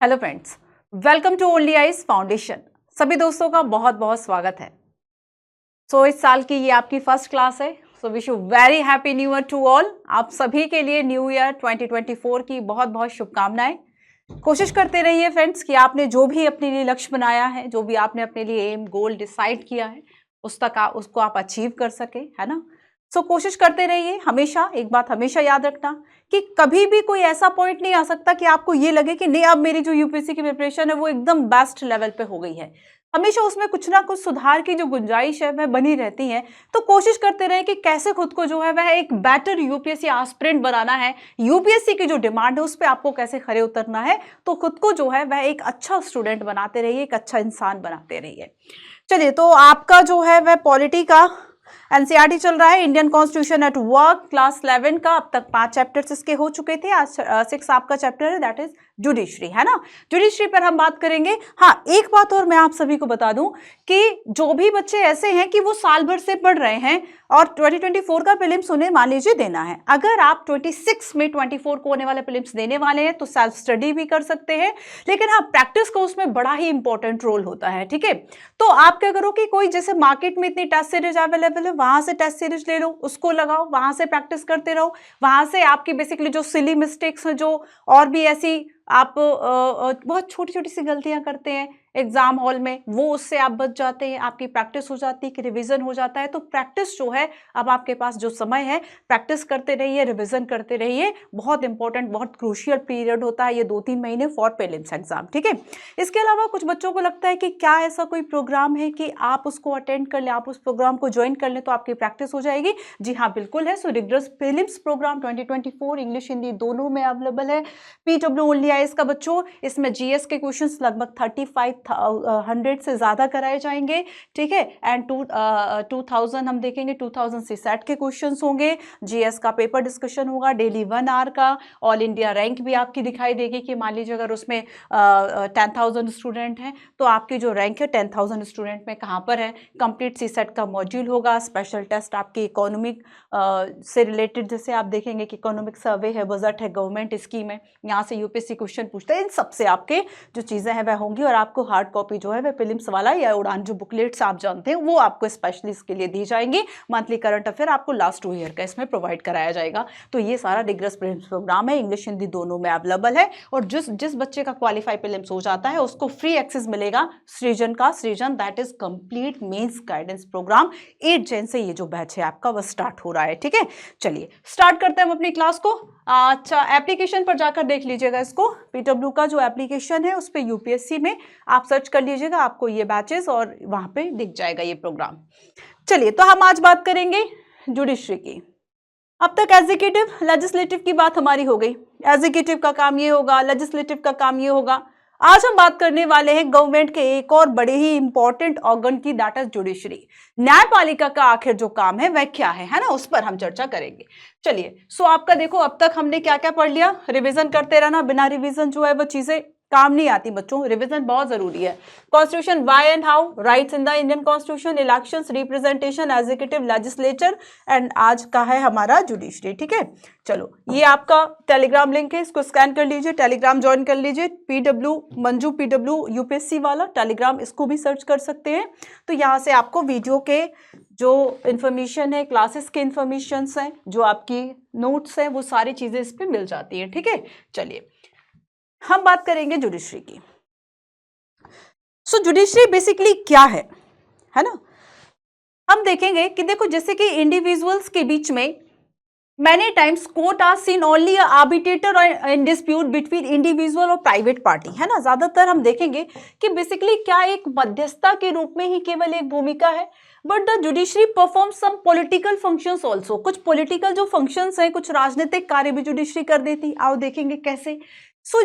Hello friends, welcome to only eyes foundation. सभी दोस्तों का बहुत बहुत स्वागत है। इस साल की ये आपकी फर्स्ट क्लास है। Wish you very happy new year to all. आप सभी के लिए न्यू ईयर 2024 की बहुत बहुत शुभकामनाएं। कोशिश करते रहिए फ्रेंड्स कि आपने जो भी अपने लिए लक्ष्य बनाया है, जो भी आपने अपने लिए एम गोल डिसाइड किया है, उसको आप अचीव कर सके, है ना। कोशिश करते रहिए। हमेशा एक बात हमेशा याद रखना कि कभी भी कोई ऐसा पॉइंट नहीं आ सकता कि आपको ये लगे कि नहीं, अब मेरी जो यूपीएससी की प्रिपरेशन है वो एकदम बेस्ट लेवल पे हो गई है। हमेशा उसमें कुछ ना कुछ सुधार की जो गुंजाइश है वह बनी रहती है। तो कोशिश करते रहे कि कैसे खुद को जो है वह एक बेटर यूपीएससी एस्पिरेंट बनाना है। यूपीएससी की जो डिमांड है उस पर आपको कैसे खरे उतरना है, तो खुद को जो है वह एक अच्छा स्टूडेंट बनाते रहिए, एक अच्छा इंसान बनाते रहिए। चलिए, तो आपका जो है वह पॉलिटी का एनसीईआरटी चल रहा है, Indian constitution at work, class 11 का अब तक 5 चैप्टर्स इसके हो चुके थे। आज 6 आपका चैप्टर है, दैट इज जुडिशरी, है ना। जुडिशरी पर हम बात करेंगे। हाँ, एक बात और मैं आप सभी को बता दूं कि जो भी बच्चे ऐसे हैं कि वो साल भर से पढ़ रहे हैं और 2024 का प्रीलिम्स उन्हें मान लीजिए देना है, अगर आप 26 में 24 को होने वाले प्रीलिम्स देने वाले हैं तो सेल्फ स्टडी भी कर सकते हैं, लेकिन हाँ, प्रैक्टिस का उसमें बड़ा ही इंपॉर्टेंट रोल होता है। ठीक है, तो आप क्या करो कि कोई जैसे मार्केट में इतनी टेस्ट सीरीज अवेलेबल है, वहां से टेस्ट सीरीज ले लो, उसको लगाओ, वहां से प्रैक्टिस करते रहो। वहां से आपकी बेसिकली जो सिली मिस्टेक्स हैं, जो और भी ऐसी आप बहुत छोटी छोटी सी गलतियां करते हैं एग्जाम हॉल में, वो उससे आप बच जाते हैं, आपकी प्रैक्टिस हो जाती है कि रिवीजन हो जाता है। तो प्रैक्टिस जो है, अब आपके पास जो समय है, प्रैक्टिस करते रहिए, रिवीजन करते रहिए। बहुत इंपॉर्टेंट, बहुत क्रूशियल पीरियड होता है ये 2-3 महीने फॉर प्रीलिम्स एग्जाम। ठीक है, इसके अलावा कुछ बच्चों को लगता है कि क्या ऐसा कोई प्रोग्राम है कि आप उसको अटेंड कर लें, आप उस प्रोग्राम को ज्वाइन कर लें तो आपकी प्रैक्टिस हो जाएगी। जी हाँ, बिल्कुल है। Rigorous prelims programme 2024 English Hindi दोनों में अवेलेबल है। पीडब्ल्यू ओनली आईएएस का बच्चों, इसमें जीएस के क्वेश्चंस लगभग 3500 से ज्यादा कराए जाएंगे। ठीक है, एंड 2000 हम देखेंगे, 2000 सीसैट के क्वेश्चंस होंगे। जीएस का पेपर डिस्कशन होगा डेली 1 आवर का। ऑल इंडिया रैंक भी आपकी दिखाई देगी कि मान लीजिए अगर उसमें 10,000 स्टूडेंट हैं तो आपकी जो रैंक है 10,000 स्टूडेंट में कहाँ पर है। कंप्लीट सीसैट का मॉड्यूल होगा। स्पेशल टेस्ट आपकी इकोनॉमिक से रिलेटेड, जैसे आप देखेंगे कि इकोनॉमिक सर्वे है, बजट है, गवर्नमेंट स्कीम है, यहाँ से यूपीएससी क्वेश्चन पूछता है। इन सबसे आपके जो चीजें हैं वह होंगी और आपको हार्ड कॉपी जो है वह प्रीलिम्स वाला या उड़ान जो बुकलेट्स आप जानते हैं वो आपको स्पेशली इसके लिए दी जाएंगी। मंथली करंट अफेयर आपको लास्ट 2 ईयर का इसमें प्रोवाइड कराया जाएगा। तो ये सारा रिगरस प्रीलिम्स प्रोग्राम है, इंग्लिश हिंदी दोनों में अवेलेबल है। और जिस बच्चे का क्वालिफाई प्रीलिम्स हो जाता है उसको फ्री एक्सेस मिलेगा सृजन का। Srijan that is complete mains guidance programme. 8 जन से ये जो बैच है आपका वह स्टार्ट हो रहा है। ठीक है, चलिए स्टार्ट करते हैं हम अपनी क्लास को। अच्छा, एप्लीकेशन पर जाकर देख लीजिएगा इसको। पीडब्ल्यू का जो एप्लीकेशन है उस पर यूपीएससी में आप सर्च कर लीजिएगा, आपको ये बैचेस और वहां पे दिख जाएगा ये प्रोग्राम। चलिए, तो हम आज बात करेंगे जुडिशरी की। अब तक एग्जीक्यूटिव लेजिस्लेटिव की बात हमारी हो गई। एग्जीक्यूटिव का काम ये होगा, लेजिस्लेटिव का काम ये होगा। आज हम बात करने वाले हैं गवर्नमेंट के एक और बड़े ही इंपॉर्टेंट ऑर्गन की, दैट इज जुडिशरी। न्यायपालिका का आखिर जो काम है वह क्या है ना, उस पर हम चर्चा करेंगे। चलिए, आपका देखो अब तक हमने क्या क्या पढ़ लिया। रिवीजन करते रहना, बिना रिवीजन जो है वो चीजें काम नहीं आती बच्चों। रिवीजन बहुत जरूरी है। Constitution, why and how, rights in the Indian constitution, elections, representation, executive, legislature, and आज का है हमारा जुडिशरी। ठीक है, चलो ये आपका टेलीग्राम लिंक है, इसको स्कैन कर लीजिए, टेलीग्राम ज्वाइन कर लीजिए। पीडब्ल्यू मंजू पीडब्ल्यू यूपीएससी वाला टेलीग्राम, इसको भी सर्च कर सकते हैं। तो यहाँ से आपको वीडियो के जो इन्फॉर्मेशन है, क्लासेस के इन्फॉर्मेशन हैं, जो आपकी नोट्स हैं, वो सारी चीजें इस पर मिल जाती हैं। ठीक है, चलिए हम बात करेंगे जुडिशरी की। जुडिशरी बेसिकली क्या है ना। हम देखेंगे कि देखो, जैसे कि इंडिविजुअल्स के बीच में many times court are seen only a arbitrator in dispute between individual और प्राइवेट पार्टी, है ना। ज्यादातर हम देखेंगे कि बेसिकली क्या एक मध्यस्थता के रूप में ही केवल एक भूमिका है, but the judiciary perform some political functions also. कुछ पॉलिटिकल जो फंक्शंस हैं, कुछ राजनीतिक कार्य भी जुडिशरी कर देती। आओ देखेंगे कैसे।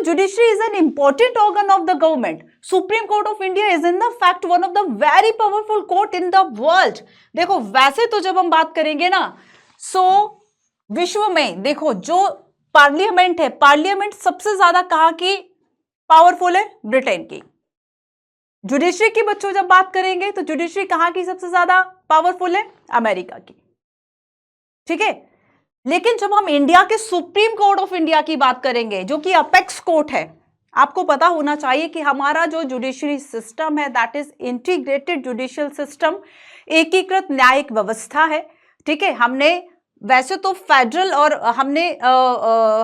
Judiciary is an important organ of the government. Supreme Court of India is in the fact one of the very powerful court in the world. देखो, वैसे तो जब हम बात करेंगे ना, विश्व में देखो जो पार्लियामेंट है, पार्लियामेंट सबसे ज्यादा कहाँ की पावरफुल है? ब्रिटेन की। जुडिशरी की बच्चों जब बात करेंगे तो जुडिशरी कहाँ की सबसे ज्यादा पावरफुल है? अमेरिका की। ठीक है, लेकिन जब हम इंडिया के सुप्रीम कोर्ट ऑफ इंडिया की बात करेंगे, जो कि अपेक्स कोर्ट है, आपको पता होना चाहिए कि हमारा जो जुडिशरी सिस्टम है that is integrated judicial system, एकीकृत न्यायिक व्यवस्था है। ठीक है, हमने वैसे तो फेडरल और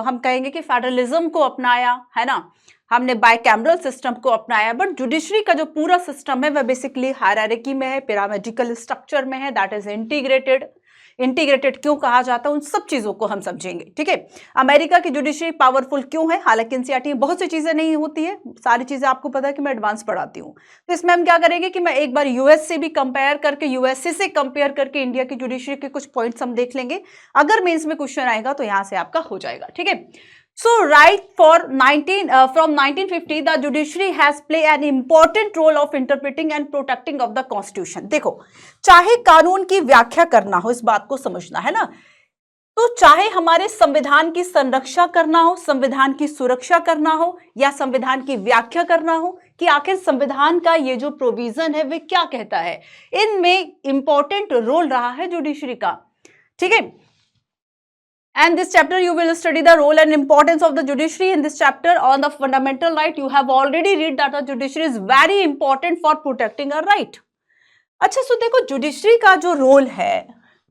हम कहेंगे कि फेडरलिज्म को अपनाया है ना, हमने बाइकैमरल सिस्टम को अपनाया, बट जुडिशरी का जो पूरा सिस्टम है वह बेसिकली हायरार्की में है, पिरामिडिकल स्ट्रक्चर में है, दैट इज इंटीग्रेटेड। इंटीग्रेटेड क्यों कहा जाता है उन सब चीजों को हम समझेंगे। ठीक है, अमेरिका की जुडिशरी पावरफुल क्यों है, हालांकि एनसीईआरटी में बहुत सी चीजें नहीं होती है, सारी चीजें आपको पता है कि मैं एडवांस पढ़ाती हूँ। तो इसमें हम क्या करेंगे कि मैं एक बार यूएस से भी कंपेयर करके, यूएसए से कंपेयर करके इंडिया की जुडिशरी के कुछ पॉइंट्स हम देख लेंगे। अगर मेंस में क्वेश्चन आएगा तो यहां से आपका हो जाएगा। ठीक है, so right for from 1950 the judiciary has played an important role of interpreting and protecting of the constitution। देखो, चाहे कानून की व्याख्या करना हो, इस बात को समझना है ना, तो चाहे हमारे संविधान की संरक्षा करना हो, संविधान की सुरक्षा करना हो, या संविधान की व्याख्या करना हो कि आखिर संविधान का ये जो प्रोविजन है वे क्या कहता है, इनमें इंपॉर्टेंट रोल रहा है जुडिशरी का। ठीक है, and this chapter you will study the role and importance of the judiciary. In this chapter on the fundamental right you have already read that the judiciary is very important for protecting a right। अच्छा, सो देखो judiciary का जो role है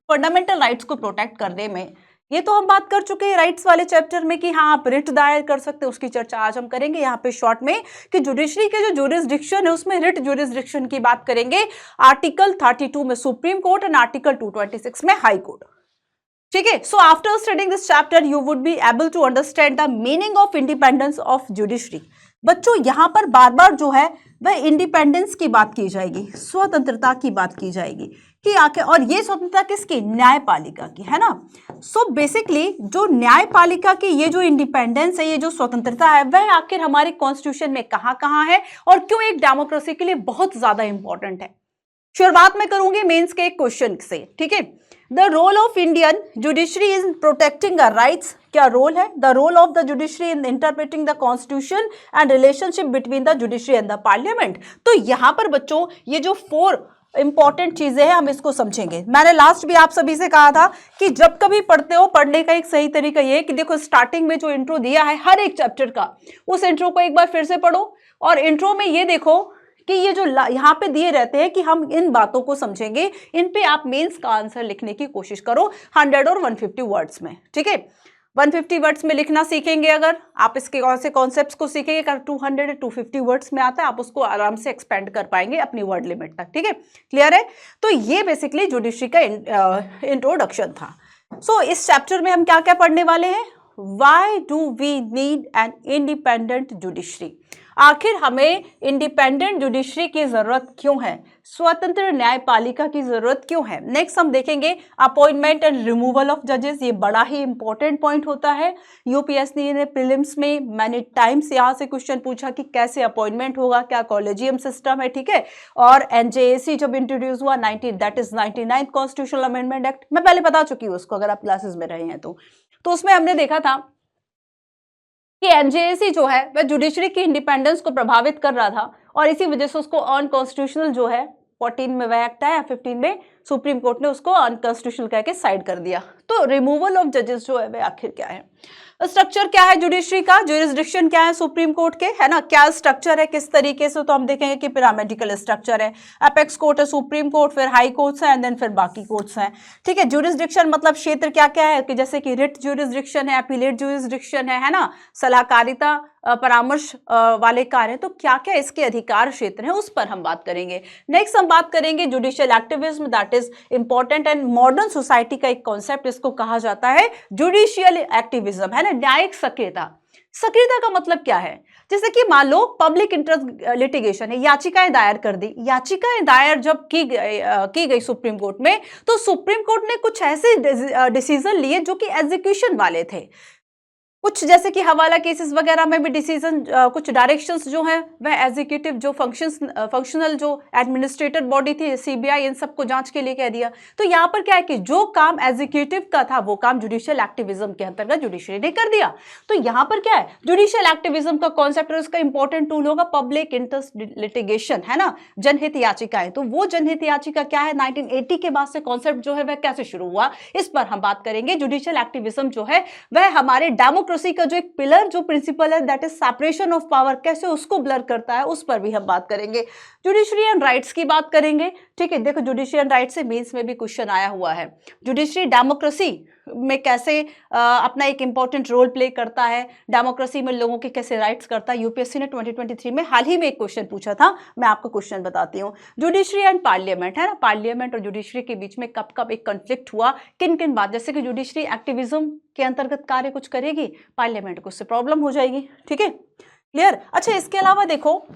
fundamental rights को protect करने में, ये तो हम बात कर चुके हैं राइट्स वाले चैप्टर में कि हाँ आप रिट दायर कर सकते हैं, उसकी चर्चा आज हम करेंगे यहाँ पे शॉर्ट में कि जुडिशरी के जो जुरिस्डिक्शन है उसमें रिट जुरिस्डिक्शन की बात करेंगे। आर्टिकल 32 में सुप्रीम कोर्ट एंड आर्टिकल 226 में हाई कोर्ट। ठीक है, so after studying this chapter you would be able to understand the meaning of independence of judiciary. बच्चों यहाँ पर बार बार जो है वह इंडिपेंडेंस की बात की जाएगी, स्वतंत्रता की बात की जाएगी कि आके, और ये स्वतंत्रता किसकी, न्यायपालिका की, है ना। सो बेसिकली जो न्यायपालिका की ये जो इंडिपेंडेंस है, ये जो स्वतंत्रता है, वह आखिर हमारे कॉन्स्टिट्यूशन में कहाँ है और क्यों एक डेमोक्रेसी के लिए बहुत ज्यादा इंपॉर्टेंट है। शुरुआत में करूंगी मेंस के एक क्वेश्चन से। ठीक है, the role of Indian judiciary in protecting our rights, क्या रोल है, the role of the judiciary in interpreting the constitution and relationship between the judiciary and the parliament. तो यहां पर बच्चों ये जो 4 इंपॉर्टेंट चीजें हैं हम इसको समझेंगे। मैंने लास्ट भी आप सभी से कहा था कि जब कभी पढ़ते हो, पढ़ने का एक सही तरीका ये है कि देखो स्टार्टिंग में जो इंट्रो दिया है हर एक चैप्टर का, उस इंट्रो को एक बार फिर से पढ़ो, और इंट्रो में ये देखो कि ये जो यहाँ पे दिए रहते हैं कि हम इन बातों को समझेंगे, इन पे आप मेंस का आंसर लिखने की कोशिश करो 100 और 150 वर्ड्स में। ठीक है, 150 वर्ड्स में लिखना सीखेंगे अगर आप, इसके कौन से कॉन्सेप्ट्स को सीखेंगे, अगर 200 250 वर्ड्स में आता है आप उसको आराम से एक्सपेंड कर पाएंगे अपनी वर्ड लिमिट तक। ठीक है, क्लियर है। तो ये बेसिकली जुडिशरी का इंट्रोडक्शन था। सो इस चैप्टर में हम क्या क्या पढ़ने वाले हैं, why do we need an independent judiciary, आखिर हमें इंडिपेंडेंट जुडिशरी की जरूरत क्यों है, स्वतंत्र न्यायपालिका की जरूरत क्यों है। नेक्स्ट हम देखेंगे अपॉइंटमेंट एंड रिमूवल ऑफ जजेस, ये बड़ा ही इंपॉर्टेंट पॉइंट होता है। यूपीएससी ने प्रीलिम्स में मैनी टाइम्स यहाँ से क्वेश्चन पूछा कि कैसे अपॉइंटमेंट होगा, क्या कॉलेजियम सिस्टम है। ठीक है, और एनजेएसी जब इंट्रोड्यूस हुआ 99th कॉन्स्टिट्यूशनल अमेंडमेंट एक्ट, मैं पहले बता चुकी हूँ उसको अगर आप क्लासेस में रहे हैं तो उसमें हमने देखा था कि एनजेएसी जो है वह जुडिशरी की इंडिपेंडेंस को प्रभावित कर रहा था, और इसी वजह से उसको अनकॉन्स्टिट्यूशनल जो है 14 में वह एक्ट आया, 15 में सुप्रीम कोर्ट ने उसको अनकॉन्स्टिट्यूशनल कह के साइड कर दिया। तो रिमूवल ऑफ जजेस जो है वह आखिर क्या है, स्ट्रक्चर क्या है जुडिशरी का, ज्यूरिसडिक्शन क्या है सुप्रीम कोर्ट के, है ना, क्या स्ट्रक्चर है, किस तरीके से, तो हम देखेंगे कि पिरामिडिकल स्ट्रक्चर है, अपेक्स कोर्ट है, सुप्रीम कोर्ट, फिर हाई कोर्ट्स हैं, एंड देन फिर बाकी कोर्ट्स हैं। ठीक है, ज्यूरिसडिक्शन मतलब क्षेत्र क्या क्या है, कि जैसे कि रिट ज्यूरिसडिक्शन है, अपीलेट ज्यूरिसडिक्शन है ना, सलाहकारिता परामर्श वाले कार्य, तो क्या क्या इसके अधिकार क्षेत्र हैं उस पर हम बात करेंगे। नेक्स्ट हम बात करेंगे judicial activism, that is important and modern society का एक कॉन्सेप्ट, इसको कहा जाता है जुडिशियल एक्टिविज्म, है ना, न्यायिक सक्रियता। सक्रियता का मतलब क्या है, जैसे कि मान लो पब्लिक इंटरेस्ट लिटिगेशन है, याचिकाएं दायर कर दी, याचिकाएं दायर जब की गई सुप्रीम कोर्ट में, तो सुप्रीम कोर्ट ने कुछ ऐसे डिसीजन लिए जो कि एग्जीक्यूशन वाले थे, कुछ जैसे कि हवाला केसेस वगैरह में भी डिसीजन, कुछ डायरेक्शंस जो हैं वह एग्जीक्यूटिव जो फंक्शनल जो एडमिनिस्ट्रेटिव बॉडी थी सीबीआई, इन सबको जांच के लिए कह दिया। तो यहाँ पर क्या है कि जो काम एग्जीक्यूटिव का था वो काम जुडिशियल एक्टिविज्म के अंतर्गत जुडिशरी ने कर दिया। तो यहाँ पर क्या है, जुडिशियल एक्टिविज्म का कॉन्सेप्ट और उसका इंपॉर्टेंट टूल होगा पब्लिक इंटरेस्ट लिटिगेशन, है ना, जनहित याचिकाएं। तो वो जनहित याचिका क्या है, 1980 के बाद से कॉन्सेप्ट जो है वह कैसे शुरू हुआ, इस पर हम बात करेंगे। जुडिशियल एक्टिविज्म जो है वह हमारे डेमोक्रेसी डेमोक्रेसी का जो एक पिलर जो प्रिंसिपल है that is separation of power, कैसे उसको ब्लर करता है उस पर भी हम बात करेंगे। जुडिशरी एंड राइट्स की बात करेंगे, ठीक है। देखो जुडिशरी एंड राइट्स से मेंस में भी क्वेश्चन आया हुआ है। जुडिशरी डेमोक्रेसी में कैसे अपना एक इंपॉर्टेंट रोल प्ले करता है, डेमोक्रेसी में लोगों के कैसे राइट्स करता है। यूपीएससी ने 2023 में हाल ही में एक क्वेश्चन पूछा था, मैं आपको क्वेश्चन बताती हूँ। जुडिशरी एंड पार्लियामेंट है ना, पार्लियामेंट और जुडिशरी के बीच में कब कब एक कॉन्फ्लिक्ट हुआ, किन किन बात, जैसे कि जुडिशरी एक्टिविज्म के अंतर्गत कार्य कुछ करेगी, पार्लियामेंट को उससे प्रॉब्लम हो जाएगी, ठीक है, क्लियर। अच्छा, इसके अलावा देखो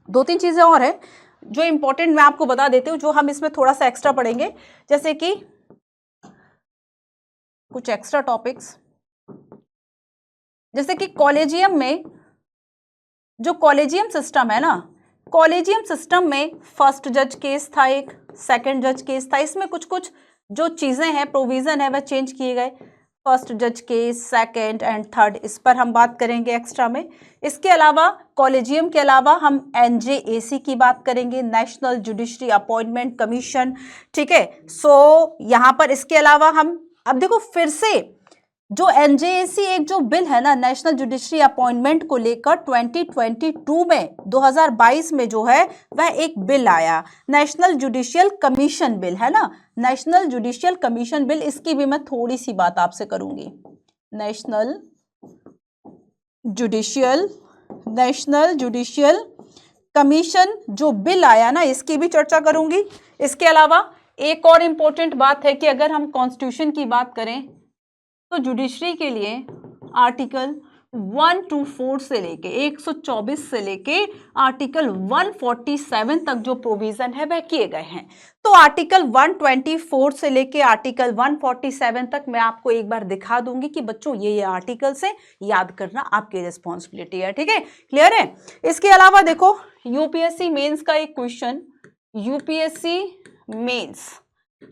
2-3 चीजें और है जो इंपॉर्टेंट मैं आपको बता देती हूँ, जो हम इसमें थोड़ा सा एक्स्ट्रा पढ़ेंगे, जैसे कि कुछ एक्स्ट्रा टॉपिक्स, जैसे कि कॉलेजियम में जो कॉलेजियम सिस्टम है ना, कॉलेजियम सिस्टम में फर्स्ट जज केस था, एक सेकंड जज केस था, इसमें कुछ कुछ जो चीजें हैं, प्रोविजन है, वह चेंज किए गए। फर्स्ट जज केस, सेकंड एंड थर्ड, इस पर हम बात करेंगे एक्स्ट्रा में। इसके अलावा कॉलेजियम के अलावा हम एनजेएसी की बात करेंगे, नेशनल जुडिशरी अपॉइंटमेंट कमीशन, ठीक है। सो यहाँ पर इसके अलावा हम अब देखो फिर से जो एनजेएसी एक जो बिल है ना, नेशनल जुडिशरी अपॉइंटमेंट को लेकर 2022 में 2022 में जो है वह एक बिल आया, नेशनल जुडिशियल कमीशन बिल है ना, नेशनल जुडिशियल कमीशन बिल। इसकी भी मैं थोड़ी सी बात आपसे करूंगी। नेशनल जुडिशियल कमीशन जो बिल आया ना, इसकी भी चर्चा करूंगी। इसके अलावा एक और इंपॉर्टेंट बात है कि अगर हम कॉन्स्टिट्यूशन की बात करें तो जुडिशरी के लिए आर्टिकल 124 से लेके 124 से लेके आर्टिकल 147 तक जो प्रोविजन है वह किए गए हैं। तो आर्टिकल 124 से लेके आर्टिकल 147 तक मैं आपको एक बार दिखा दूंगी कि बच्चों ये आर्टिकल से याद करना आपकी रिस्पॉन्सिबिलिटी है, ठीक है, क्लियर है। इसके अलावा देखो यूपीएससी मेंस का एक क्वेश्चन, यूपीएससी मेंस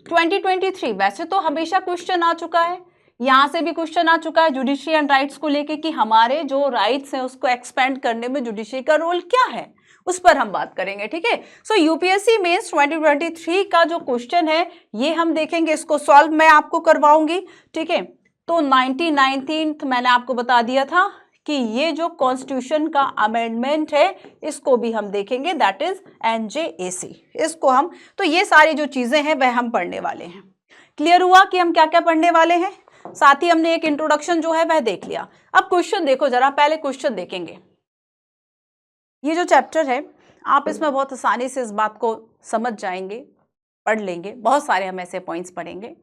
2023, वैसे तो हमेशा क्वेश्चन आ चुका है, यहां से भी क्वेश्चन आ चुका है जुडिशरी एंड राइट्स को लेके कि हमारे जो राइट्स हैं उसको एक्सपेंड करने में जुडिशरी का रोल क्या है, उस पर हम बात करेंगे, ठीक है। सो यूपीएससी मेंस 2023 का जो क्वेश्चन है ये हम देखेंगे, इसको सॉल्व मैं आपको करवाऊंगी, ठीक है। तो 19 मैंने आपको बता दिया था कि ये जो कॉन्स्टिट्यूशन का अमेंडमेंट है इसको भी हम देखेंगे, दैट इज एनजेएसी, इसको हम, तो ये सारी जो चीजें हैं वह हम पढ़ने वाले हैं। क्लियर हुआ कि हम क्या क्या पढ़ने वाले हैं, साथ ही हमने एक इंट्रोडक्शन जो है वह देख लिया। अब क्वेश्चन देखो जरा, पहले क्वेश्चन देखेंगे। ये जो चैप्टर है आप इसमें बहुत आसानी से इस बात को समझ जाएंगे, पढ़ लेंगे, बहुत सारे हम ऐसे पॉइंट्स पढ़ेंगे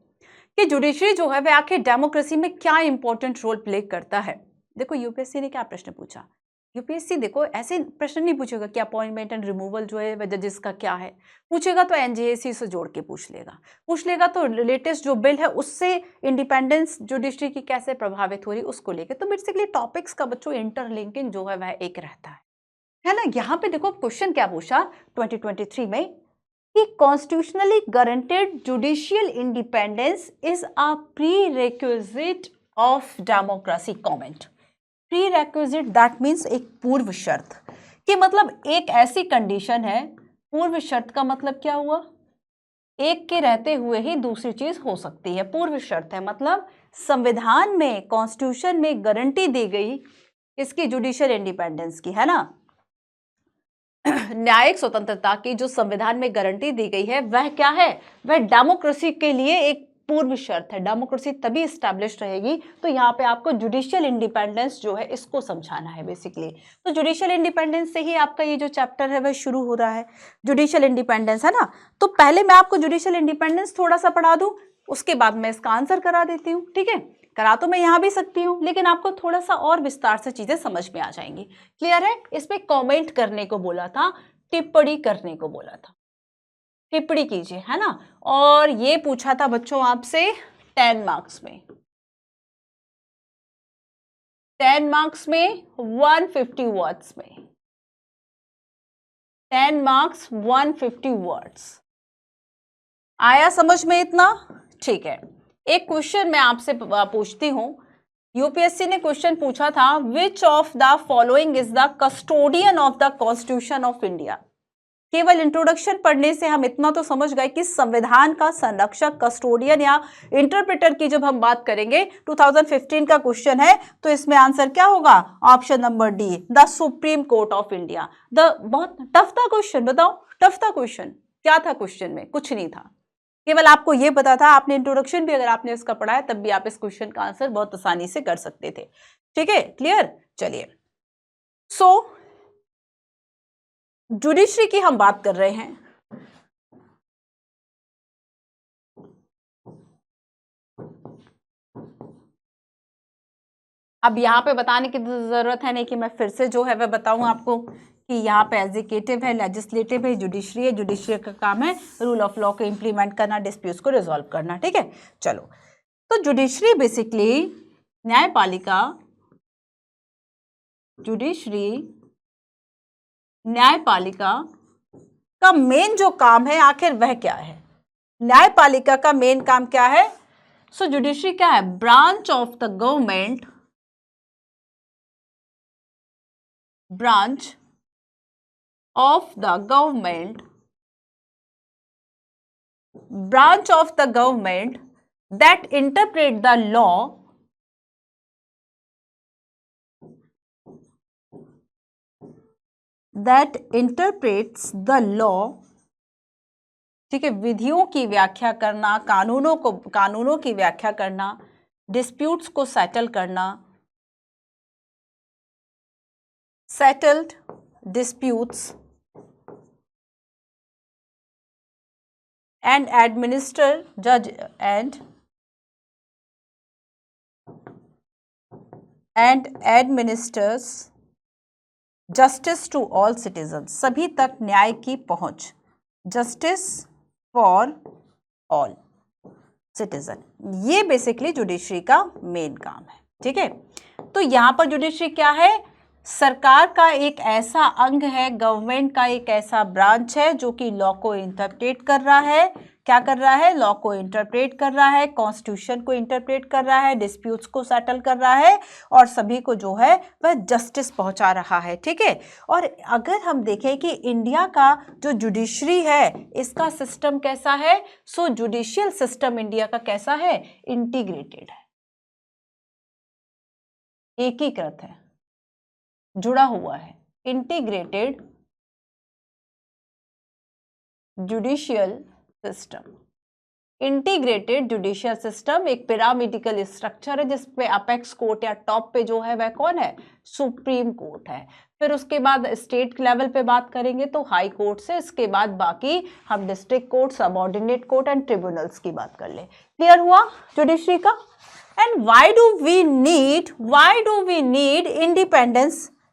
कि जुडिशरी जो है वह आखिर डेमोक्रेसी में क्या इंपॉर्टेंट रोल प्ले करता है। देखो यूपीएससी ने क्या प्रश्न पूछा, यूपीएससी देखो ऐसे प्रश्न नहीं पूछेगा कि अपॉइंटमेंट एंड रिमूवल जो है वह जजेस का क्या है, पूछेगा तो एनजेएसी से जोड़ के पूछ लेगा तो लेटेस्ट जो बिल है उससे इंडिपेंडेंस जुडिशरी की कैसे प्रभावित हो रही उसको लेके। तो बेसिकली टॉपिक्स का बच्चों इंटरलिंकिंग जो है वह एक रहता है ना। यहाँ पे देखो क्वेश्चन क्या पूछा 2023 में कि constitutionally guaranteed judicial independence is a pre-requisite of democracy, comment. Pre-requisite that means एक पूर्व शर्त, कि मतलब एक ऐसी कंडीशन है, पूर्व शर्त का मतलब क्या हुआ, एक के रहते हुए ही दूसरी चीज हो सकती है, पूर्व शर्त है, मतलब संविधान में, कॉन्स्टिट्यूशन में गारंटी दी गई इसकी जुडिशियल इंडिपेंडेंस की, है ना, न्यायिक स्वतंत्रता की जो संविधान में गारंटी दी गई है वह क्या है, वह डेमोक्रेसी के लिए एक पूर्व शर्त है। डेमोक्रेसी तभी स्टैब्लिश रहेगी, तो यहाँ पे आपको जुडिशियल इंडिपेंडेंस जो है इसको समझाना है बेसिकली। तो जुडिशियल इंडिपेंडेंस से ही आपका ये जो चैप्टर है वह शुरू हो रहा है, जुडिशियल इंडिपेंडेंस, है ना। तो पहले मैं आपको जुडिशियल इंडिपेंडेंस थोड़ा सा पढ़ा दूं, उसके बाद मैं इसका आंसर करा देती हूँ, ठीक है। करा तो मैं यहाँ भी सकती हूँ, लेकिन आपको थोड़ा सा और विस्तार से चीजें समझ में आ जाएंगी। क्लियर है। इस पे कॉमेंट करने को बोला था, टिप्पणी करने को बोला था, टिप्पणी कीजिए, है ना। और ये पूछा था बच्चों आपसे 10 मार्क्स में, 10 मार्क्स में 150 वर्ड्स में, 10 मार्क्स 150 वर्ड्स। आया समझ में इतना, ठीक है। एक क्वेश्चन मैं आपसे पूछती हूं, यूपीएससी ने क्वेश्चन पूछा था, which of the following is the custodian of the constitution of India. केवल इंट्रोडक्शन पढ़ने से हम इतना तो समझ गए कि संविधान का संरक्षक, कस्टोडियन या इंटरप्रेटर की जब हम बात करेंगे, 2015 का क्वेश्चन है, तो इसमें आंसर क्या होगा? Option number D, the supreme court of India. बहुत टफ था क्वेश्चन, बताओ टफ था क्वेश्चन, क्या था क्वेश्चन में? कुछ नहीं था, केवल आपको यह पता था, आपने इंट्रोडक्शन भी अगर आपने इसका पढ़ा है तब भी आप इस क्वेश्चन का आंसर बहुत आसानी से कर सकते थे। ठीक है, क्लियर? चलिए, जुडिशरी की हम बात कर रहे हैं। अब यहाँ पे बताने की जरूरत है नहीं कि मैं फिर से जो है वह बताऊं आपको कि यहाँ पे एग्जीक्यूटिव है, लेजिस्लेटिव है, जुडिशरी है। जुडिशरी का काम है रूल ऑफ लॉ को इंप्लीमेंट करना, डिस्प्यूट्स को रिजॉल्व करना। ठीक है, चलो, तो जुडिशरी बेसिकली न्यायपालिका, जुडिशरी न्यायपालिका का मेन जो काम है आखिर वह क्या है? न्यायपालिका का मेन काम क्या है? सो जुडिशरी क्या है? Branch of the government, branch of the government that interpret the law that interprets the law, ठीक है, विधियों की व्याख्या करना, कानूनों की व्याख्या करना, डिस्प्यूट्स को सेटल करना, settled disputes and administers justice to all citizens, सभी तक न्याय की पहुंच, justice for all citizen, ये बेसिकली जुडिशरी का मेन काम है। ठीक है, तो यहां पर जुडिशरी क्या है? सरकार का एक ऐसा अंग है, गवर्नमेंट का एक ऐसा ब्रांच है जो कि लॉ को इंटरप्रेट कर रहा है। क्या कर रहा है? लॉ को इंटरप्रेट कर रहा है, कॉन्स्टिट्यूशन को इंटरप्रेट कर रहा है, डिस्प्यूट्स को सेटल कर रहा है और सभी को जो है वह जस्टिस पहुंचा रहा है। ठीक है, और अगर हम देखें कि इंडिया का जो जुडिशरी है इसका सिस्टम कैसा है, सो जुडिशियल सिस्टम इंडिया का कैसा है? इंटीग्रेटेड है, एकीकृत है, जुड़ा हुआ है। Integrated judicial system, integrated judicial system एक पिरामिडिकल स्ट्रक्चर है जिसपे अपेक्स कोर्ट या टॉप पे जो है वह कौन है? सुप्रीम कोर्ट है। फिर उसके बाद स्टेट लेवल पे बात करेंगे तो हाई कोर्ट से, इसके बाद बाकी हम district court, subordinate court and tribunals की बात कर ले। क्लियर हुआ जुडिशरी का? And why do we need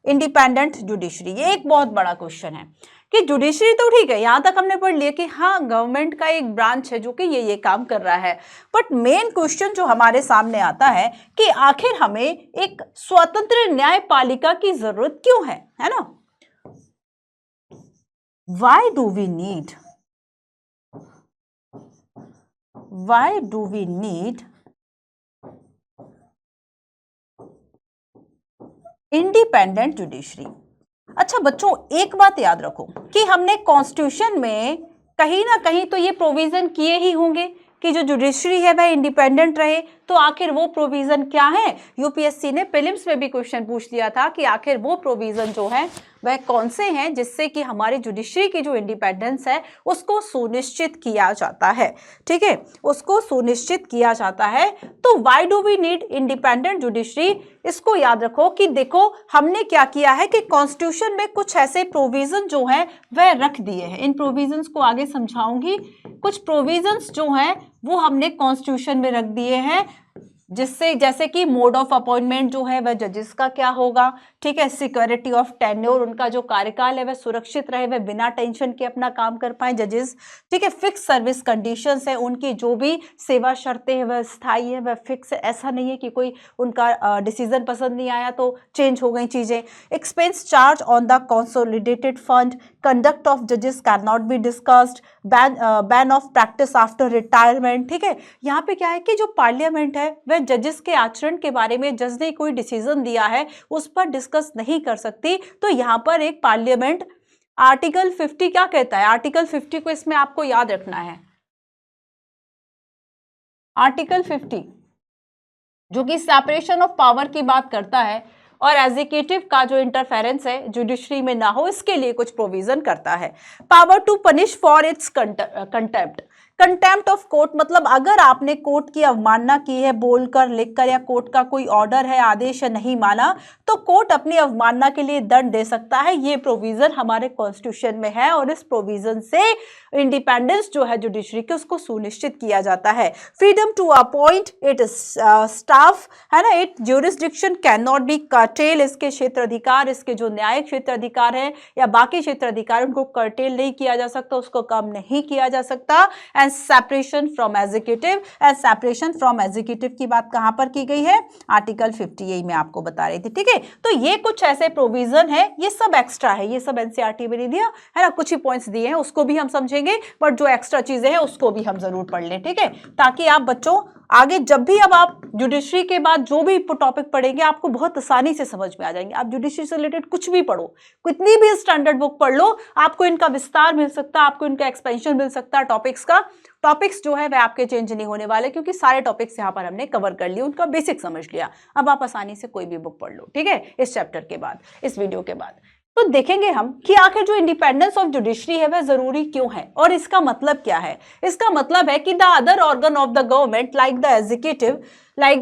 independent judiciary? ये एक बहुत बड़ा क्वेश्चन है कि जुडिशरी तो ठीक है, यहां तक हमने पढ़ लिया कि हाँ गवर्नमेंट का एक ब्रांच है जो कि ये काम कर रहा है, बट मेन क्वेश्चन जो हमारे सामने आता है कि आखिर हमें एक स्वतंत्र न्यायपालिका की जरूरत क्यों है ना? Why do we need independent judiciary? अच्छा बच्चों, एक बात याद रखो कि हमने कॉन्स्टिट्यूशन में कहीं ना कहीं तो ये प्रोविजन किए ही होंगे कि जो जुडिशरी है वह इंडिपेंडेंट रहे, तो आखिर वो प्रोविजन क्या है? यूपीएससी ने प्रीलिम्स में भी क्वेश्चन पूछ लिया था कि आखिर वो प्रोविजन जो है वह कौन से हैं जिससे कि हमारी जुडिशरी की जो इंडिपेंडेंस है उसको सुनिश्चित किया जाता है। ठीक है, उसको सुनिश्चित किया जाता है। तो why do we need independent judiciary? इसको याद रखो कि देखो हमने क्या किया है कि कॉन्स्टिट्यूशन में कुछ ऐसे प्रोविजन जो हैं वह रख दिए हैं। इन प्रोविजंस को आगे समझाऊंगी। कुछ प्रोविजंस जो हैं वो हमने कॉन्स्टिट्यूशन में रख दिए हैं, जिससे जैसे कि मोड ऑफ अपॉइंटमेंट जो है वह जजेस का क्या होगा, ठीक है, सिक्योरिटी ऑफ टेन्योर, उनका जो कार्यकाल है वह सुरक्षित रहे, वह बिना टेंशन के अपना काम कर पाए जजेस, ठीक है, फिक्स सर्विस कंडीशंस है, उनकी जो भी सेवा शर्तें हैं वह स्थायी है, वह फिक्स है, ऐसा नहीं है कि कोई उनका डिसीजन पसंद नहीं आया तो चेंज हो गई चीज़ें। Expense charge on the consolidated fund, conduct of जजेस can not be discussed, ban of practice after retirement. ठीक है, यहाँ पे क्या है कि जो पार्लियामेंट है वह जजेस के आचरण के बारे में जज ने कोई डिसीजन दिया है उस पर डिस्कस नहीं कर सकती, तो यहाँ पर एक पार्लियामेंट आर्टिकल 50 क्या कहता है? आर्टिकल 50 को इसमें आपको याद रखना है। आर्टिकल 50 जो कि सेपरेशन ऑफ पावर की बात करता है और एग्जीक्यूटिव का जो इंटरफेरेंस है जुडिशरी में ना हो, इसके लिए कुछ प्रोविजन करता है। Power to punish for its contempt. Contempt of court मतलब अगर आपने कोर्ट की अवमानना की है बोलकर, लिखकर, या कोर्ट का कोई ऑर्डर है, आदेश है, नहीं माना, तो कोर्ट अपनी अवमानना के लिए दंड दे सकता है। ये प्रोविजन हमारे कॉन्स्टिट्यूशन में है और इस प्रोविजन से इंडिपेंडेंस जो है जुडिशरी की उसको सुनिश्चित किया जाता है। Freedom to appoint it staff है ना, it jurisdiction can not be curtailed. इसके क्षेत्र अधिकार, इसके जो न्यायिक क्षेत्र अधिकार है या बाकी क्षेत्र अधिकार, उनको कर्टेल नहीं किया जा सकता, उसको कम नहीं किया जा सकता। And separation from executive, and separation from executive की बात कहां पर की गई है? आर्टिकल 58 में आपको बता रही थी। ठीक है, तो ये कुछ ऐसे प्रोविजन है, ये सब एक्स्ट्रा है, ये सब एनसीईआरटी में नहीं दिया है ना, कुछ ही पॉइंट्स दिए हैं, उसको भी हम समझेंगे, बट जो एक्स्ट्रा चीजें हैं उसको भी हम जरूर पढ़ लें। ठीक है, ताकि आप बच्चों आगे जब भी अब आप जुडिशरी के बाद जो भी टॉपिक पढ़ेंगे आपको बहुत आसानी से समझ में आ जाएंगे। आप जुडिशरी से रिलेटेड कुछ भी पढ़ो, कितनी भी स्टैंडर्ड बुक पढ़ लो, आपको इनका विस्तार मिल सकता है, आपको इनका एक्सपेंशन मिल सकता है टॉपिक्स का। टॉपिक्स जो है वह आपके चेंज नहीं होने वाले, क्योंकि सारे टॉपिक्स यहाँ पर हमने कवर कर लिए, उनका बेसिक समझ लिया। अब आप आसानी से कोई भी बुक पढ़ लो। ठीक है, इस चैप्टर के बाद, इस वीडियो के बाद तो देखेंगे हम कि आखिर जो इंडिपेंडेंस ऑफ जुडिशरी है वह जरूरी क्यों है और इसका मतलब क्या है। इसका मतलब है कि the other organ of the government like the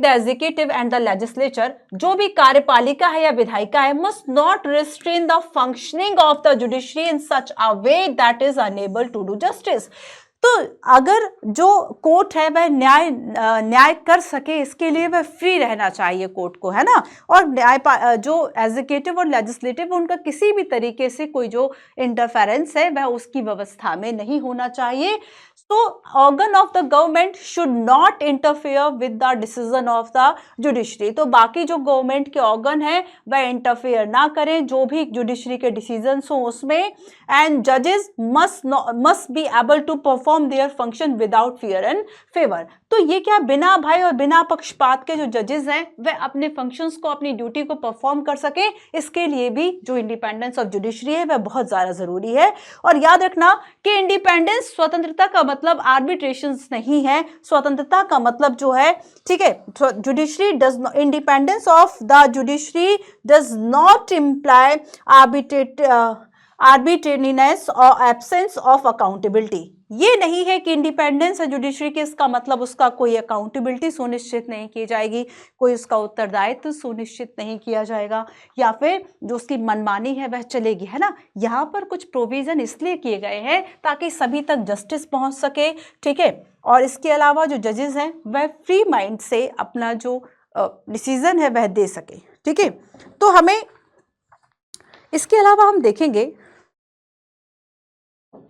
executive and the legislature, जो भी कार्यपालिका है या विधायिका है, must not restrain the functioning of the judiciary in such a way that is unable to do justice. तो अगर जो कोर्ट है वह न्याय कर सके, इसके लिए वह फ्री रहना चाहिए कोर्ट को, है ना। और न्याय जो एग्जीक्यूटिव और लेजिस्लेटिव, उनका किसी भी तरीके से कोई जो इंटरफेरेंस है वह उसकी व्यवस्था में नहीं होना चाहिए। तो organ of the government should not interfere with the decision of the judiciary. तो बाकी जो गवर्नमेंट के ऑर्गन है वह इंटरफेयर ना करें जो भी जुडिशरी के डिसीजंस हो उसमें। एंड जजेस must be able to perform their function without fear and favour. तो ये क्या, बिना भय और बिना पक्षपात के जो जजेस हैं वह अपने फंक्शंस को, अपनी ड्यूटी को परफॉर्म कर सके, इसके लिए भी जो इंडिपेंडेंस ऑफ जुडिशरी है वह बहुत ज्यादा जरूरी है। और याद रखना कि इंडिपेंडेंस, स्वतंत्रता का मतलब आर्बिट्रेशंस नहीं है। स्वतंत्रता का मतलब जो है, ठीक है, judiciary does independence of the judiciary does not imply arbitrariness और एब्सेंस ऑफ अकाउंटेबिलिटी। ये नहीं है कि इंडिपेंडेंस है जुडिशरी की, इसका मतलब उसका कोई अकाउंटेबिलिटी सुनिश्चित नहीं की जाएगी, कोई उसका उत्तरदायित्व सुनिश्चित नहीं किया जाएगा, या फिर जो उसकी मनमानी है वह चलेगी, है ना। यहाँ पर कुछ प्रोविजन इसलिए किए गए हैं ताकि सभी तक जस्टिस पहुंच सके। ठीक है, और इसके अलावा जो जजेस हैं वह फ्री माइंड से अपना जो डिसीजन है वह दे सके। ठीक है, तो हमें इसके अलावा हम देखेंगे,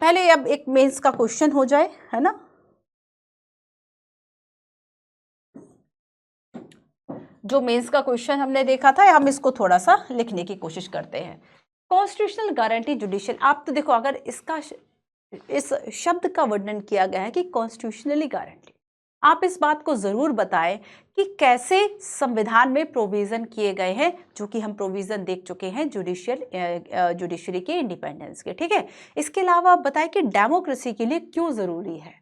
पहले अब एक मेंस का क्वेश्चन हो जाए, है ना। जो मेंस का क्वेश्चन हमने देखा था, हम इसको थोड़ा सा लिखने की कोशिश करते हैं। कॉन्स्टिट्यूशनल गारंटी जुडिशियल, आप तो देखो अगर इसका इस शब्द का वर्णन किया गया है कि कॉन्स्टिट्यूशनली गारंटी, आप इस बात को जरूर बताएं कि कैसे संविधान में प्रोविजन किए गए हैं, जो कि हम प्रोविजन देख चुके हैं जुडिशरी के इंडिपेंडेंस के। ठीक है, इसके अलावा आप बताएं कि डेमोक्रेसी के लिए क्यों जरूरी है।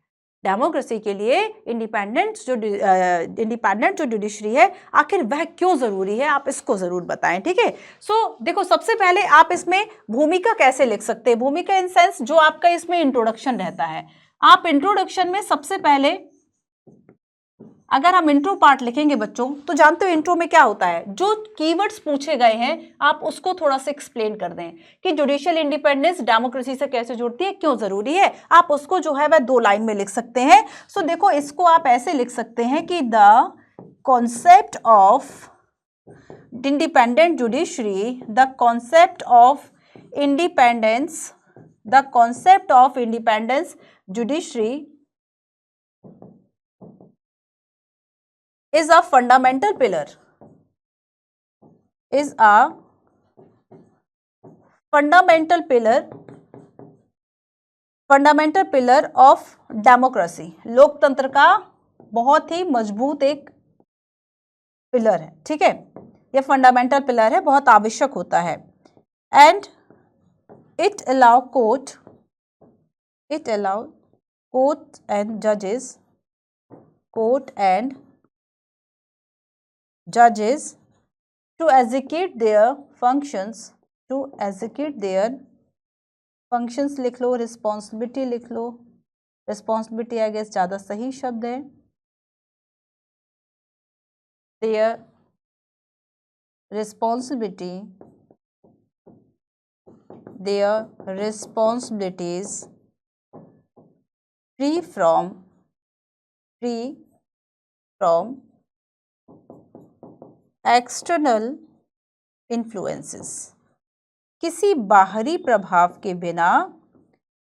डेमोक्रेसी के लिए इंडिपेंडेंट जो जुडिशरी है आखिर वह क्यों जरूरी है, आप इसको जरूर बताएं। ठीक है, सो देखो सबसे पहले आप इसमें भूमिका कैसे लिख सकते हैं। भूमिका इन सेंस जो आपका इसमें इंट्रोडक्शन रहता है, आप इंट्रोडक्शन में सबसे पहले अगर हम इंट्रो पार्ट लिखेंगे बच्चों, तो जानते हो इंट्रो में क्या होता है, जो कीवर्ड्स पूछे गए हैं आप उसको थोड़ा सा एक्सप्लेन कर दें कि जुडिशियल इंडिपेंडेंस डेमोक्रेसी से कैसे जुड़ती है, क्यों जरूरी है। आप उसको जो है वह 2 लाइन में लिख सकते हैं। सो देखो इसको आप ऐसे लिख सकते हैं कि the concept of independent judiciary, the concept of independence judiciary is a fundamental pillar of democracy। लोकतंत्र का बहुत ही मजबूत एक पिलर है। ठीक है, यह फंडामेंटल पिलर है, बहुत आवश्यक होता है। And It allow court and judges to execute their functions, लिख लो, रिस्पॉन्सिबिलिटी लिख लो, रिस्पॉन्सिबिलिटी आई गेस ज़्यादा सही शब्द है, their responsibilities free from external influences, किसी बाहरी प्रभाव के बिना,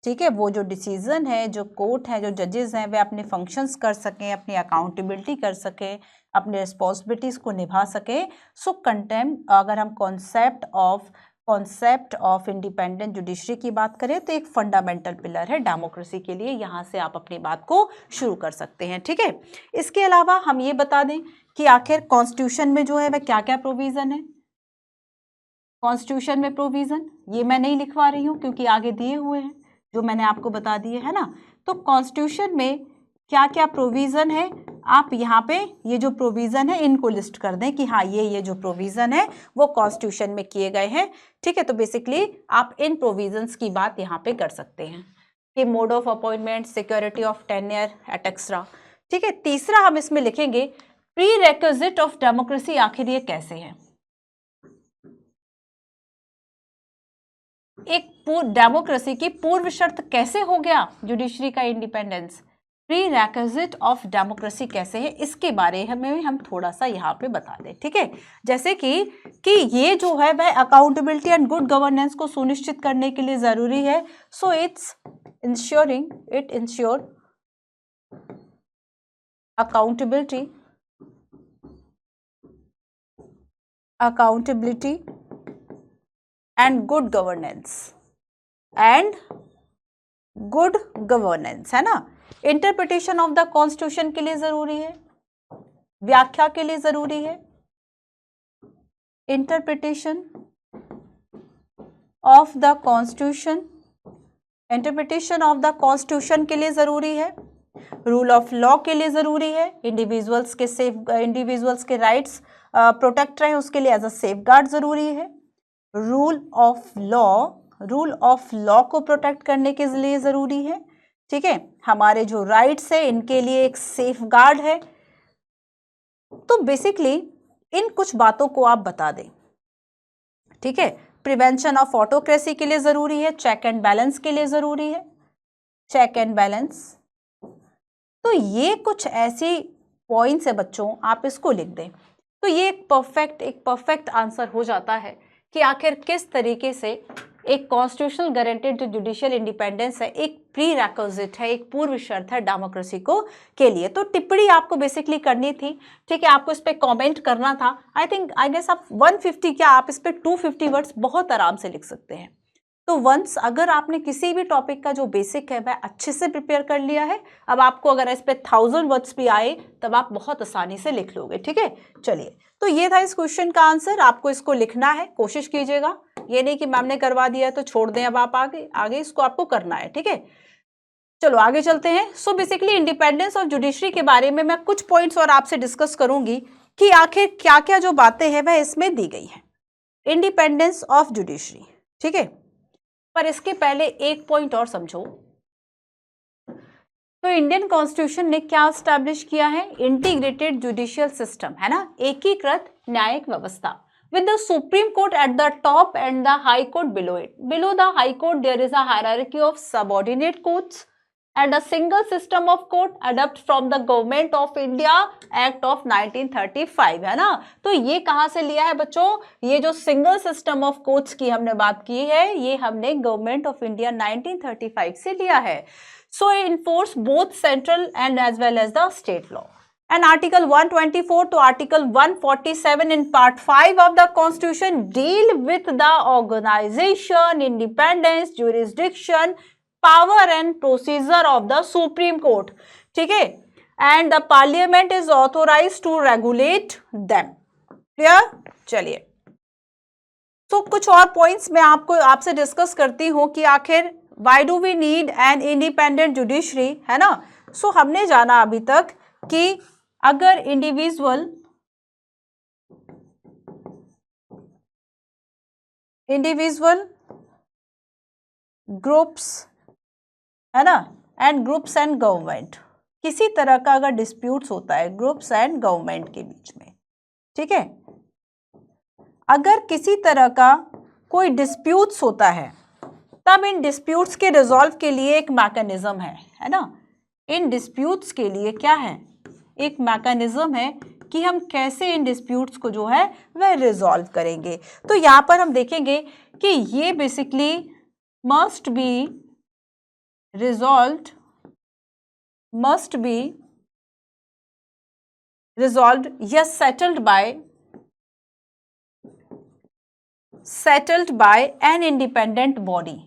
ठीक है, वो जो डिसीजन है, जो कोर्ट है, जो जजेस हैं, वे अपने फंक्शंस कर सकें, अपनी अकाउंटेबिलिटी कर सकें, अपने रिस्पॉन्सिबिलिटीज़ को निभा सकें। सो कंटेम्प्ट, अगर हम कॉन्सेप्ट ऑफ इंडिपेंडेंट जुडिशरी की बात करें तो एक फंडामेंटल पिलर है डेमोक्रेसी के लिए। यहाँ से आप अपनी बात को शुरू कर सकते हैं, ठीक है। इसके अलावा हम ये बता दें कि आखिर कॉन्स्टिट्यूशन में जो है वह क्या क्या प्रोविज़न है। कॉन्स्टिट्यूशन में प्रोविज़न ये मैं नहीं लिखवा रही हूँ क्योंकि आगे दिए हुए हैं, जो मैंने आपको बता दिए है ना। तो कॉन्स्टिट्यूशन में क्या क्या प्रोविज़न है, आप यहाँ पे ये जो प्रोविज़न है इनको लिस्ट कर दें कि हाँ ये जो प्रोविज़न है वो कॉन्स्टिट्यूशन में किए गए हैं, ठीक है। तो बेसिकली आप इन प्रोविज़न्स की बात यहाँ पे कर सकते हैं कि mode of appointment, security of tenure etcetera, ठीक है। तीसरा हम इसमें लिखेंगे प्री रिक्विजिट ऑफ डेमोक्रेसी, आखिर ये कैसे है। एक डेमोक्रेसी की पूर्व शर्त कैसे हो गया जुडिशरी का independence, pre requisite of democracy कैसे है, इसके बारे में हम थोड़ा सा यहाँ पे बता दें, ठीक है। जैसे कि ये जो है वह अकाउंटेबिलिटी एंड गुड गवर्नेंस को सुनिश्चित करने के लिए जरूरी है। So it ensure accountability and good governance है ना। इंटरप्रिटेशन ऑफ द कॉन्स्टिट्यूशन के लिए जरूरी है, व्याख्या के लिए जरूरी है, इंटरप्रिटेशन ऑफ द कॉन्स्टिट्यूशन के लिए जरूरी है, रूल ऑफ लॉ के लिए जरूरी है, इंडिविजुअल्स के राइट्स प्रोटेक्ट रहे उसके लिए एज अ सेफगार्ड जरूरी है, रूल ऑफ लॉ को प्रोटेक्ट करने के लिए जरूरी है, ठीक है। हमारे जो राइट्स है इनके लिए एक सेफगार्ड है। तो बेसिकली इन कुछ बातों को आप बता दें, ठीक है। प्रिवेंशन ऑफ ऑटोक्रेसी के लिए जरूरी है, चेक एंड बैलेंस के लिए जरूरी है, चेक एंड बैलेंस। तो ये कुछ ऐसी पॉइंट्स है बच्चों, आप इसको लिख दें तो ये एक परफेक्ट आंसर हो जाता है कि आखिर किस तरीके से एक कॉन्स्टिट्यूशनल गारंटेड जो जुडिशियल इंडिपेंडेंस है एक प्री रिक्विजिट है, एक पूर्व शर्त है डेमोक्रेसी को के लिए। तो टिप्पणी आपको बेसिकली करनी थी, ठीक है, आपको इस पे कमेंट करना था। आई गेस आप 150 क्या आप इस पे 250 वर्ड्स बहुत आराम से लिख सकते हैं। तो वंस अगर आपने किसी भी टॉपिक का जो बेसिक है वह अच्छे से प्रिपेयर कर लिया है, अब आपको अगर इस पे 1000 वर्ड्स भी आए तब आप बहुत आसानी से लिख लोगे, ठीक है। चलिए, तो ये था इस क्वेश्चन का आंसर, आपको इसको लिखना है, कोशिश कीजिएगा, ये नहीं कि मैम ने करवा दिया तो छोड़ दें, अब आप आगे इसको आपको करना है, ठीक है। चलो आगे चलते हैं। So basically independence of judiciary के बारे में मैं कुछ पॉइंट्स और आपसे डिस्कस करूंगी कि आखिर क्या क्या जो बातें हैं वह इसमें दी गई है इंडिपेंडेंस ऑफ जुडिशरी, ठीक है। पर इसके पहले एक पॉइंट और समझो, तो इंडियन कॉन्स्टिट्यूशन ने क्या स्टैब्लिश किया है, इंटीग्रेटेड जुडिशियल सिस्टम, है ना, एकीकृत न्यायिक व्यवस्था with the Supreme Court at the top and the High Court below it. Below the High Court there is a hierarchy of subordinate courts and a single system of court adopted from the Government of India Act of 1935, है ना। तो ये कहाँ से लिया है बच्चों, ये जो सिंगल सिस्टम ऑफ कोर्ट्स की हमने बात की है ये हमने गवर्नमेंट ऑफ इंडिया 1935 से लिया है। So enforce both central and as well as the state law. And Article 124 to Article 147 in Part 5 of the Constitution deal with the organization, independence, jurisdiction, power and procedure of the Supreme Court. ठीक है, and the Parliament is authorized to regulate them. Clear? चलिए तो कुछ और points मैं आपसे discuss करती हूँ कि आखिर why do we need an independent judiciary, है ना। सो हमने जाना अभी तक कि अगर इंडिविजुअल ग्रुप्स, है ना, एंड ग्रुप्स एंड गवर्नमेंट, किसी तरह का अगर डिस्प्यूट्स होता है ग्रुप्स एंड गवर्नमेंट के बीच में, ठीक है, अगर किसी तरह का कोई डिस्प्यूट्स होता है तब इन डिस्प्यूट्स के रिजॉल्व के लिए एक मैकेनिज्म है ना। इन डिस्प्यूट्स के लिए क्या है, एक मैकेनिज्म है कि हम कैसे इन डिस्प्यूट्स को जो है वह रिजॉल्व करेंगे। तो यहाँ पर हम देखेंगे कि ये बेसिकली मस्ट बी रिजॉल्व्ड या settled bye an independent body,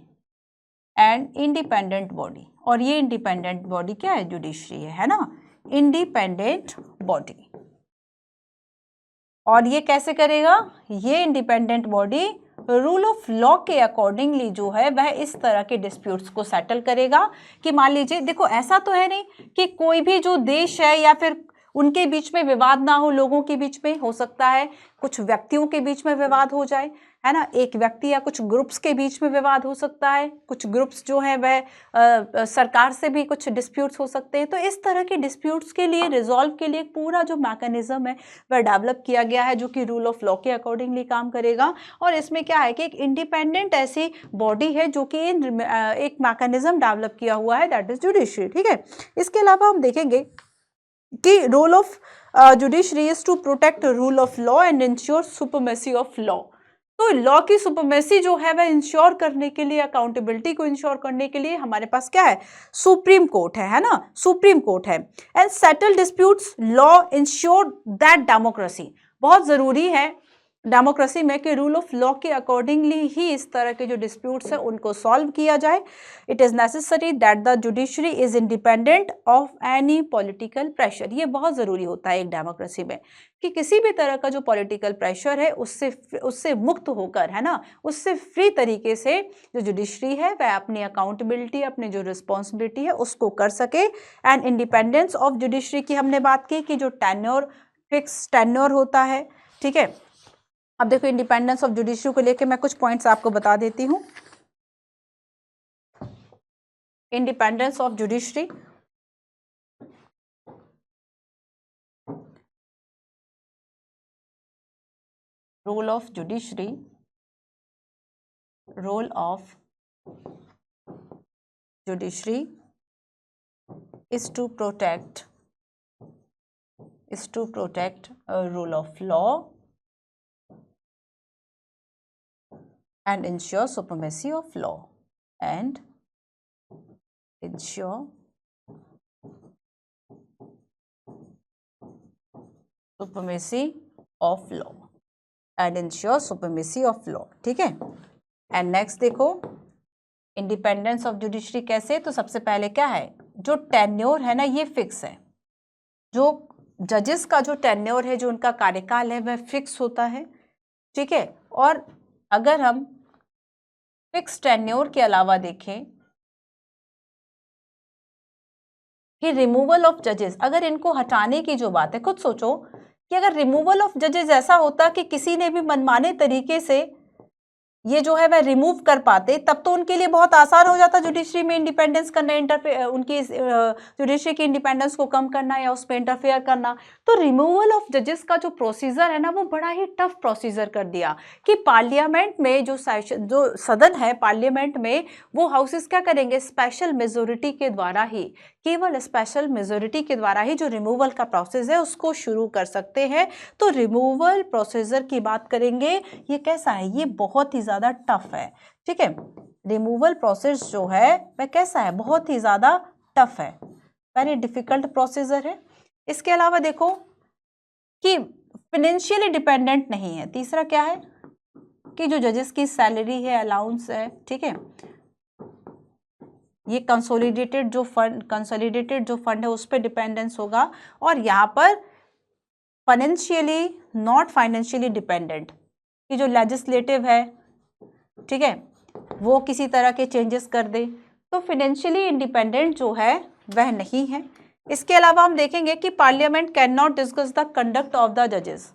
और ये इंडिपेंडेंट बॉडी क्या है, जुडिशरी है ना, इंडिपेंडेंट बॉडी। और ये कैसे करेगा, ये independent body rule of law के अकॉर्डिंगली जो है वह इस तरह के डिस्प्यूट्स को सेटल करेगा। कि मान लीजिए, देखो ऐसा तो है नहीं कि कोई भी जो देश है या फिर उनके बीच में विवाद ना हो, लोगों के बीच में हो सकता है, कुछ व्यक्तियों के बीच में विवाद हो जाए, है ना, एक व्यक्ति या कुछ ग्रुप्स के बीच में विवाद हो सकता है, कुछ ग्रुप्स जो है वह सरकार से भी कुछ डिस्प्यूट्स हो सकते हैं। तो इस तरह के डिस्प्यूट्स के लिए रिजॉल्व के लिए पूरा जो मैकेनिज्म है वह डेवलप किया गया है, जो कि रूल ऑफ लॉ के अकॉर्डिंगली काम करेगा। और इसमें क्या है कि एक इंडिपेंडेंट ऐसी बॉडी है जो कि एक मैकेनिज्म डेवलप किया हुआ है, दैट इज जुडिशरी, ठीक है। इसके अलावा हम देखेंगे कि role of judiciary is to protect rule of law and ensure supremacy of law. तो लॉ की सुपरमेसी जो है वह इंश्योर करने के लिए, अकाउंटेबिलिटी को इंश्योर करने के लिए हमारे पास क्या है, सुप्रीम कोर्ट है ना, सुप्रीम कोर्ट है। And settle disputes law ensure that democracy, बहुत जरूरी है डेमोक्रेसी में कि रूल ऑफ लॉ के अकॉर्डिंगली ही इस तरह के जो डिस्प्यूट्स हैं उनको सॉल्व किया जाए। It is necessary that the judiciary is independent of any political pressure. ये बहुत ज़रूरी होता है एक डेमोक्रेसी में कि किसी भी तरह का जो पॉलिटिकल प्रेशर है उससे मुक्त होकर, है ना, उससे फ्री तरीके से जो जुडिशरी है वह अपनी अकाउंटेबिलिटी, अपनी जो रिस्पॉन्सिबिलिटी है उसको कर सके। एंड इंडिपेंडेंस ऑफ जुडिशरी की हमने बात की कि जो टेन्योर, फिक्स टेन्योर होता है, ठीक है। अब देखो इंडिपेंडेंस ऑफ जुडिशरी को लेके मैं कुछ पॉइंट्स आपको बता देती हूँ। Independence of judiciary, role of judiciary, is to protect rule of law and ensure supremacy of law, and ensure supremacy of law, ठीक है। एंड नेक्स्ट देखो इंडिपेंडेंस ऑफ जुडिशरी कैसे, तो सबसे पहले क्या है, जो टेन्योर है ना ये फिक्स है, जो जजेस का जो टेन्योर है, जो उनका कार्यकाल है वह फिक्स होता है, ठीक है। और अगर हम फिक्स टेन्योर के अलावा देखें कि रिमूवल ऑफ जजेस, अगर इनको हटाने की जो बात है, खुद सोचो कि अगर रिमूवल ऑफ जजेस ऐसा होता कि किसी ने भी मनमाने तरीके से ये जो है वह रिमूव कर पाते, तब तो उनके लिए बहुत आसान हो जाता जुडिशरी में इंडिपेंडेंस करना, उनकी जुडिशरी की इंडिपेंडेंस को कम करना या उस पर इंटरफेयर करना। तो रिमूवल ऑफ जजेस का जो प्रोसीजर है ना वो बड़ा ही टफ प्रोसीजर कर दिया कि पार्लियामेंट में जो सदन है पार्लियामेंट में, वो हाउसेस क्या करेंगे, स्पेशल मेजोरिटी के द्वारा ही, केवल स्पेशल मेजोरिटी के द्वारा ही जो रिमूवल का प्रोसेस है उसको शुरू कर सकते हैं। तो रिमूवल प्रोसीजर की बात करेंगे, ये कैसा है, ये बहुत ही ज़्यादा टफ है, ठीक है। रिमूवल प्रोसेस जो है वह कैसा है, बहुत ही ज़्यादा टफ है, वेरी डिफिकल्ट प्रोसीजर है। इसके अलावा देखो कि फाइनेंशियली डिपेंडेंट नहीं है। तीसरा क्या है कि जो जजेस की सैलरी है, अलाउंस है, ठीक है, ये कंसोलिडेटेड जो फंड है उस पर डिपेंडेंस होगा। और यहाँ पर फाइनेंशियली, नॉट फाइनेंशियली डिपेंडेंट, कि जो लेजिस्लेटिव है, ठीक है, वो किसी तरह के चेंजेस कर दे, तो फाइनेंशियली इंडिपेंडेंट जो है वह नहीं है। इसके अलावा हम देखेंगे कि parliament can not discuss the conduct of the जजेस,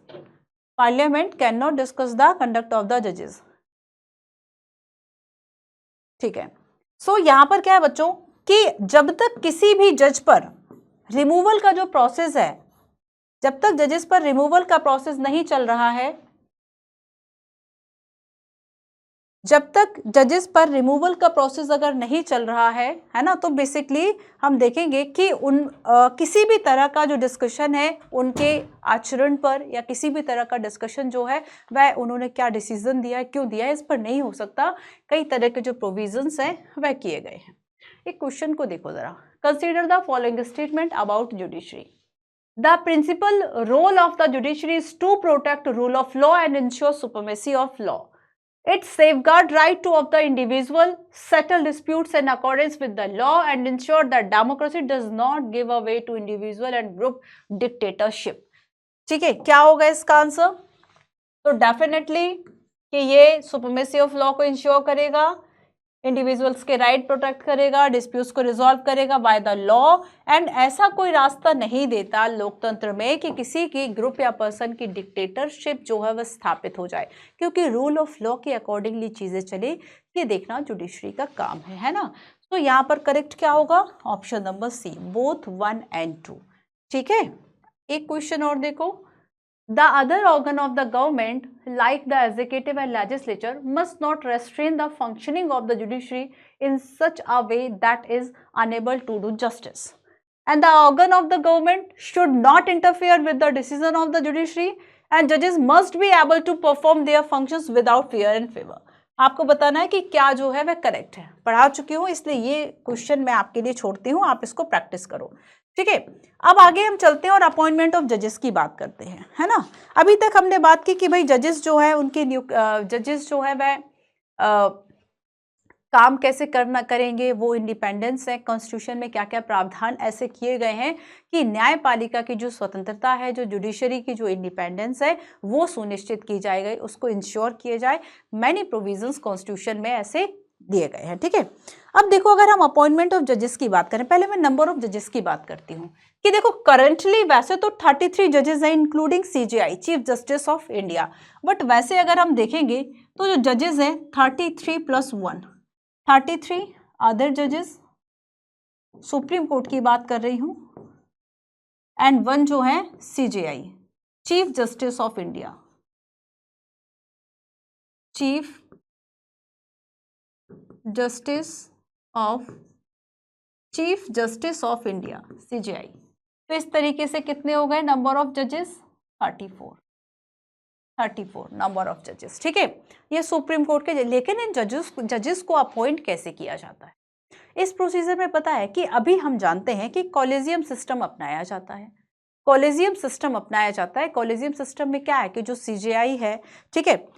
parliament can not discuss the conduct of the जजेस, ठीक है। सो यहां पर क्या है बच्चों कि जब तक किसी भी जज पर रिमूवल का जो प्रोसेस है, जब तक जजेस पर रिमूवल का प्रोसेस नहीं चल रहा है, जब तक जजेस पर रिमूवल का प्रोसेस अगर नहीं चल रहा है ना, तो बेसिकली हम देखेंगे कि किसी भी तरह का जो डिस्कशन है उनके आचरण पर, या किसी भी तरह का डिस्कशन जो है वह उन्होंने क्या डिसीजन दिया है, क्यों दिया है, इस पर नहीं हो सकता। कई तरह के जो प्रोविजंस हैं वह किए गए हैं। एक क्वेश्चन को देखो जरा, consider the following statement about judiciary. The principal role of the judiciary is to protect rule of law and ensure supremacy of law. It safeguards right of the individual, settle disputes in accordance with the law, and ensure that democracy does not give way to individual and group dictatorship. ठीक है, क्या होगा इसका answer? तो definitely कि ये supremacy of law को ensure करेगा, इंडिविजुअल्स के राइट प्रोटेक्ट करेगा, डिस्प्यूट्स को रिजॉल्व करेगा बाय द लॉ, एंड ऐसा कोई रास्ता नहीं देता लोकतंत्र में कि किसी की ग्रुप या पर्सन की डिक्टेटरशिप जो है वह स्थापित हो जाए, क्योंकि रूल ऑफ लॉ के अकॉर्डिंगली चीजें चले, ये देखना जुडिशरी का काम है ना। तो यहाँ पर करेक्ट क्या होगा? Option number C, both 1 and 2, ठीक है। एक क्वेश्चन और देखो, the other organ of the government, like the executive and legislature, must not restrain the functioning of the judiciary in such a way that is unable to do justice. And the organ of the government should not interfere with the decision of the judiciary, and judges must be able to perform their functions without fear and favor. आपको बताना है कि क्या जो है वह correct है। पढ़ा चुकी हूँ, इसलिए ये क्वेश्चन मैं आपके लिए छोड़ती हूँ, आप इसको प्रैक्टिस करो, ठीक है। अब आगे हम चलते हैं और अपॉइंटमेंट ऑफ जजेस की बात करते हैं, है ना। अभी तक हमने बात की कि भाई जजेस जो है उनके जजेस जो है वह काम कैसे करेंगे, वो इंडिपेंडेंस है, कॉन्स्टिट्यूशन में क्या क्या प्रावधान ऐसे किए गए हैं कि न्यायपालिका की जो स्वतंत्रता है, जो जुडिशरी की जो इंडिपेंडेंस है, वो सुनिश्चित की जाएगी, उसको इंश्योर किए जाए। मैनी प्रोविजंस कॉन्स्टिट्यूशन में ऐसे दिए गए हैं, ठीक है। अब देखो, अगर हम अपॉइंटमेंट ऑफ जजेस की बात करें, पहले मैं नंबर ऑफ जजेस की बात करती हूँ कि देखो करंटली वैसे तो 33 जजेस हैं including CJI, chief justice of India, but वैसे अगर हम देखेंगे तो जो जजेस हैं 33 + 1, 33 अदर जजेस, सुप्रीम कोर्ट की बात कर रही हूं, एंड 1 जो है CJI, chief justice of India, chief justice of India, CJI. तो इस तरीके से कितने हो गए नंबर ऑफ जजेस? 34 नंबर ऑफ जजेस, ठीक है। ये सुप्रीम कोर्ट के, लेकिन इन जजेस को अपॉइंट कैसे किया जाता है? इस प्रोसीजर में पता है कि अभी हम जानते हैं कि कॉलेजियम सिस्टम अपनाया जाता है। कॉलेजियम सिस्टम में क्या है कि जो सीजेआई है, ठीक है,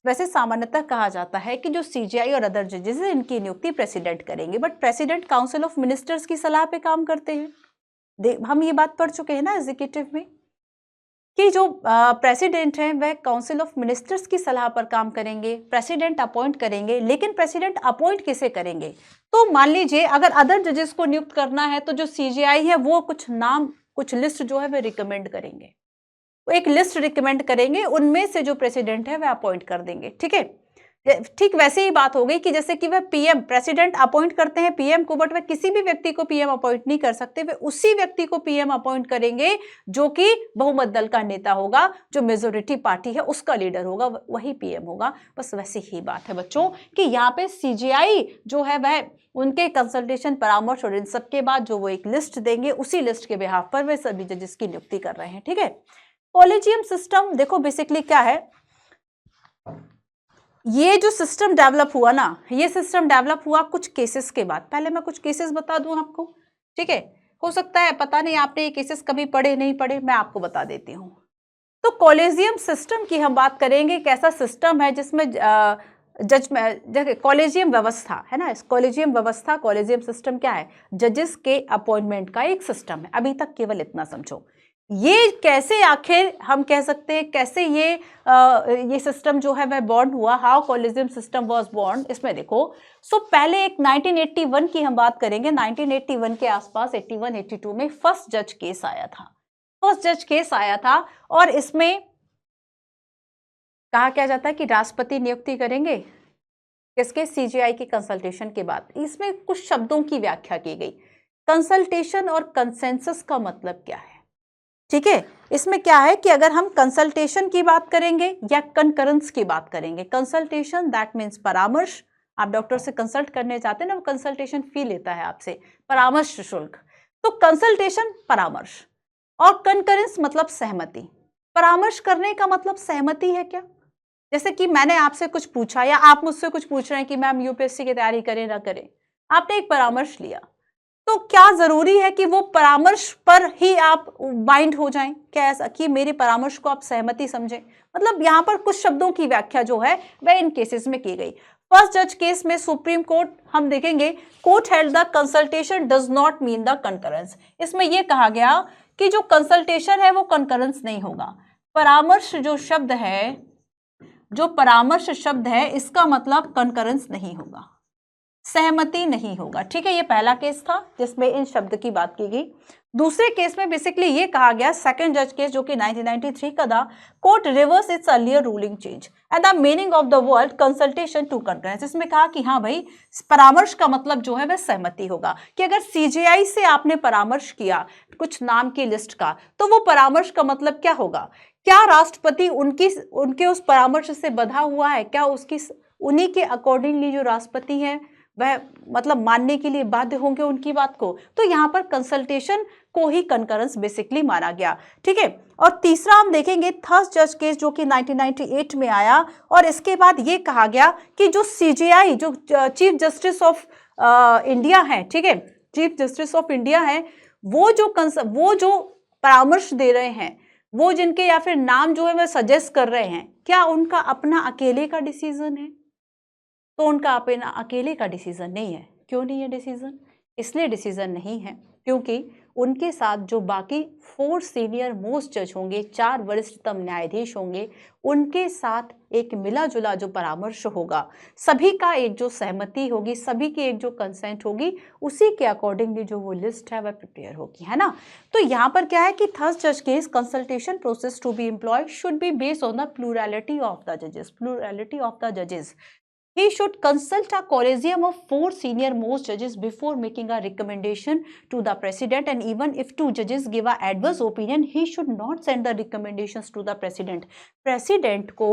वैसे सामान्यतः कहा जाता है कि जो सीजेआई और अदर जजेस हैं इनकी नियुक्ति प्रेसिडेंट करेंगे, but president council of ministers की सलाह पे काम करते हैं। हम ये बात पढ़ चुके हैं ना एग्जीक्यूटिव में कि जो प्रेसिडेंट हैं वह काउंसिल ऑफ मिनिस्टर्स की सलाह पर काम करेंगे, प्रेसिडेंट अपॉइंट करेंगे, लेकिन प्रेसिडेंट अपॉइंट किसे करेंगे? तो मान लीजिए अगर अदर जजेस को नियुक्त करना है तो जो सीजेआई है वो कुछ नाम, कुछ लिस्ट जो है वह रिकमेंड करेंगे, वो एक लिस्ट रिकमेंड करेंगे, उनमें से जो प्रेसिडेंट है वह अपॉइंट कर देंगे, ठीक है। ठीक वैसे ही बात हो गई कि जैसे कि वह पीएम, प्रेसिडेंट अपॉइंट करते हैं पीएम को, बट वह किसी भी व्यक्ति को पीएम अपॉइंट नहीं कर सकते, वे उसी व्यक्ति को पीएम अपॉइंट करेंगे जो कि बहुमत दल का नेता होगा, जो मेजोरिटी पार्टी है उसका लीडर होगा, वही पीएम होगा। बस वैसे ही बात है बच्चों कि यहाँ पे सीजेआई जो है वह उनके कंसल्टेशन, परामर्श और इन सबके बाद जो वो एक लिस्ट देंगे, उसी लिस्ट के बिहाफ पर वे सभी जजेस की नियुक्ति कर रहे हैं, ठीक है। कॉलेजियम सिस्टम देखो बेसिकली क्या है, ये जो सिस्टम डेवलप हुआ ना, ये सिस्टम डेवलप हुआ कुछ केसेस के बाद। पहले मैं कुछ केसेस बता दूं आपको, ठीक है। हो सकता है पता नहीं आपने ये केसेस कभी पढ़े नहीं पढ़े, मैं आपको बता देती हूँ। तो कॉलेजियम सिस्टम की हम बात करेंगे, कैसा सिस्टम है जिसमें कॉलेजियम व्यवस्था है ना, कॉलेजियम व्यवस्था, कॉलेजियम सिस्टम क्या है? जजेस के अपॉइंटमेंट का एक सिस्टम है। अभी तक केवल इतना समझो ये कैसे आखिर हम कह सकते हैं कैसे ये सिस्टम जो है वह बॉर्न हुआ, how collegium system was born. इसमें देखो पहले एक 1981 की हम बात करेंगे। 1981 के आसपास 81-82 में फर्स्ट जज केस आया था और इसमें कहा क्या जाता है कि राष्ट्रपति नियुक्ति करेंगे किसके, सीजेआई के कंसल्टेशन के बाद। इसमें कुछ शब्दों की व्याख्या की गई। कंसल्टेशन और कंसेंसस का मतलब क्या है, ठीक है। इसमें क्या है कि अगर हम कंसल्टेशन की बात करेंगे या कंकरेंस की बात करेंगे, कंसल्टेशन दैट मीन्स परामर्श। आप डॉक्टर से कंसल्ट करने जाते हैं ना, वो कंसल्टेशन फी लेता है आपसे, परामर्श शुल्क। तो कंसल्टेशन परामर्श और कंकरेंस मतलब सहमति। परामर्श करने का मतलब सहमति है क्या। जैसे कि मैंने आपसे कुछ पूछा या आप मुझसे कुछ पूछ रहे हैं कि मैम यूपीएससी की तैयारी करें ना करें, आपने एक परामर्श लिया, तो क्या जरूरी है कि वो परामर्श पर ही आप बाइंड हो जाएं, क्या ऐसा कि मेरे परामर्श को आप सहमति समझें। मतलब यहां पर कुछ शब्दों की व्याख्या जो है वह इन केसेस में की गई। फर्स्ट जज केस में सुप्रीम कोर्ट हम देखेंगे, court held the consultation does not mean the concurrence. इसमें यह कहा गया कि जो कंसल्टेशन है वो कंकरेंस नहीं होगा। परामर्श जो परामर्श शब्द है इसका मतलब कंकरेंस नहीं होगा, सहमति नहीं होगा, ठीक है। ये पहला केस था जिसमें इन शब्द की बात की गई। दूसरे केस में बेसिकली ये कहा गया, सेकंड जज केस जो कि 1993 का था, court reverse its earlier ruling change and the meaning of the word consultation to concurrence. इसमें कहा कि हाँ भाई, परामर्श का मतलब जो है वह सहमति होगा, कि अगर सीजेआई से आपने परामर्श किया कुछ नाम की लिस्ट का, तो वो परामर्श का मतलब क्या होगा, क्या राष्ट्रपति उनके उस परामर्श से बंधा हुआ है, क्या उन्हीं के अकॉर्डिंगली जो राष्ट्रपति है वह मतलब मानने के लिए बाध्य होंगे उनकी बात को। तो यहां पर कंसल्टेशन को ही कंकरेंस बेसिकली माना गया, ठीक है। और तीसरा हम देखेंगे थर्ड जज केस जो कि 1998 में आया, और इसके बाद ये कहा गया कि जो सीजेआई जो चीफ जस्टिस ऑफ इंडिया है, ठीक है, चीफ जस्टिस ऑफ इंडिया है, वो जो परामर्श दे रहे हैं, वो जिनके या फिर नाम जो है वह सजेस्ट कर रहे हैं, क्या उनका अपना अकेले का डिसीजन है। तो उनका अपना अकेले का डिसीजन नहीं है। क्यों नहीं है डिसीजन, इसलिए डिसीजन नहीं है क्योंकि उनके साथ जो बाकी 4 सीनियर मोस्ट जज होंगे, 4 वरिष्ठतम न्यायाधीश होंगे, उनके साथ एक मिला जुला जो परामर्श होगा, सभी का एक जो सहमति होगी, सभी की एक जो कंसेंट होगी, उसी के अकॉर्डिंगली जो वो लिस्ट है वह प्रिपेयर होगी, है ना। तो यहाँ पर क्या है कि थर्ड जज case consultation process to be employed should be based on the plurality of the जजेस। He should consult a collegium of 4 senior most judges before making a recommendation to the president, and even if 2 judges give a adverse opinion, he should not send the recommendations to the president. President को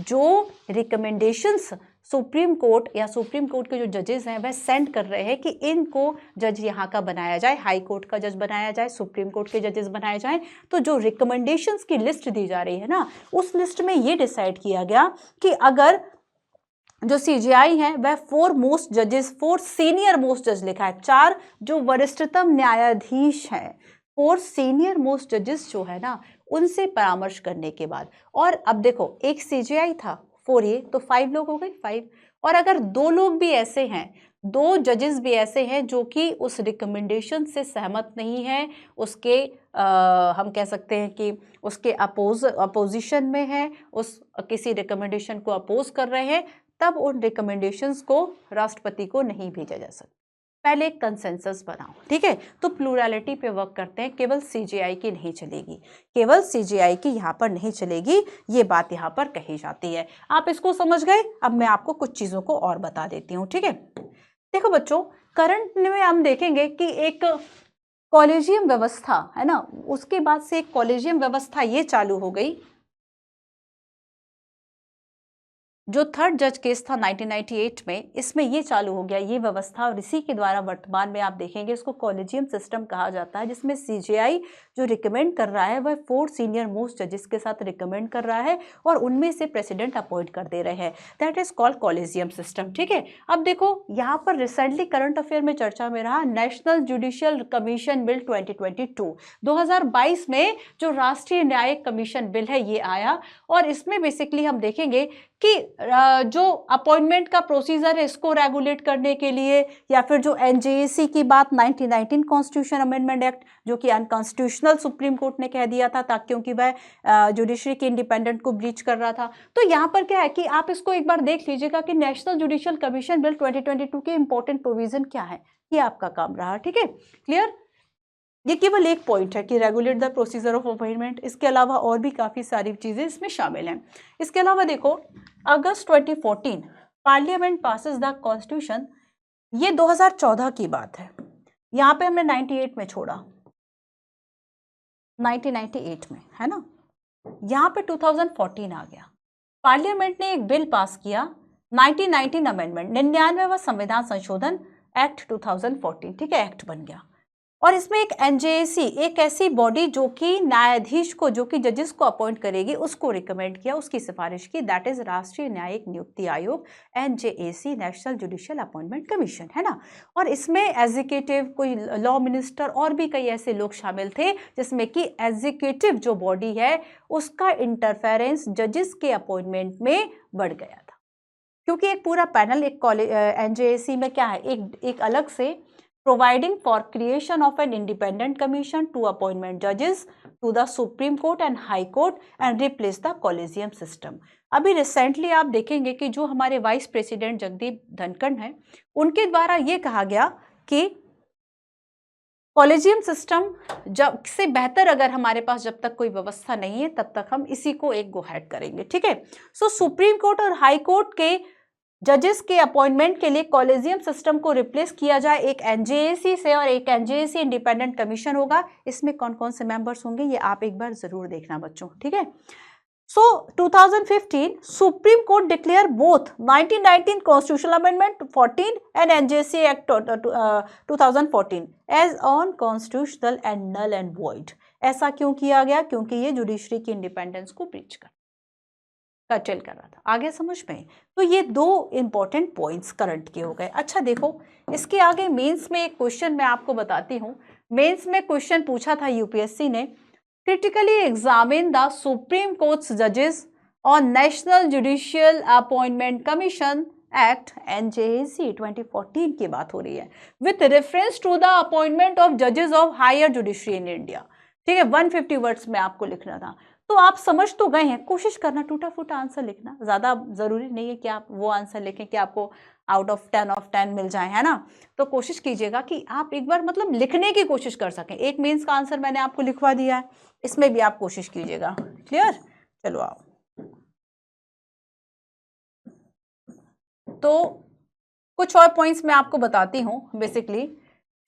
जो recommendations supreme court या supreme court के जो जजेस हैं वह send कर रहे हैं कि इनको जज यहाँ का बनाया जाए, हाई कोर्ट का जज बनाया जाए, सुप्रीम कोर्ट के जजेस बनाए जाएं, तो जो रिकमेंडेशंस की लिस्ट दी जा रही है ना, उस लिस्ट में ये डिसाइड किया गया कि अगर जो सीजेआई है वह 4 सीनियर मोस्ट जज लिखा है, 4 जो वरिष्ठतम न्यायाधीश हैं, 4 सीनियर मोस्ट जजेस जो है ना, उनसे परामर्श करने के बाद। और अब देखो एक सीजेआई था 4 ये तो 5 लोग हो गए 5, और अगर 2 लोग भी ऐसे हैं, 2 जजेस भी ऐसे हैं जो कि उस रिकमेंडेशन से सहमत नहीं है, उसके हम कह सकते हैं कि उसके अपोजिशन में है, उस किसी रिकमेंडेशन को अपोज कर रहे हैं, तब उन रिकमेंडेशंस को राष्ट्रपति को नहीं भेजा जा सकता। पहले एक कंसेंसस बनाओ, ठीक है। तो प्लूरैलिटी पे वर्क करते हैं, केवल सीजेआई की नहीं चलेगी, केवल सीजेआई की यहाँ पर नहीं चलेगी, ये बात यहाँ पर कही जाती है। आप इसको समझ गए। अब मैं आपको कुछ चीज़ों को और बता देती हूँ, ठीक है। देखो बच्चों, करंट में हम देखेंगे कि एक कॉलेजियम व्यवस्था है ना, उसके बाद से एक कॉलेजियम व्यवस्था ये चालू हो गई जो थर्ड जज केस था 1998 में, इसमें ये चालू हो गया ये व्यवस्था, और इसी के द्वारा वर्तमान में आप देखेंगे इसको कॉलेजियम सिस्टम कहा जाता है, जिसमें सीजेआई जो रिकमेंड कर रहा है वह 4 सीनियर मोस्ट जजेस के साथ रिकमेंड कर रहा है और उनमें से प्रेसिडेंट अपॉइंट कर दे रहे हैं। That is called collegium system, ठीक है। अब देखो यहाँ पर रिसेंटली करंट अफेयर में चर्चा में रहा नेशनल जुडिशियल कमीशन बिल 2022 में जो राष्ट्रीय न्यायिक कमीशन बिल है ये आया, और इसमें बेसिकली हम देखेंगे कि जो अपॉइंटमेंट का प्रोसीजर है इसको रेगुलेट करने के लिए, या फिर जो एनजेएसी की बात 1919 कॉन्स्टिट्यूशन अमेंडमेंट एक्ट जो कि अनकॉन्स्टिट्यूशनल सुप्रीम कोर्ट ने कह दिया था ताकि, क्योंकि वह जुडिशरी के इंडिपेंडेंट को ब्रीच कर रहा था। तो यहाँ पर क्या है कि आप इसको एक बार देख लीजिएगा कि नेशनल जुडिशियल कमीशन बिल 2022 के इंपॉर्टेंट प्रोविजन क्या है, ये आपका काम रहा। ठीक है, क्लियर। ये केवल एक पॉइंट है कि regulate the procedure of appointment, इसके अलावा और भी काफ़ी सारी चीज़ें इसमें शामिल हैं। इसके अलावा देखो, अगस्त 2014 पार्लियामेंट पासिस द कॉन्स्टिट्यूशन, ये 2014 की बात है। यहाँ पे हमने 98 में छोड़ा, 1998 में, है ना। यहाँ पे 2014 आ गया, पार्लियामेंट ने एक बिल पास किया 1919 अमेंडमेंट, 99वां संविधान संशोधन एक्ट 2014, ठीक है, एक्ट बन गया। और इसमें एक एनजेएसी, एक ऐसी बॉडी जो कि न्यायाधीश को, जो कि जजेस को अपॉइंट करेगी, उसको रिकमेंड किया, उसकी सिफारिश की, दैट इज राष्ट्रीय न्यायिक नियुक्ति आयोग, NJAC, national judicial appointment commission, है ना। और इसमें एग्जीक्यूटिव, कोई लॉ मिनिस्टर और भी कई ऐसे लोग शामिल थे, जिसमें कि एग्जीक्यूटिव जो बॉडी है उसका इंटरफेरेंस जजेस के अपॉइंटमेंट में बढ़ गया था, क्योंकि एक पूरा पैनल, एक एनजेएसी में क्या है, एक अलग से providing for creation of an independent commission to appointment judges to the Supreme Court and High Court and replace the collegium system। अभी रिसेंटली आप देखेंगे कि जो हमारे वाइस प्रेसिडेंट जगदीप धनखड़ हैं, उनके द्वारा ये कहा गया कि कॉलेजियम सिस्टम जब से बेहतर अगर हमारे पास जब तक कोई व्यवस्था नहीं है तब तक हम इसी को एक गो हेड करेंगे। ठीक है, सो सुप्रीम कोर्ट और हाई कोर्ट के जजेस के अपॉइंटमेंट के लिए कॉलेजियम सिस्टम को रिप्लेस किया जाए एक एनजेएसी से, और एक एनजेएसी इंडिपेंडेंट कमीशन होगा। इसमें कौन कौन से मेंबर्स होंगे ये आप एक बार जरूर देखना बच्चों। ठीक है, so 2015 Supreme Court declare both 1919 constitutional amendment 14 and NJAC act 2014 as unconstitutional and null and void. ऐसा क्यों किया गया? क्योंकि ये जुडिशरी की इंडिपेंडेंस को ब्रीच कर्टेल कर रहा था। आगे समझ में? तो ये दो इंपॉर्टेंट पॉइंट्स करंट के हो गए। अच्छा देखो, इसके आगे मेंस में एक क्वेश्चन मैं आपको बताती हूँ। मेंस में क्वेश्चन पूछा था यूपीएससी ने, critically examine the supreme court's जजेस on national judicial appointment commission act NJAC 2014 की बात हो रही है, with reference to the appointment of जजेस of higher judiciary in India. ठीक है, 150 वर्ड्स में आपको लिखना था। तो आप समझ तो गए हैं, कोशिश करना टूटा फूटा आंसर लिखना, ज्यादा जरूरी नहीं है कि आप वो आंसर लिखें कि आपको आउट ऑफ 10 मिल जाए, है ना। तो कोशिश कीजिएगा कि आप एक बार मतलब लिखने की कोशिश कर सकें। एक मेंस का आंसर मैंने आपको लिखवा दिया है, इसमें भी आप कोशिश कीजिएगा। क्लियर? चलो आओ, तो कुछ और पॉइंट्स मैं आपको बताती हूँ बेसिकली।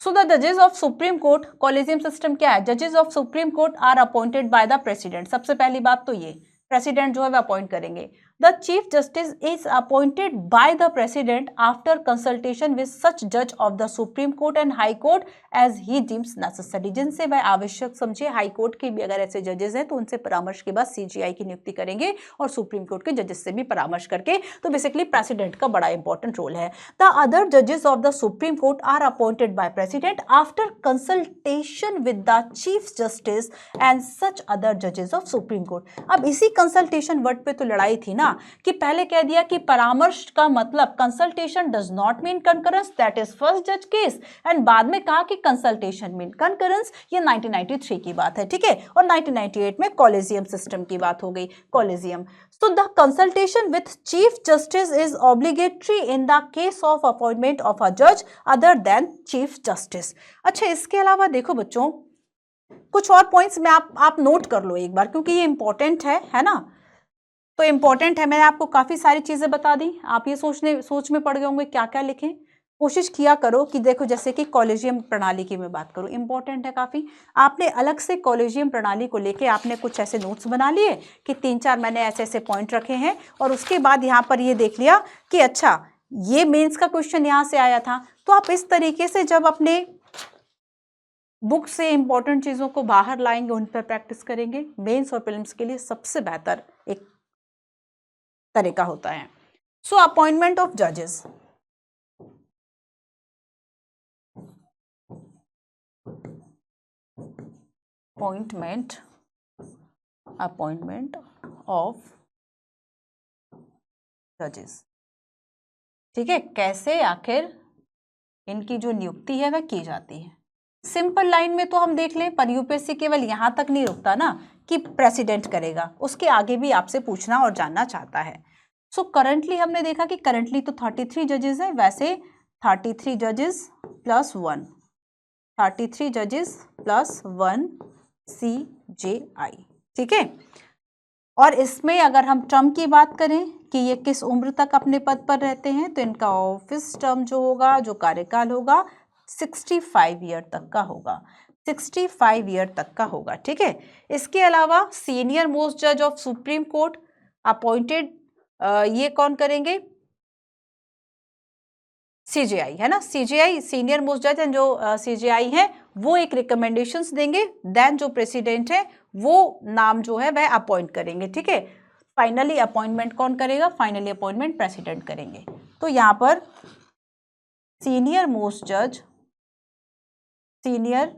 सो द जजेस of supreme Court, collegium system क्या है? जजेस of supreme court are appointed by the president. सबसे पहली बात तो ये, प्रेसिडेंट जो है वह अपॉइंट करेंगे। The chief justice is appointed by the president after consultation with such जज of the supreme court and high court as he deems necessary. जिनसे वह आवश्यक समझे। हाई कोर्ट के भी अगर ऐसे जजेस हैं तो उनसे परामर्श के बाद सीजीआई की नियुक्ति करेंगे, और सुप्रीम कोर्ट के जजेस से भी परामर्श करके। तो बेसिकली प्रेसिडेंट का बड़ा इंपॉर्टेंट रोल है। द अदर जजेस of the supreme court are appointed by president after consultation with the chief justice and such other जजेस ऑफ सुप्रीम कोर्ट। अब इसी कंसल्टेशन वर्ड पे तो लड़ाई थी ना, कि पहले कह दिया कि परामर्श का मतलब consultation does not mean concurrence, that is first जज केस, एंड बाद में कहा कि कंसल्टेशन मीन कंकरेंस। ये 1993 की बात है। ठीक है, और 1998 में कॉलेजियम सिस्टम की बात हो गई, collegium. So the consultation with Chief Justice is obligatory in the case of appointment of a judge other than Chief Justice। अच्छा, इसके अलावा देखो बच्चों, कुछ और पॉइंट्स में आप नोट कर लो एक बार, क्योंकि ये इंपॉर्टेंट है ना। तो इंपॉर्टेंट है, मैंने आपको काफी सारी चीजें बता दी। आप ये सोच में पड़ गए होंगे क्या क्या लिखें। कोशिश किया करो कि देखो, जैसे कि कॉलेजियम प्रणाली की मैं बात करूं, इंपॉर्टेंट है काफी। आपने अलग से कॉलेजियम प्रणाली को लेके आपने कुछ ऐसे नोट्स बना लिए कि 3-4 मैंने ऐसे ऐसे पॉइंट रखे हैं, और उसके बाद यहाँ पर ये देख लिया कि अच्छा ये मेंस का क्वेश्चन यहाँ से आया था। तो आप इस तरीके से जब अपने बुक से इंपॉर्टेंट चीजों को बाहर लाएंगे, उन पर प्रैक्टिस करेंगे, मेंस और प्रीलिम्स के लिए सबसे बेहतर एक तरीका होता है। सो अपॉइंटमेंट ऑफ जजेस, अपॉइंटमेंट ऑफ जजेस। ठीक है, कैसे आखिर इनकी जो नियुक्ति है वह की जाती है। सिंपल लाइन में तो हम देख लें, पर यूपीएससी केवल यहां तक नहीं रुकता ना कि प्रेसिडेंट करेगा, उसके आगे भी आपसे पूछना और जानना चाहता है। सो करंटली हमने देखा कि करंटली तो 33 जजेस हैं, वैसे 33 जजेस प्लस 1, 33 जजेस प्लस 1 CJI। ठीक है, और इसमें अगर हम टर्म की बात करें कि ये किस उम्र तक अपने पद पर रहते हैं, तो इनका ऑफिस टर्म जो होगा, जो कार्यकाल होगा, 65 ईयर तक का होगा, 65 ईयर तक का होगा। ठीक है, इसके अलावा सीनियर मोस्ट जज ऑफ सुप्रीम कोर्ट अपॉइंटेड, ये कौन करेंगे, सीजेआई है ना, सीजेआई सीनियर मोस्ट जज एंड जो सीजेआई है वो एक रिकमेंडेशंस देंगे, देन जो प्रेसिडेंट है वो नाम जो है वह अपॉइंट करेंगे। ठीक है, फाइनली अपॉइंटमेंट कौन करेगा, फाइनली अपॉइंटमेंट प्रेसिडेंट करेंगे। तो यहां पर सीनियर मोस्ट जज, सीनियर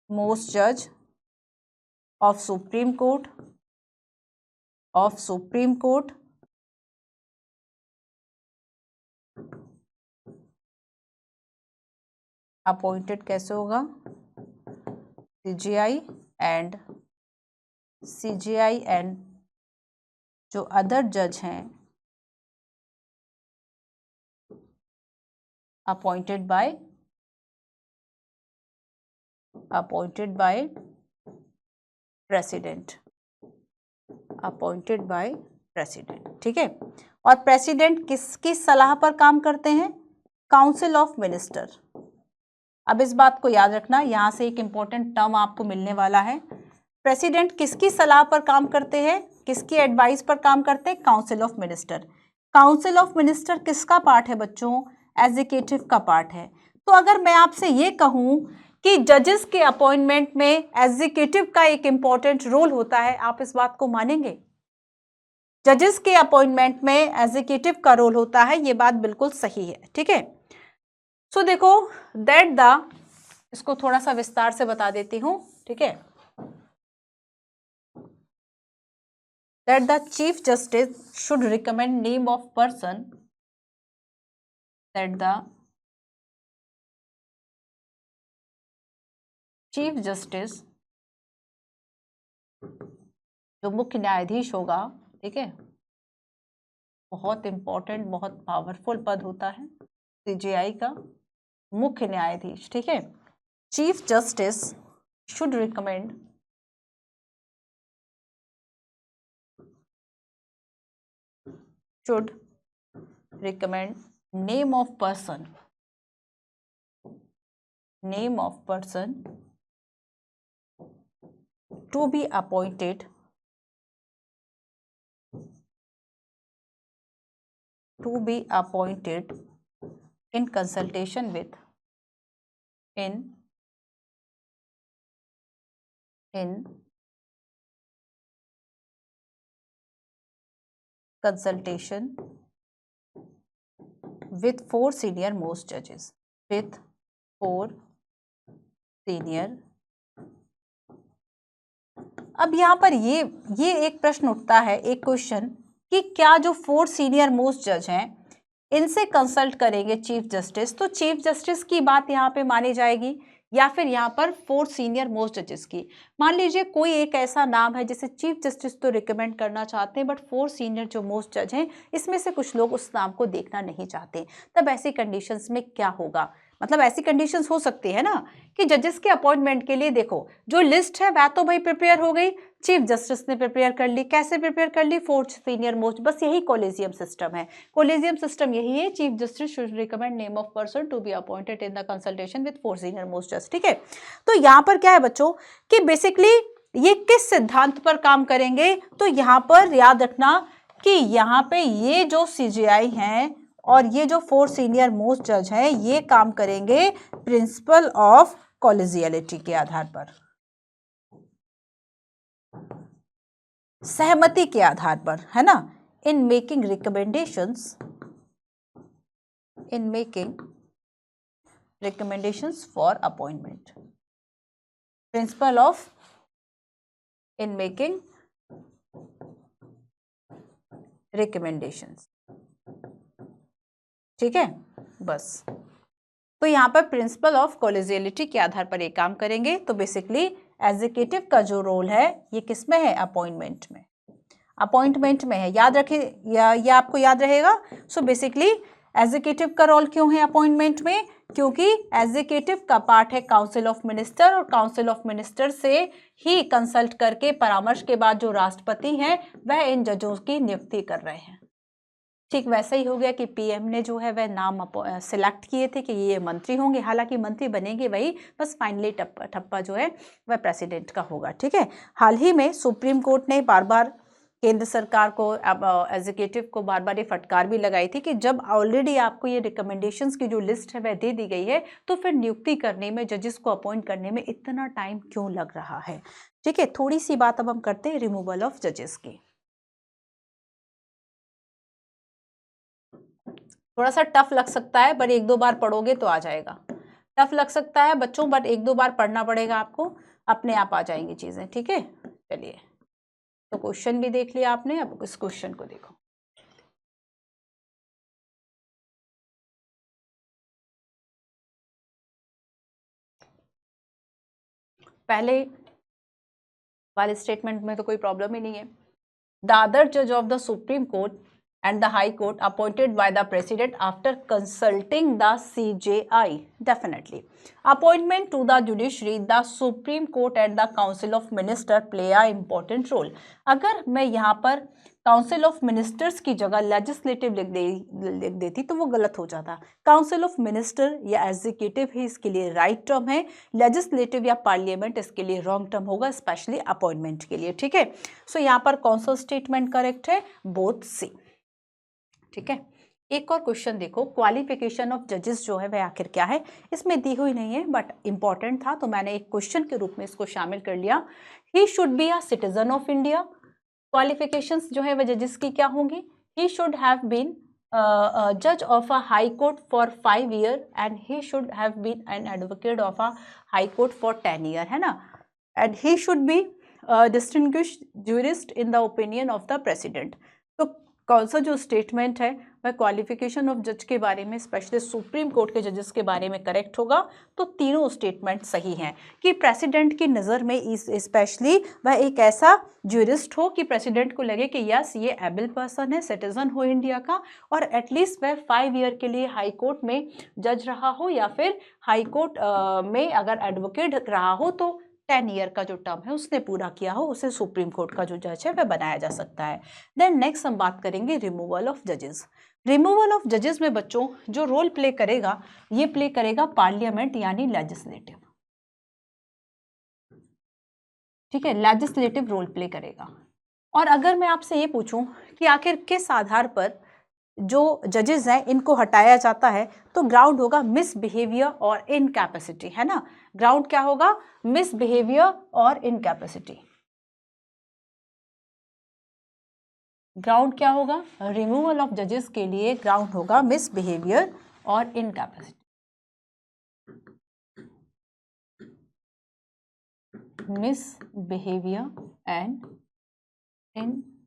मोस्ट जज of supreme court, of supreme court appointed कैसे होगा, सीजीआई एंड जो अदर जज हैं appointed by president, appointed by president. ठीक है, और प्रेसिडेंट किसकी सलाह पर काम करते हैं, काउंसिल ऑफ मिनिस्टर। अब इस बात को याद रखना, यहां से एक इंपॉर्टेंट टर्म आपको मिलने वाला है। प्रेसिडेंट किसकी सलाह पर काम करते हैं, किसकी एडवाइस पर काम करते हैं, council of minister. Council of minister किसका पार्ट है बच्चों, एग्जीक्यूटिव का पार्ट है। तो अगर मैं आपसे ये कहूं कि जजेस के अपॉइंटमेंट में एग्जीक्यूटिव का एक इंपॉर्टेंट रोल होता है, आप इस बात को मानेंगे, जजेस के अपॉइंटमेंट में एग्जीक्यूटिव का रोल होता है, ये बात बिल्कुल सही है। ठीक है, सो देखो दैट द, इसको थोड़ा सा विस्तार से बता देती हूं। ठीक है, that the chief justice should recommend name of person, that the chief justice, जो मुख्य न्यायाधीश होगा, ठीक है, बहुत इंपॉर्टेंट, बहुत पावरफुल पद होता है सीजेआई का, मुख्य न्यायाधीश। ठीक है, chief justice should recommend name of person, to be appointed in consultation with consultation with 4 senior most judges, with 4 senior। अब यहाँ पर ये एक प्रश्न उठता है, एक क्वेश्चन, कि क्या जो 4 सीनियर मोस्ट जज हैं इनसे कंसल्ट करेंगे चीफ जस्टिस, तो चीफ जस्टिस की बात यहाँ पे मानी जाएगी या फिर यहाँ पर 4 सीनियर मोस्ट जजेस की। मान लीजिए कोई एक ऐसा नाम है जिसे चीफ जस्टिस तो रिकमेंड करना चाहते हैं, बट 4 सीनियर जो मोस्ट जज हैं इसमें से कुछ लोग उस नाम को देखना नहीं चाहते, तब ऐसी कंडीशंस में क्या होगा, मतलब ऐसी कंडीशंस हो सकती है ना कि जजेस के अपॉइंटमेंट के लिए देखो जो लिस्ट है वह तो भाई प्रिपेयर हो गई, चीफ जस्टिस ने प्रिपेयर कर ली, कैसे प्रिपेयर कर ली, 4 सीनियर मोस्ट, बस यही कॉलेजियम सिस्टम है। कॉलेजियम सिस्टम यही है, chief justice should recommend name of person to be appointed in the consultation with 4 senior most जज। ठीक है, तो यहाँ पर क्या है बच्चों कि बेसिकली ये किस सिद्धांत पर काम करेंगे, तो यहाँ पर याद रखना कि यहाँ पे ये जो सीजीआई हैं और ये जो 4 सीनियर मोस्ट जज हैं ये काम करेंगे प्रिंसिपल ऑफ कॉलेजियलिटी के आधार पर, सहमति के आधार पर, है ना, in making recommendations for appointment, principle of in making recommendations. ठीक है, बस। तो यहाँ पर प्रिंसिपल ऑफ कॉलेजियलिटी के आधार पर ये काम करेंगे। तो बेसिकली एग्जीक्यूटिव का जो रोल है ये किस में है? अपॉइंटमेंट में। अपॉइंटमेंट में है, याद रखिए, या आपको याद रहेगा। सो बेसिकली एग्जीक्यूटिव का रोल क्यों है अपॉइंटमेंट में? क्योंकि एग्जीक्यूटिव का पार्ट है काउंसिल ऑफ मिनिस्टर, और काउंसिल ऑफ मिनिस्टर से ही कंसल्ट करके परामर्श के बाद जो राष्ट्रपति हैं वह इन जजों की नियुक्ति कर रहे हैं। ठीक वैसा ही हो गया कि पीएम ने जो है वह नाम सिलेक्ट किए थे कि ये मंत्री होंगे, हालांकि मंत्री बनेंगे वही, बस फाइनली ठप्पा जो है वह प्रेसिडेंट का होगा। ठीक है, हाल ही में सुप्रीम कोर्ट ने बार बार केंद्र सरकार को, एग्जीक्यूटिव को बार बार ये फटकार भी लगाई थी कि जब ऑलरेडी आपको ये रिकमेंडेशंस की जो लिस्ट है वह दे दी गई है तो फिर नियुक्ति करने में, जजेस को अपॉइंट करने में इतना टाइम क्यों लग रहा है। ठीक है, थोड़ी सी बात अब हम करते हैं रिमूवल ऑफ जजेस की। थोड़ा सा टफ लग सकता है, पर एक दो बार पढ़ोगे तो आ जाएगा। टफ लग सकता है बच्चों, बट एक दो बार पढ़ना पड़ेगा आपको, अपने आप आ जाएंगी चीजें। ठीक है, चलिए, तो क्वेश्चन भी देख लिया आपने, अब इस क्वेश्चन को देखो। पहले वाले स्टेटमेंट में तो कोई प्रॉब्लम ही नहीं है। द अदर जज of the supreme court and the High Court appointed by the President after consulting the CJI. Definitely. Appointment to the judiciary, the Supreme Court and the Council of Ministers play a important role. अगर मैं यहाँ पर council of ministers की जगह legislative लिख देती तो वो गलत हो जाता। काउंसिल ऑफ मिनिस्टर या एग्जीक्यूटिव ही इसके लिए राइट टर्म है, लेजिस्लेटिव या पार्लियामेंट इसके लिए रॉन्ग टर्म होगा, स्पेशली अपॉइंटमेंट के लिए। ठीक है, सो यहाँ पर कौन सा स्टेटमेंट करेक्ट है? बोथ सी। ठीक है, एक और क्वेश्चन देखो, क्वालिफिकेशन ऑफ जजेस जो है वह आखिर क्या है? इसमें दी हुई नहीं है बट इंपॉर्टेंट था तो मैंने एक क्वेश्चन के रूप में इसको शामिल कर लिया। He should be a citizen of India. Qualifications जो है वह जजेस की क्या होंगी? ही शुड हैव बीन जज of a high court for 5 year and he should have been an advocate of a high court for 10 year, है ना। And he should be distinguished jurist in the opinion of the president. तो कौन सा जो statement है वह qualification of जज के बारे में, स्पेशली सुप्रीम कोर्ट के जजेस के बारे में करेक्ट होगा? तो तीनों स्टेटमेंट सही हैं कि प्रेसिडेंट की नज़र में स्पेशली वह एक ऐसा ज्यूरिस्ट हो कि प्रेसिडेंट को लगे कि यस ये एबल पर्सन है, सिटीजन हो इंडिया का, और एटलीस्ट वह 5 ईयर के लिए हाई कोर्ट में जज रहा हो या फिर हाई कोर्ट में अगर एडवोकेट रहा हो तो 10 ईयर का जो टर्म है उसने पूरा किया हो, उसे सुप्रीम कोर्ट का जो जज है वह बनाया जा सकता है। देन नेक्स्ट हम बात करेंगे रिमूवल ऑफ जजेस। रिमूवल ऑफ जजेस में बच्चों जो रोल प्ले करेगा, ये प्ले करेगा पार्लियामेंट यानी लेजिस्लेटिव। ठीक है, लेजिस्लेटिव रोल प्ले करेगा। और अगर मैं आपसे ये पूछूं कि आखिर किस आधार पर जो जजेस हैं इनको हटाया जाता है, तो ग्राउंड होगा मिसबिहेवियर और इनकैपेसिटी, है ना। ग्राउंड क्या होगा? मिसबिहेवियर और इनकैपेसिटी। ग्राउंड क्या होगा? रिमूवल ऑफ जजेस के लिए ग्राउंड होगा मिसबिहेवियर और इनकैपेसिटी। मिसबिहेवियर एंड इनकैपेसिटी,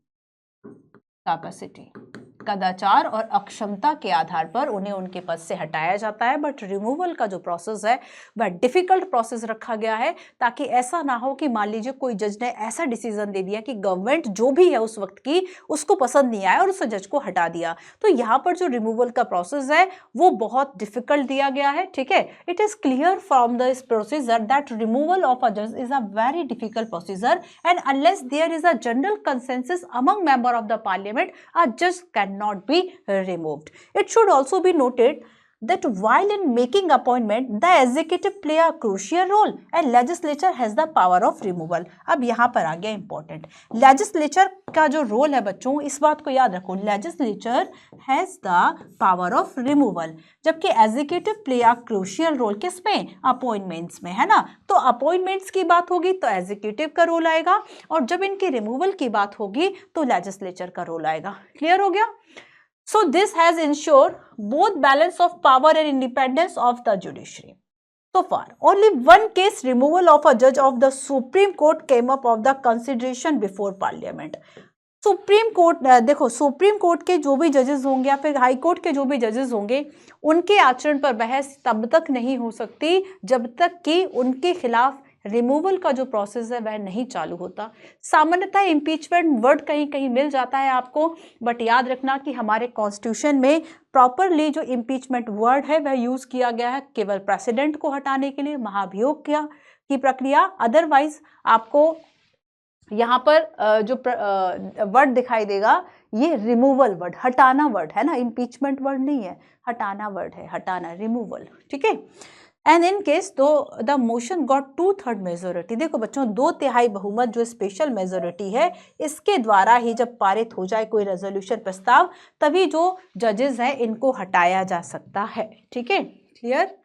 कदाचार और अक्षमता के आधार पर उन्हें उनके पद से हटाया जाता है। बट रिमूवल का जो प्रोसेस है वह डिफिकल्ट प्रोसेस रखा गया है, ताकि ऐसा ना हो कि मान लीजिए कोई जज ने ऐसा डिसीजन दे दिया कि गवर्नमेंट जो भी है उस वक्त की उसको पसंद नहीं आया और उस जज को हटा दिया। तो यहाँ पर जो रिमूवल का प्रोसेस है वो बहुत डिफिकल्ट दिया गया है। ठीक है, it is clear from this procedure that removal of a जज is a very difficult procedure and unless there is a general consensus among member of the parliament, a judge cannot be removed. It should also be noted that while in making appointment, the executive play a crucial role and legislature has the power of removal. अब यहाँ पर आ गया important, legislature का जो role है बच्चों, इस बात को याद रखो, legislature has the power of removal, जबकि executive play a crucial role किसमें? appointments में, है ना। तो appointments की बात होगी तो executive का रोल आएगा, और जब इनकी removal की बात होगी तो legislature का रोल आएगा। क्लियर हो गया? So this has ensured both balance of power and independence of the judiciary. So far, only one case removal of a judge of the Supreme Court came up of the consideration before Parliament. Supreme court, देखो supreme court के जो भी जजेस होंगे या फिर high court के जो भी जजेस होंगे, उनके आचरण पर बहस तब तक नहीं हो सकती जब तक कि उनके खिलाफ रिमूवल का जो प्रोसेस है वह नहीं चालू होता। सामान्यतः इम्पीचमेंट वर्ड कहीं कहीं मिल जाता है आपको, बट याद रखना कि हमारे कॉन्स्टिट्यूशन में प्रॉपरली जो इम्पीचमेंट वर्ड है वह यूज किया गया है केवल प्रेसिडेंट को हटाने के लिए, महाभियोग की प्रक्रिया। अदरवाइज आपको यहाँ पर जो वर्ड दिखाई देगा ये रिमूवल वर्ड, हटाना वर्ड है ना, इम्पीचमेंट वर्ड नहीं है, हटाना वर्ड है, हटाना, रिमूवल, ठीक है। एंड इन केस दो द मोशन गॉट 2/3 मेजोरिटी, देखो बच्चों 2/3 बहुमत जो स्पेशल मेजोरिटी है, इसके द्वारा ही जब पारित हो जाए कोई रेजोल्यूशन प्रस्ताव, तभी जो जजेस हैं इनको हटाया जा सकता है, ठीक है, क्लियर।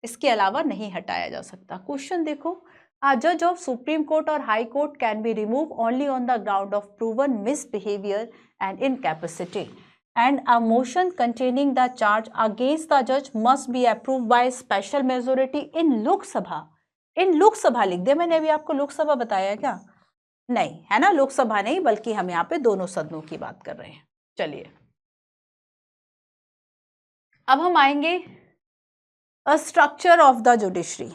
इसके अलावा नहीं हटाया जा सकता। क्वेश्चन देखो, A judge of Supreme Court or High Court can be removed only on the ground of proven misbehavior and incapacity, and a motion containing the charge against the judge must be approved by special majority in Lok Sabha. In Lok Sabha लिख दिया मैंने, अभी आपको लोकसभा बताया क्या? नहीं है ना, लोकसभा नहीं, बल्कि हम यहाँ पे दोनों सदनों की बात कर रहे हैं। चलिए अब हम आएंगे स्ट्रक्चर ऑफ द जुडिशरी।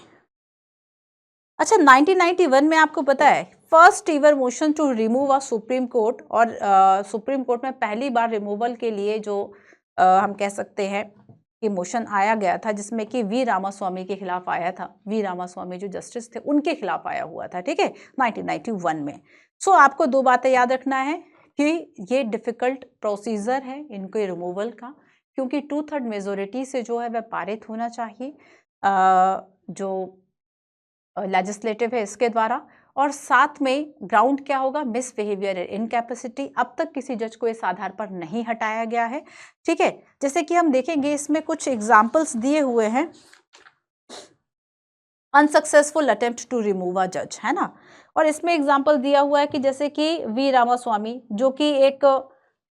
अच्छा, 1991 में आपको पता है first ever motion to remove a Supreme court, और सुप्रीम कोर्ट में पहली बार रिमूवल के लिए जो हम कह सकते हैं कि मोशन आया गया था, जिसमें कि वी रामास्वामी के खिलाफ आया था। वी रामास्वामी जो जस्टिस थे उनके खिलाफ आया हुआ था, ठीक है, 1991 में। सो आपको दो बातें याद रखना है कि ये डिफिकल्ट प्रोसीजर है इनके रिमूवल का, क्योंकि 2/3 मेजोरिटी से जो है वह पारित होना चाहिए जो लेजिस्लेटिव है इसके द्वारा, और साथ में ग्राउंड क्या होगा, मिसबिहेवियर, इनकैपेसिटी। अब तक किसी जज को इस आधार पर नहीं हटाया गया है, ठीक है। जैसे कि हम देखेंगे इसमें कुछ एग्जाम्पल्स दिए हुए हैं, unsuccessful attempt to remove a जज, है ना, और इसमें एग्जाम्पल दिया हुआ है कि जैसे कि वी रामास्वामी जो कि एक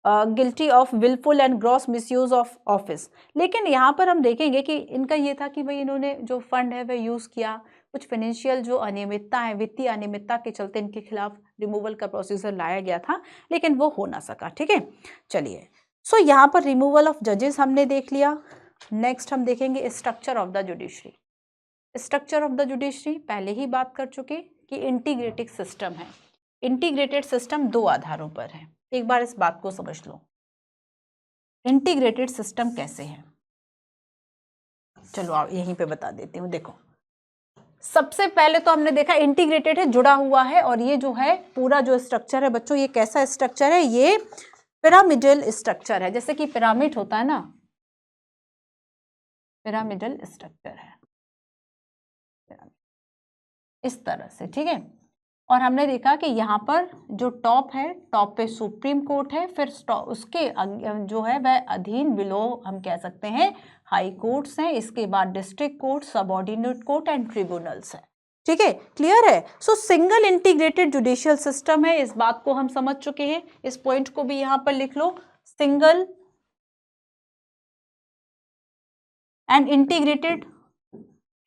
guilty of wilful and gross misuse of office. लेकिन यहाँ पर हम देखेंगे कि इनका ये था कि भाई इन्होंने जो फंड है वह यूज़ किया, कुछ फाइनेंशियल जो अनियमितता है, वित्तीय अनियमितता के चलते इनके खिलाफ रिमूवल का प्रोसीजर लाया गया था, लेकिन वो हो ना सका, ठीक है। चलिए, सो यहाँ पर रिमूवल ऑफ जजेस हमने देख लिया। नेक्स्ट हम देखेंगे structure of the judiciary. Structure of the judiciary पहले ही बात कर चुके कि इंटीग्रेटेड सिस्टम है। इंटीग्रेटेड सिस्टम दो आधारों पर है, एक बार इस बात को समझ लो। इंटीग्रेटेड सिस्टम कैसे है, चलो आप यहीं पे बता देती हूँ। देखो, सबसे पहले तो हमने देखा इंटीग्रेटेड है, जुड़ा हुआ है, और ये जो है पूरा जो स्ट्रक्चर है बच्चों, ये कैसा स्ट्रक्चर है, ये पिरामिडल स्ट्रक्चर है। जैसे कि पिरामिड होता है ना, पिरामिडल स्ट्रक्चर है इस तरह से, ठीक है। और हमने देखा कि यहाँ पर जो टॉप है, टॉप पे सुप्रीम कोर्ट है, फिर उसके जो है वह अधीन बिलो हम कह सकते हैं हाई कोर्ट्स हैं, इसके बाद district court, subordinate court and tribunals है, ठीक है, क्लियर है। सो सिंगल इंटीग्रेटेड जुडिशियल सिस्टम है, इस बात को हम समझ चुके हैं। इस पॉइंट को भी यहाँ पर लिख लो, सिंगल एंड इंटीग्रेटेड।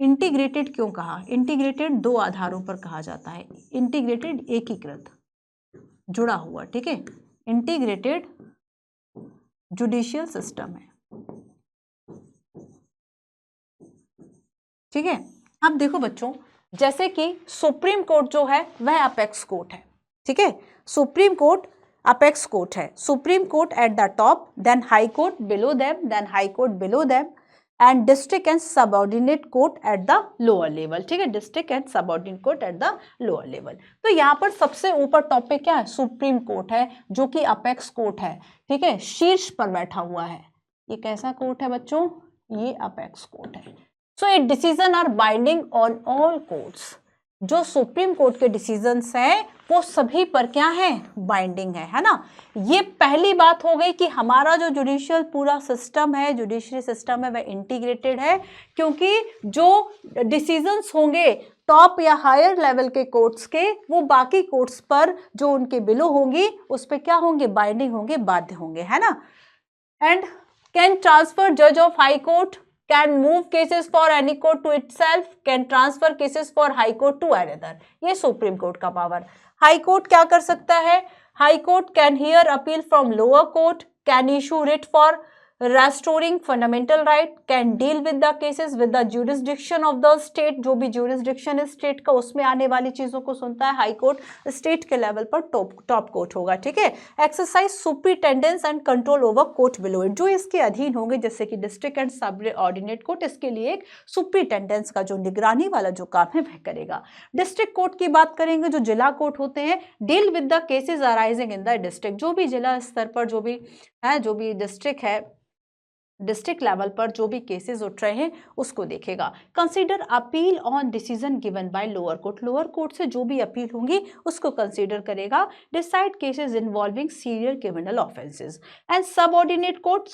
इंटीग्रेटेड क्यों कहा, इंटीग्रेटेड दो आधारों पर कहा जाता है, इंटीग्रेटेड एकीकृत, जुड़ा हुआ, ठीक है, इंटीग्रेटेड जुडिशियल सिस्टम है, ठीक है। अब देखो बच्चों, जैसे कि सुप्रीम कोर्ट जो है वह अपेक्स कोर्ट है, ठीक है, सुप्रीम कोर्ट अपेक्स कोर्ट है, supreme court at the top, then high court below them, then high court below them, and district and subordinate court at the lower level, ठीक है, district and subordinate court at the lower level. तो यहाँ पर सबसे ऊपर top पे क्या है, सुप्रीम कोर्ट है, जो कि अपेक्स कोर्ट है, ठीक है, शीर्ष पर बैठा हुआ है। ये कैसा कोर्ट है बच्चों, ये अपेक्स कोर्ट है। So it decision are binding on all courts, जो सुप्रीम कोर्ट के डिसीजंस हैं वो सभी पर क्या है, बाइंडिंग है ना। ये पहली बात हो गई कि हमारा जो जुडिशियल पूरा सिस्टम है, जुडिशरी सिस्टम है, वह इंटीग्रेटेड है, क्योंकि जो डिसीजंस होंगे टॉप या हायर लेवल के कोर्ट्स के, वो बाकी कोर्ट्स पर जो उनके बिलो होंगी उस पर क्या होंगे, बाइंडिंग होंगे, बाध्य होंगे, है ना। एंड कैन ट्रांसफर जज of high court, can move cases for any court to itself, can transfer cases for high court to another। ये सुप्रीम कोर्ट का पावर। हाई कोर्ट क्या कर सकता है, high court can hear appeal from lower court, can issue writ for restoring fundamental right, can deal with the cases with the jurisdiction of the state, जो भी jurisdiction है state का उसमें आने वाली चीजों को सुनता है हाई कोर्ट, स्टेट के लेवल पर टॉप कोर्ट होगा, ठीक है। Exercise superintendence and control over court below it, जो इसके अधीन होंगे जैसे कि डिस्ट्रिक्ट एंड सब ऑर्डिनेट कोर्ट, इसके लिए एक सुपरिटेंडेंस का जो निगरानी वाला जो काम है वह करेगा। डिस्ट्रिक्ट कोर्ट की बात करेंगे, जो जिला कोर्ट होते हैं, deal with the cases arising in the district, जो भी जिला स्तर पर जो भी है, जो भी डिस्ट्रिक्ट है, डिस्ट्रिक्ट लेवल पर जो भी केसेस उठ रहे हैं उसको देखेगा। Consider appeal on decision given by lower court, lower court से जो भी अपील होंगी उसको कंसीडर करेगा। Decide cases involving serial criminal offences and subordinate court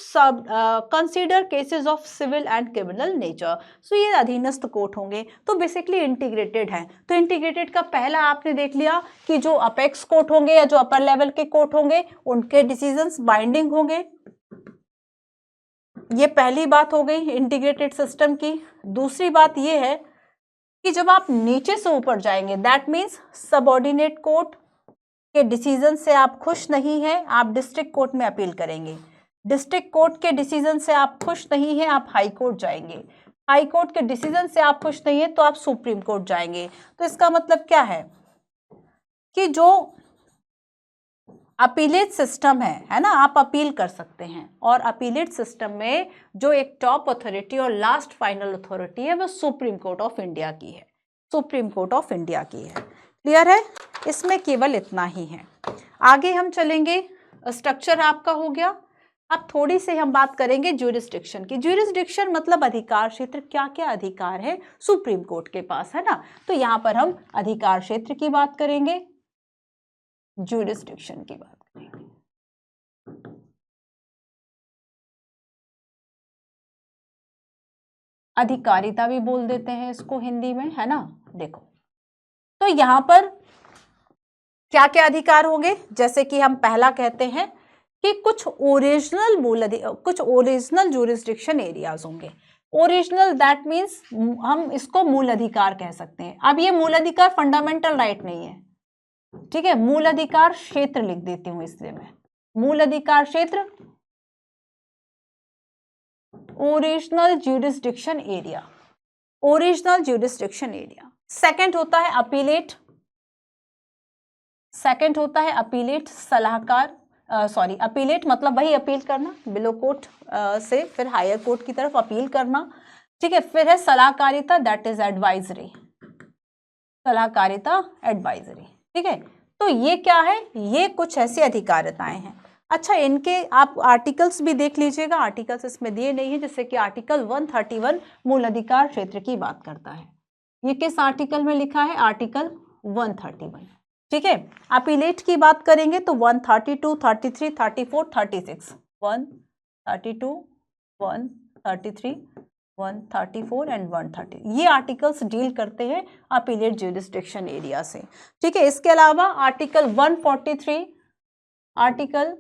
consider cases of civil and criminal nature. So ये अधीनस्थ कोर्ट होंगे, तो बेसिकली इंटीग्रेटेड है। तो इंटीग्रेटेड का पहला आपने देख लिया कि जो अपेक्स कोर्ट होंगे या जो अपर लेवल के कोर्ट होंगे उनके डिसीजंस बाइंडिंग होंगे, ये पहली बात हो गई इंटीग्रेटेड सिस्टम की। दूसरी बात ये है कि जब आप नीचे से ऊपर जाएंगे, दैट मीन्स सबऑर्डिनेट कोर्ट के डिसीजन से आप खुश नहीं हैं, आप डिस्ट्रिक्ट कोर्ट में अपील करेंगे। डिस्ट्रिक्ट कोर्ट के डिसीजन से आप खुश नहीं हैं, आप हाई कोर्ट जाएंगे। हाई कोर्ट के डिसीजन से आप खुश नहीं है तो आप सुप्रीम कोर्ट जाएंगे। तो इसका मतलब क्या है कि जो अपीलेट सिस्टम है ना, आप अपील कर सकते हैं, और अपीलेट सिस्टम में जो एक टॉप अथॉरिटी और लास्ट फाइनल अथॉरिटी है वो सुप्रीम कोर्ट ऑफ इंडिया की है, सुप्रीम कोर्ट ऑफ इंडिया की है। क्लियर है, इसमें केवल इतना ही है। आगे हम चलेंगे, स्ट्रक्चर आपका हो गया। अब थोड़ी सी हम बात करेंगे ज्यूरिसडिक्शन की। ज्यूरिसडिक्शन मतलब अधिकार क्षेत्र, क्या क्या अधिकार है सुप्रीम कोर्ट के पास, है ना। तो यहाँ पर हम अधिकार क्षेत्र की बात करेंगे, ज्यूरिसडिक्शन की बात करेंगे। अधिकारिता भी बोल देते हैं इसको हिंदी में, है ना। देखो, तो यहां पर क्या क्या अधिकार होंगे, जैसे कि हम पहला कहते हैं कि कुछ ओरिजिनल ज्यूरिसडिक्शन एरियाज होंगे। ओरिजिनल दैट मीन्स हम इसको मूल अधिकार कह सकते हैं। अब ये मूल अधिकार फंडामेंटल राइट नहीं है, ठीक है। मूल अधिकार क्षेत्र लिख देती हूं इसलिए मैं, मूल अधिकार क्षेत्र, original jurisdiction area, original jurisdiction area. Second होता है अपीलेट, सेकंड होता है अपीलेट सलाहकार, अपीलेट मतलब वही अपील करना, बिलो कोर्ट से फिर हायर कोर्ट की तरफ अपील करना, ठीक है। फिर है सलाहकारिता, दैट इज एडवाइजरी, सलाहकारिता एडवाइजरी, ठीक है। तो ये क्या है, ये कुछ ऐसी अधिकारिताएं हैं। अच्छा, इनके आप आर्टिकल्स भी देख लीजिएगा, आर्टिकल्स इसमें दिए नहीं है, जैसे कि आर्टिकल 131 मूल अधिकार क्षेत्र की बात करता है। ये किस आर्टिकल में लिखा है, आर्टिकल 131, ठीक है। अपीलेट की बात करेंगे तो 132, 33, 34, 36, 132, 133, 134 एंड 130, ये आर्टिकल्स डील करते हैं अपीलेट ज्यूरिसडिक्शन एरिया से, ठीक है। इसके अलावा आर्टिकल 143, आर्टिकल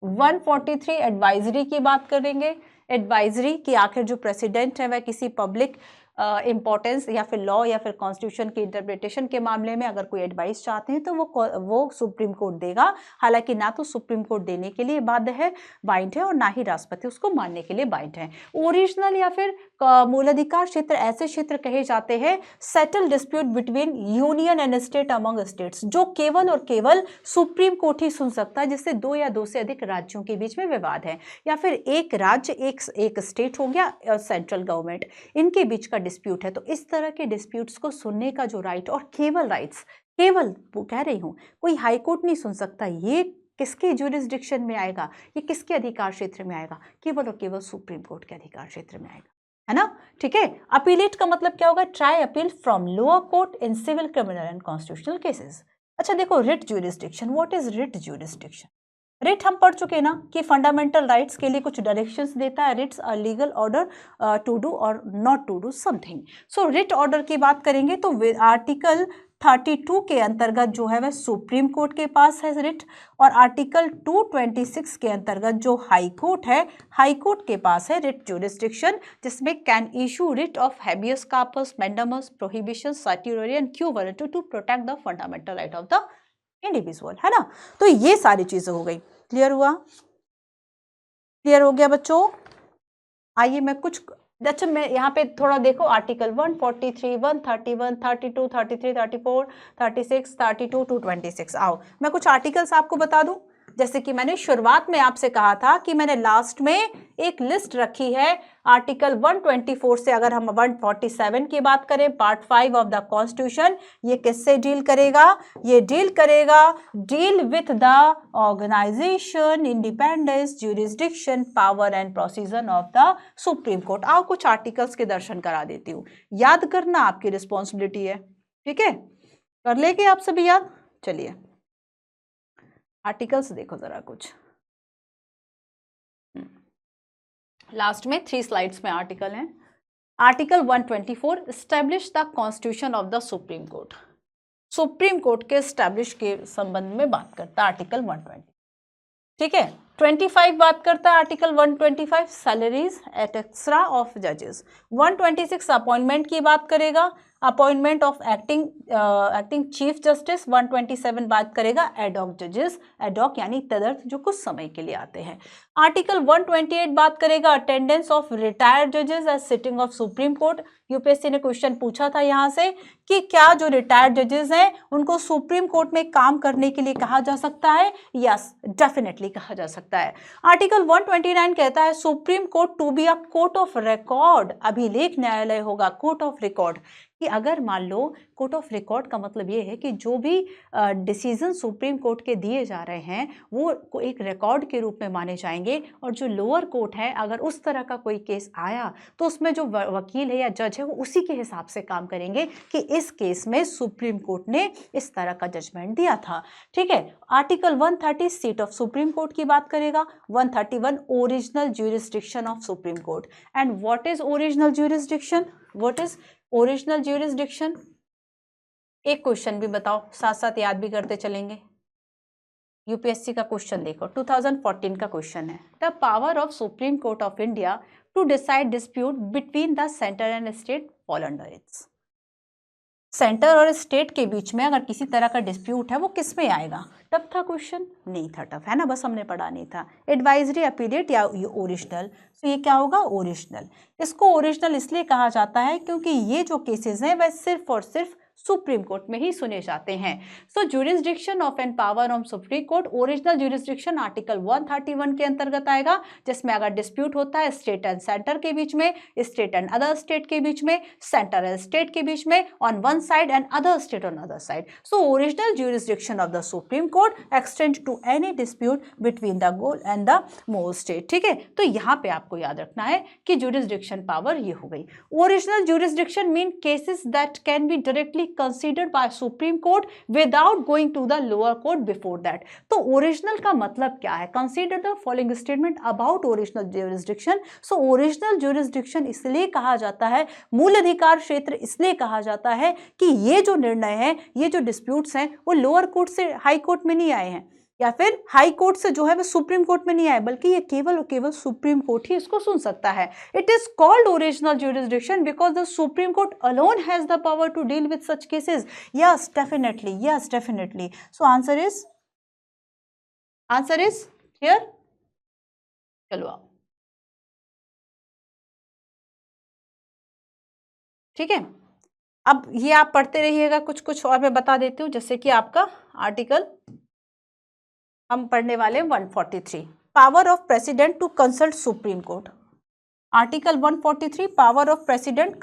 143 एडवाइजरी की बात करेंगे। एडवाइजरी की आखिर जो प्रेसिडेंट है वह किसी पब्लिक इंपॉर्टेंस या फिर लॉ या फिर कॉन्स्टिट्यूशन की इंटरप्रिटेशन के मामले में अगर कोई एडवाइस चाहते हैं तो वो सुप्रीम कोर्ट देगा। हालांकि ना तो सुप्रीम कोर्ट देने के लिए बाध्य है, बाइंड है, और ना ही राष्ट्रपति उसको मानने के लिए बाइंड है। ओरिजिनल या फिर मूलाधिकार क्षेत्र ऐसे क्षेत्र कहे जाते हैं settle dispute between union and state among states, जो केवल और केवल सुप्रीम कोर्ट ही सुन सकता है, जिससे दो या दो से अधिक राज्यों के बीच में विवाद है, या फिर एक राज्य एक स्टेट हो गया सेंट्रल गवर्नमेंट, इनके बीच का डिस्प्यूट है। तो इस तरह के डिस्प्यूट्स को सुनने का जो राइट, और केवल राइट्स, केवल वो कह रही हूं कोई हाई कोर्ट नहीं सुन सकता, ये किसके ज्यूरिसडिक्शन में आएगा, ये किसके अधिकार क्षेत्र में आएगा, केवल और केवल सुप्रीम कोर्ट के अधिकार क्षेत्र में आएगा, है ना, ठीक है। अपीलेट का मतलब क्या होगा, try appeal from lower court in civil, criminal and constitutional cases. अच्छा देखो, writ jurisdiction, what is writ jurisdiction. Writ हम पढ़ चुके ना कि फंडामेंटल राइट्स के लिए कुछ डायरेक्शंस देता है। Writs a legal order to do or not to do something. So writ order की बात करेंगे तो आर्टिकल 32 के अंतर्गत जो है वह सुप्रीम कोर्ट के पास है रिट, और आर्टिकल 226 के अंतर्गत जो हाई कोर्ट है, हाई कोर्ट के पास है रिट ज्यूरिसडिक्शन, जिसमें can issue writ of habeas corpus, mandamus, prohibition, certiorari and quo warranto to protect the fundamental right of the individual, है ना। तो ये सारी चीजें हो गई। क्लियर हुआ? क्लियर हो गया बच्चों? आइए मैं कुछ, अच्छा मैं यहाँ पे थोड़ा देखो, आर्टिकल 143, 131, 32, 33, 34, 36, 32 टू 26। आओ मैं कुछ आर्टिकल्स आपको बता दूं। जैसे कि मैंने शुरुआत में आपसे कहा था कि मैंने लास्ट में एक लिस्ट रखी है आर्टिकल 124 से। अगर हम 147 की बात करें, पार्ट 5 ऑफ द कॉन्स्टिट्यूशन, ये किससे डील करेगा? ये डील करेगा, deal with the organisation, independence, jurisdiction, power and procedure of the supreme court. आओ कुछ आर्टिकल्स के दर्शन करा देती हूँ, याद करना आपकी रिस्पॉन्सिबिलिटी है, ठीक है? कर लेंगे आप सभी याद? चलिए आर्टिकल्स देखो जरा कुछ, लास्ट में 3 स्लाइड्स में आर्टिकल हैं। Article 124, establish the constitution of the supreme court. Supreme court के एस्टैब्लिश के संबंध में बात करता है आर्टिकल 120, ठीक है। 25 बात करता है article 125, salaries etcetera of जजेस। 126 अपॉइंटमेंट की बात करेगा, appointment of acting chief justice. 127 बात करेगा एडॉक जजेस, एडॉक यानी तदर्थ जो कुछ समय के लिए आते हैं। आर्टिकल 128 बात करेगा अटेंडेंस ऑफ रिटायर्ड जजेस as sitting of supreme court. UPSC ने क्वेश्चन पूछा था यहाँ से कि क्या जो रिटायर्ड जजेस हैं उनको सुप्रीम कोर्ट में काम करने के लिए कहा जा सकता है? यस, डेफिनेटली कहा जा सकता है। आर्टिकल 129 कहता है supreme court to be a court of record, अभिलेख न्यायालय होगा, कोर्ट ऑफ रिकॉर्ड। कि अगर मान लो कोर्ट ऑफ रिकॉर्ड का मतलब ये है कि जो भी डिसीजन सुप्रीम कोर्ट के दिए जा रहे हैं वो एक रिकॉर्ड के रूप में माने जाएंगे, और जो लोअर कोर्ट है अगर उस तरह का कोई केस आया तो उसमें जो वकील है या जज है वो उसी के हिसाब से काम करेंगे कि इस केस में सुप्रीम कोर्ट ने इस तरह का जजमेंट दिया था, ठीक है। Article 130 seat of supreme court की बात करेगा। 131 original jurisdiction of supreme court. And what is original jurisdiction? What is original jurisdiction? एक क्वेश्चन भी बताओ, साथ साथ याद भी करते चलेंगे। यूपीएससी का क्वेश्चन देखो, 2014 का क्वेश्चन है, the power of supreme court of India to decide dispute between the centre and state fall under its. Centre और स्टेट के बीच में अगर किसी तरह का डिस्प्यूट है वो किस में आएगा? टफ था क्वेश्चन? नहीं था टफ, है ना, बस हमने पढ़ा नहीं था। एडवाइजरी, अपीलेट या ओरिजिनल? तो ये क्या होगा? ओरिजिनल। इसको ओरिजिनल इसलिए कहा जाता है क्योंकि ये जो केसेस हैं वह सिर्फ और सिर्फ सुप्रीम कोर्ट में ही सुने जाते हैं। So jurisdiction of and power of supreme court, original jurisdiction article 131 के अंतर्गत आएगा, जिसमें अगर डिस्प्यूट होता है स्टेट एंड सेंटर के बीच में, स्टेट एंड अदर स्टेट के बीच में, सेंटर एंड स्टेट के बीच में, on one side and other state on other side. So original jurisdiction of the supreme court extend to any dispute between the goal and the more state, ठीक है। तो यहाँ पे आपको याद रखना है कि ज्यूरिसडिक्शन पावर ये हो गई। Original jurisdiction mean cases that can be directly considered by Supreme Court without going to the lower court before that। तो ओरिजिनल का मतलब क्या है? Consider the following statement about original jurisdiction। So original jurisdiction इसलिए कहा जाता है, मूल अधिकार क्षेत्र इसलिए कहा जाता है कि ये जो निर्णय है, ये जो डिस्प्यूट्स हैं वो लोअर कोर्ट से हाई कोर्ट में नहीं आए हैं, या फिर हाई कोर्ट से जो है वो सुप्रीम कोर्ट में नहीं आए, बल्कि ये केवल और केवल सुप्रीम कोर्ट ही इसको सुन सकता है। It is called original jurisdiction because the supreme court alone has the power to deal with such cases. Yes definitely, yes definitely. So answer is clear? चलो आओ, ठीक है। अब ये आप पढ़ते रहिएगा, कुछ कुछ और मैं बता देती हूँ। जैसे कि आपका आर्टिकल हम पढ़ने वाले 143, power of president to consult supreme court. Article 143, power of president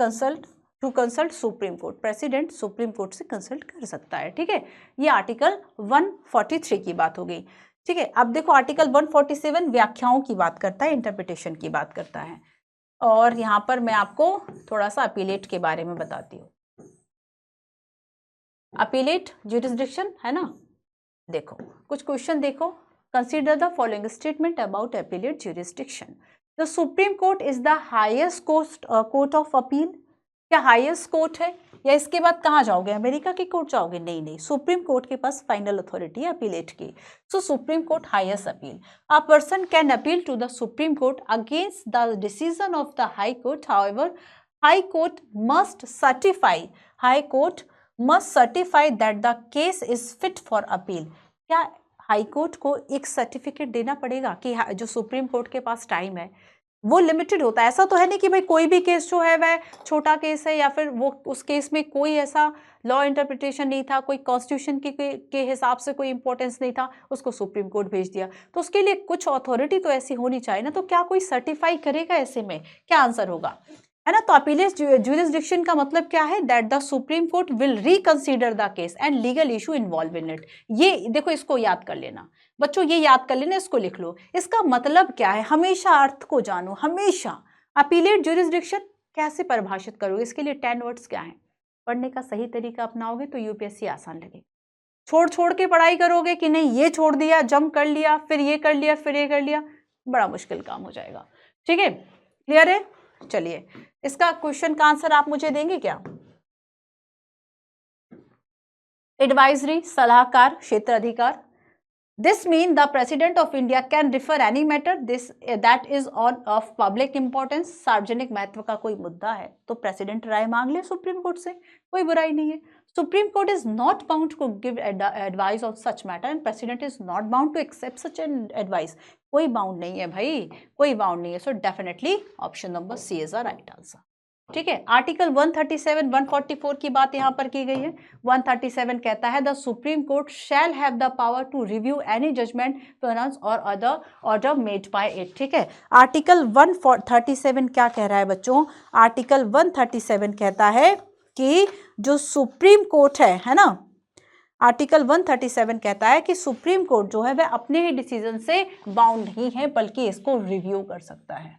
to consult supreme court. President supreme court से कंसल्ट कर सकता है, ठीक है। ये आर्टिकल 143 की बात हो गई, ठीक है। अब देखो आर्टिकल 147 व्याख्याओं की बात करता है, इंटरप्रिटेशन की बात करता है। और यहाँ पर मैं आपको थोड़ा सा अपीलेट के बारे में बताती हूँ। अपीलेट ज्यूरिसडिक्शन है ना, देखो कुछ क्वेश्चन देखो। Consider the following statement about appellate jurisdiction. The supreme court is the highest court of appeal. क्या हाईएस्ट कोर्ट है? या इसके बाद कहाँ जाओगे? अमेरिका की कोर्ट जाओगे? नहीं नहीं, सुप्रीम कोर्ट के पास फाइनल अथॉरिटी है अपीलेट की। So supreme court highest appeal. A person can appeal to the supreme court against the decision of the high court. However high court must certify, high court must certify that the case is fit for appeal. क्या high court को एक certificate देना पड़ेगा कि जो supreme court के पास time है वो लिमिटेड होता है? ऐसा तो है नहीं कि भाई कोई भी केस जो है वह छोटा केस है या फिर वो उस केस में कोई ऐसा लॉ इंटरप्रिटेशन नहीं था, कोई कॉन्स्टिट्यूशन के हिसाब से कोई इंपॉर्टेंस नहीं था, उसको सुप्रीम कोर्ट भेज दिया। तो उसके लिए कुछ अथॉरिटी तो ऐसी होनी चाहिए ना। तो क्या कोई सर्टिफाई करेगा ऐसे में? क्या आंसर होगा, है ना? तो अपीलेट ज्यूरिसडिक्शन का मतलब क्या है? That the supreme court will reconsider the case and legal issue involve in it. ये देखो, इसको याद कर लेना बच्चों, ये याद कर लेना, इसको लिख लो। इसका मतलब क्या है? हमेशा अर्थ को जानो, हमेशा। अपीलेट ज्यूरिसडिक्शन कैसे परिभाषित करोगे? इसके लिए 10 वर्ड्स क्या है? पढ़ने का सही तरीका अपनाओगे तो यूपीएससी आसान लगेगा। छोड़ छोड़ के पढ़ाई करोगे कि नहीं ये छोड़ दिया, जंप कर लिया, फिर ये कर लिया, फिर ये कर लिया, बड़ा मुश्किल काम हो जाएगा। ठीक है, क्लियर है? चलिए, इसका क्वेश्चन का आंसर आप मुझे देंगे क्या? एडवाइजरी, सलाहकार, क्षेत्र अधिकार। This means the President of India can refer any matter that is of public importance। सार्वजनिक महत्व का कोई मुद्दा है तो प्रेसिडेंट राय मांग ले सुप्रीम कोर्ट से, कोई बुराई नहीं है। Supreme court is not bound to give advice on such matter and president is not bound to accept such an advice. कोई बाउंड नहीं है भाई, कोई बाउंड नहीं है। So definitely option number C is the right answer. ठीक है, article 137 144 की बात यहां पर की गई है। 137 कहता है the supreme court shall have the power to review any judgment, pronounce or other order made by it. ठीक है, आर्टिकल 137 क्या कह रहा है बच्चों? आर्टिकल 137 कहता है कि जो सुप्रीम कोर्ट है ना, आर्टिकल 137 कहता है कि सुप्रीम कोर्ट जो है वह अपने ही डिसीजन से बाउंड नहीं है बल्कि इसको रिव्यू कर सकता है।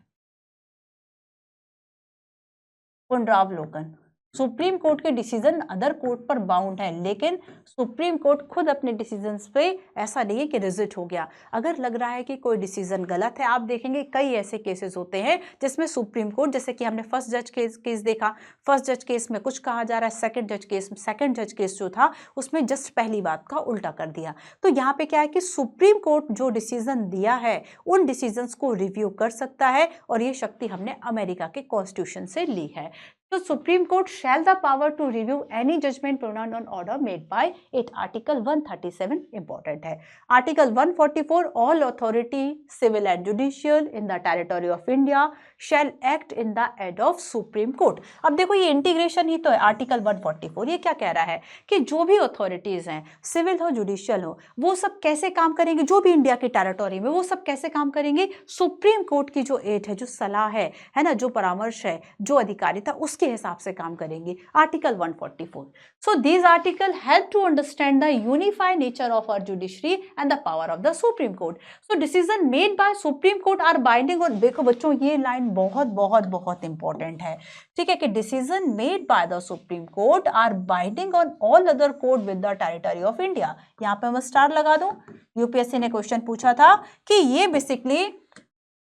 पुनरावलोकन, सुप्रीम कोर्ट के डिसीजन अदर कोर्ट पर बाउंड है, लेकिन सुप्रीम कोर्ट खुद अपने डिसीजंस पे ऐसा नहीं है कि रिजिट हो गया। अगर लग रहा है कि कोई डिसीजन गलत है, आप देखेंगे कई ऐसे केसेस होते हैं जिसमें सुप्रीम कोर्ट, जैसे कि हमने फर्स्ट जज केस देखा, फर्स्ट जज केस में कुछ कहा जा रहा है, सेकंड जज केस जो था उसमें जस्ट पहली बात का उल्टा कर दिया। तो यहाँ पे क्या है कि सुप्रीम कोर्ट जो डिसीजन दिया है उन डिसीजंस को रिव्यू कर सकता है, और ये शक्ति हमने अमेरिका के कॉन्स्टिट्यूशन से ली है। तो supreme court shall the power to review any judgment, pronounce on order made by it. Article 137 important है। Article 144 all authority civil and judicial in the territory of India shall act in the aid of supreme court. अब देखो ये integration ही तो है। Article 144 ये क्या कह रहा है कि जो भी अथॉरिटीज हैं, सिविल हो जुडिशियल हो, वो सब कैसे काम करेंगे, जो भी इंडिया के टेरिटोरी में, वो सब कैसे काम करेंगे? सुप्रीम कोर्ट की जो एड है, जो सलाह है ना, जो परामर्श है, जो अधिकारिता, उसके हिसाब से काम करेंगे। Article 144। So these article help to understand the unified nature of our judiciary and the power of the supreme court. So decision made by supreme court are binding. और देखो बच्चों, ये लाइन बहुत बहुत बहुत इंपॉर्टेंट है। ठीक है, कि decision made by the supreme court are binding on all other court with the territory of India. यहाँ पे मैं स्टार लगा दूं। यूपीएससी ने क्वेश्चन पूछा था कि ये बेसिकली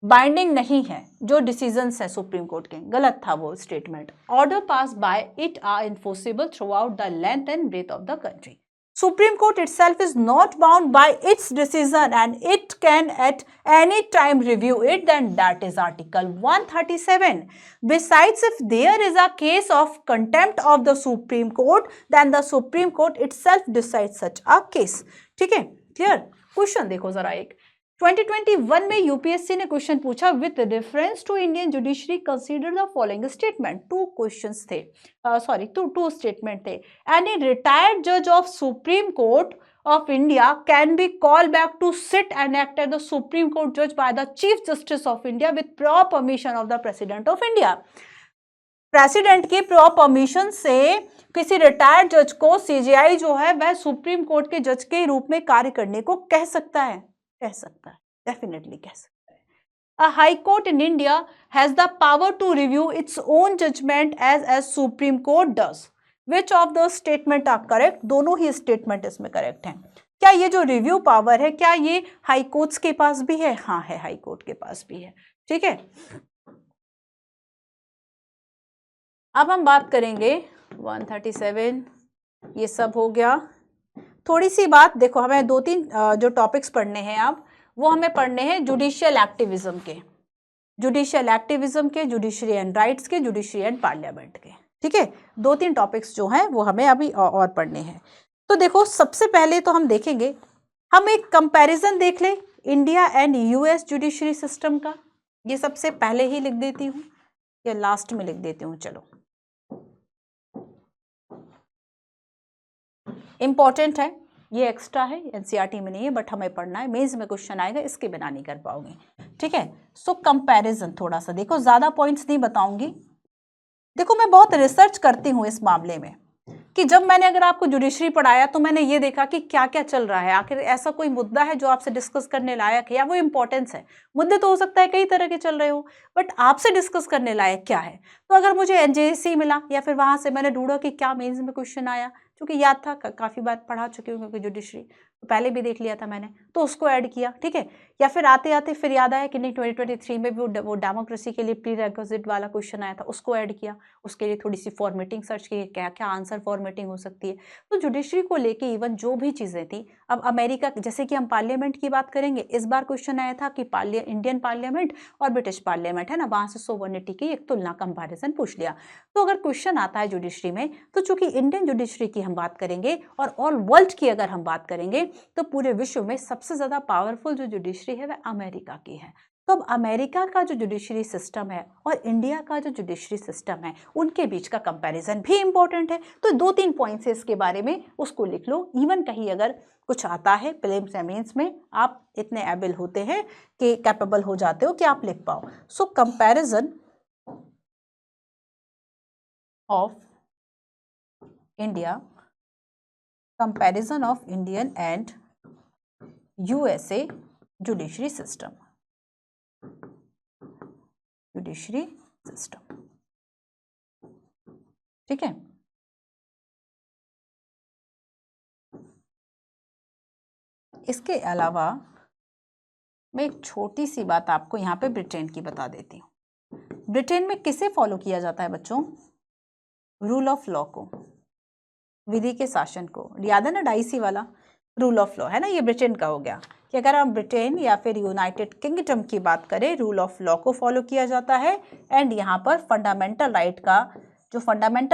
बाइंडिंग नहीं है जो डिसीजंस है सुप्रीम कोर्ट के, गलत था वो statement. Order pass by it are enforceable throughout the length and breadth of the country. Supreme Court itself is not bound by its decision and it can at any time review it, then that is Article 137. Besides, if there is a case of contempt of the Supreme Court, then the Supreme Court itself decides such a case. ठीक है, clear? Question देखो जरा एक 2021 में UPSC ने question पूछा with reference to Indian judiciary consider the following statement. Two questions थे, two statement थे। एनी रिटायर्ड जज of supreme court of India can be called back to sit and act as the Supreme Court judge by the Chief Justice of India with prior permission of the President of India. President की pro permission से किसी retired जज को CJI जो है वह supreme court के जज के रूप में कार्य करने को कह सकता है, डेफिनेटली कह सकता है। A high court in India has the power to review its own judgment as Supreme Court does. Which of those statement are correct? दोनों ही स्टेटमेंट इसमें करेक्ट हैं। क्या ये जो रिव्यू पावर है, क्या ये हाई कोर्ट्स के पास भी है? हाँ है, हाई कोर्ट के पास भी है। ठीक है, अब हम बात करेंगे 137, ये सब हो गया। थोड़ी सी बात देखो, हमें 2-3 जो टॉपिक्स पढ़ने हैं अब, वो हमें पढ़ने हैं जुडिशियल एक्टिविज्म के, जुडिशियल एक्टिविज्म के, जुडिशरी एंड राइट्स के, जुडिशरी एंड पार्लियामेंट के। ठीक है, 2-3 टॉपिक्स जो हैं वो हमें अभी और पढ़ने हैं। तो देखो सबसे पहले तो हम देखेंगे, हम एक कंपैरिजन देख ले India and US judiciary system का। ये सबसे पहले ही लिख देती हूँ या लास्ट में लिख देती हूँ, चलो इंपॉर्टेंट है, ये एक्स्ट्रा है, एनसीईआरटी में नहीं है बट हमें पढ़ना है, मेंस में क्वेश्चन आएगा, इसके बिना नहीं कर पाओगे, ठीक है। सो कंपैरिजन थोड़ा सा देखो, ज्यादा पॉइंट्स नहीं बताऊंगी। देखो मैं बहुत रिसर्च करती हूँ इस मामले में कि जब मैंने अगर आपको जुडिशरी पढ़ाया तो मैंने ये देखा कि क्या क्या चल रहा है, आखिर ऐसा कोई मुद्दा है जो आपसे डिस्कस करने लायक है या वो इंपॉर्टेंस है। मुद्दे तो हो सकता है कई तरह के चल रहे हो, बट आपसे डिस्कस करने लायक क्या है। तो अगर मुझे एनजेसी मिला या फिर वहां से मैंने ढूंढा कि क्या मेंस में क्वेश्चन आया, क्योंकि याद था, काफी बार पढ़ा चुकी हूँ क्योंकि जुडिशरी तो पहले भी देख लिया था मैंने, तो उसको ऐड किया, ठीक है। या फिर आते आते फिर याद आया कि नहीं 2023 में भी वो डेमोक्रेसी के लिए प्री रेक्विजिट वाला क्वेश्चन आया था, उसको ऐड किया, उसके लिए थोड़ी सी फॉर्मेटिंग सर्च की, क्या क्या आंसर फॉर्मेटिंग हो सकती है। तो जुडिशरी को लेके इवन जो भी चीजें थी, अब अमेरिका जैसे कि हम पार्लियामेंट की बात करेंगे, इस बार क्वेश्चन आया था कि इंडियन पार्लियामेंट और ब्रिटिश पार्लियामेंट है ना, वहां से सोवर्निटी की एक तुलना कंपैरिजन पूछ लिया। तो अगर क्वेश्चन आता है जुडिशरी में, तो चूंकि इंडियन जुडिशरी की हम बात करेंगे और ऑल वर्ल्ड की अगर हम बात करेंगे, तो पूरे विश्व में सबसे ज्यादा पावरफुल जो जुडिशरी है वह अमेरिका की है। तो अब अमेरिका का जो जुडिशरी सिस्टम है और इंडिया का जो जुडिशरी सिस्टम है, उनके बीच का कंपैरिजन भी इंपॉर्टेंट है। तो 2-3 पॉइंट्स है इसके बारे में, उसको लिख लो। इवन कहीं अगर कुछ आता है प्रीलिम्स या मेंस में, आप इतने एबल होते हैं कि कैपेबल हो जाते हो कि आप लिख पाओ। So comparison of India, comparison of Indian and USA judiciary system, judiciary system, ठीक है। इसके अलावा मैं एक छोटी सी बात आपको यहाँ पे ब्रिटेन की बता देती हूँ। ब्रिटेन में किसे फॉलो किया जाता है बच्चों? रूल ऑफ लॉ को, विधि के शासन को। याद है ना डाइसी वाला रूल ऑफ लॉ है ना, ये ब्रिटेन का हो गया कि अगर हम ब्रिटेन या फिर यूनाइटेड किंगडम की बात करें, रूल ऑफ लॉ को फॉलो किया जाता है। एंड यहाँ पर फंडामेंटल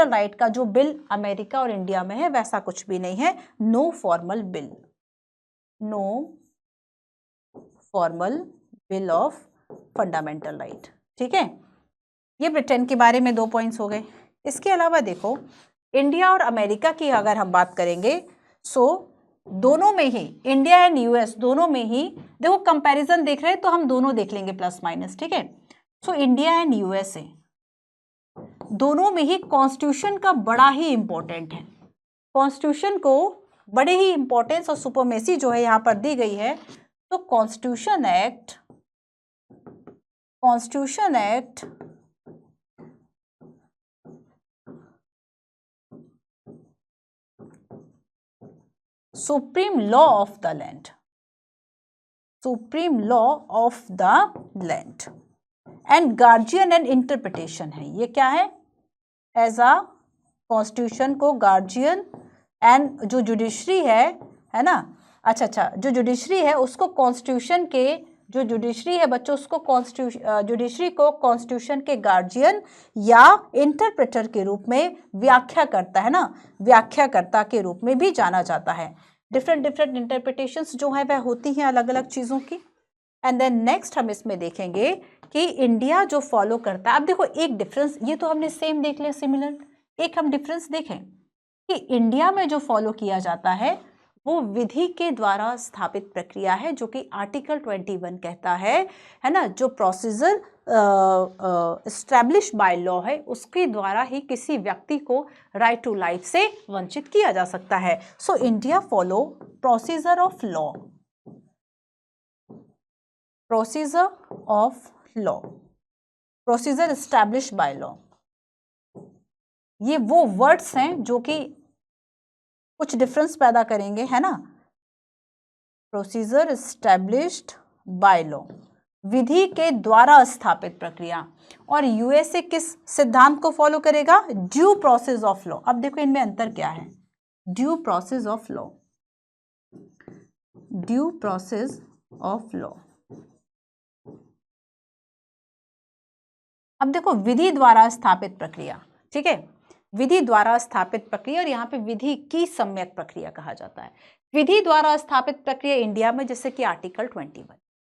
राइट का जो बिल अमेरिका और इंडिया में है वैसा कुछ भी नहीं है। No formal bill, no formal bill of fundamental right, ठीक है। ये ब्रिटेन के बारे में 2 पॉइंट्स हो गए। इसके अलावा देखो इंडिया और अमेरिका की अगर हम बात करेंगे, सो दोनों में ही, इंडिया एंड यूएस दोनों में ही, देखो कंपैरिजन देख रहे हैं तो हम दोनों देख लेंगे प्लस माइनस, ठीक है। सो इंडिया एंड यूएसए दोनों में ही कॉन्स्टिट्यूशन का बड़ा ही इंपॉर्टेंट है। कॉन्स्टिट्यूशन को बड़े ही इंपॉर्टेंस और सुपरमेसी जो है यहां पर दी गई है। तो constitution act supreme law of the land, supreme law of the land and guardian and interpretation है। ये क्या है? एज अ कॉन्स्टिट्यूशन को गार्जियन एंड जो जुडिशरी है ना, अच्छा, जो जुडिशरी है उसको कॉन्स्टिट्यूशन के, जो जुडिशरी है बच्चों उसको जुडिशरी को कॉन्स्टिट्यूशन के गार्जियन या इंटरप्रेटर के रूप में व्याख्या करता है ना, व्याख्याकर्ता के रूप में भी जाना जाता है। डिफरेंट इंटरप्रिटेशंस जो है वह होती हैं अलग अलग चीज़ों की। एंड देन नेक्स्ट हम इसमें देखेंगे कि इंडिया जो फॉलो करता है, अब देखो एक डिफरेंस, ये तो हमने सेम देख लिया सिमिलर, एक हम डिफरेंस देखें कि इंडिया में जो फॉलो किया जाता है वो विधि के द्वारा स्थापित प्रक्रिया है, जो कि आर्टिकल 21 कहता है ना, जो प्रोसीजर एस्टैब्लिश बाय लॉ है उसके द्वारा ही किसी व्यक्ति को राइट टू लाइफ से वंचित किया जा सकता है। So India follow procedure of law, procedure of law, procedure establish by law. ये वो वर्ड्स हैं जो कि कुछ डिफरेंस पैदा करेंगे, है ना। प्रोसीजर एस्टैब्लिश्ड बाय लॉ, विधि के द्वारा स्थापित प्रक्रिया। और यूएसए किस सिद्धांत को फॉलो करेगा? Due process of law. अब देखो इनमें अंतर क्या है। Due process of law, due process of law. अब देखो विधि द्वारा स्थापित प्रक्रिया, ठीक है। विधि द्वारा स्थापित प्रक्रिया, और यहाँ पे विधि की सम्यक प्रक्रिया कहा जाता है। विधि द्वारा स्थापित प्रक्रिया इंडिया में जैसे कि आर्टिकल 21,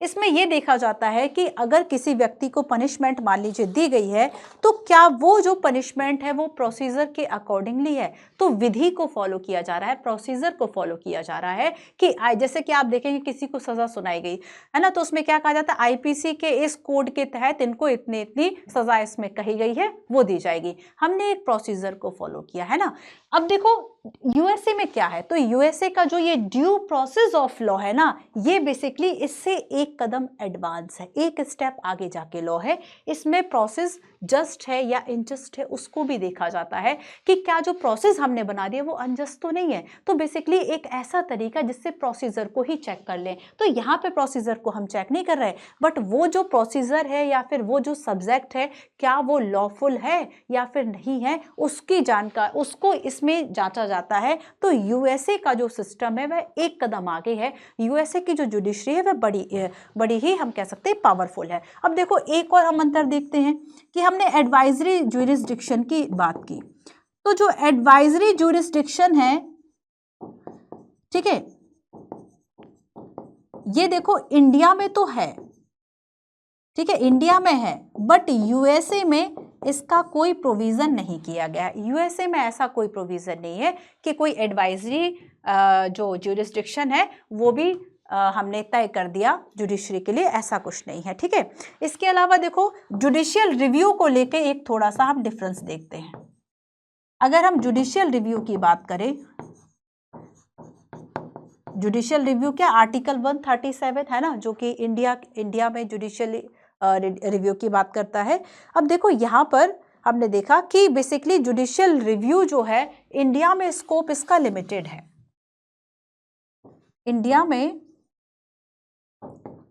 इसमें यह देखा जाता है कि अगर किसी व्यक्ति को पनिशमेंट मान लीजिए दी गई है, तो क्या वो जो पनिशमेंट है वो प्रोसीजर के अकॉर्डिंगली है, तो विधि को फॉलो किया जा रहा है, प्रोसीजर को फॉलो किया जा रहा है। कि जैसे कि आप देखेंगे किसी को सजा सुनाई गई है ना, तो उसमें क्या कहा जाता है, आईपीसी के इस कोड के तहत इनको इतनी इतनी सजा इसमें कही गई है वो दी जाएगी। हमने एक प्रोसीजर को फॉलो किया है ना। अब देखो यूएसए में क्या है, तो यूएसए का जो ये ड्यू प्रोसेस ऑफ लॉ है ना, ये बेसिकली इससे एक कदम एडवांस है, एक स्टेप आगे जाके लॉ है। इसमें प्रोसेस जस्ट है या इनजस्ट है उसको भी देखा जाता है कि क्या जो प्रोसेस हमने बना दिया वो अनजस्ट तो नहीं है। तो बेसिकली एक ऐसा तरीका जिससे प्रोसीजर को ही चेक कर लें। तो यहाँ पे प्रोसीजर को हम चेक नहीं कर रहे, बट वो जो प्रोसीजर है या फिर वो जो सब्जेक्ट है क्या वो लॉफुल है या फिर नहीं है, उसकी जानकारी उसको इसमें जांचा जाता है। तो यूएसए का जो सिस्टम है वह एक कदम आगे है। यूएसए की जो जुडिशरी है वह बड़ी ही हम कह सकते हैं पावरफुल है। अब देखो एक और हम अंतर देखते हैं कि हमने एडवाइजरी ज्यूरिसडिक्शन की बात की, तो जो एडवाइजरी ज्यूरिसडिक्शन है, ठीक है, ये देखो इंडिया में तो है, ठीक है, इंडिया में है, बट यूएसए में इसका कोई प्रोविजन नहीं किया गया है। यूएसए में ऐसा कोई प्रोविजन नहीं है कि कोई एडवाइजरी जो ज्यूरिसडिक्शन है वो भी हमने तय कर दिया जुडिशरी के लिए, ऐसा कुछ नहीं है, ठीक है। इसके अलावा देखो जुडिशियल रिव्यू को लेके एक थोड़ा सा हम डिफरेंस देखते हैं। अगर हम जुडिशियल रिव्यू की बात करें, जुडिशियल रिव्यू क्या आर्टिकल 137 है ना, जो कि इंडिया में जुडिशियल रिव्यू की बात करता है। अब देखो यहाँ पर हमने देखा कि बेसिकली जुडिशियल रिव्यू जो है इंडिया में स्कोप इसका लिमिटेड है। इंडिया में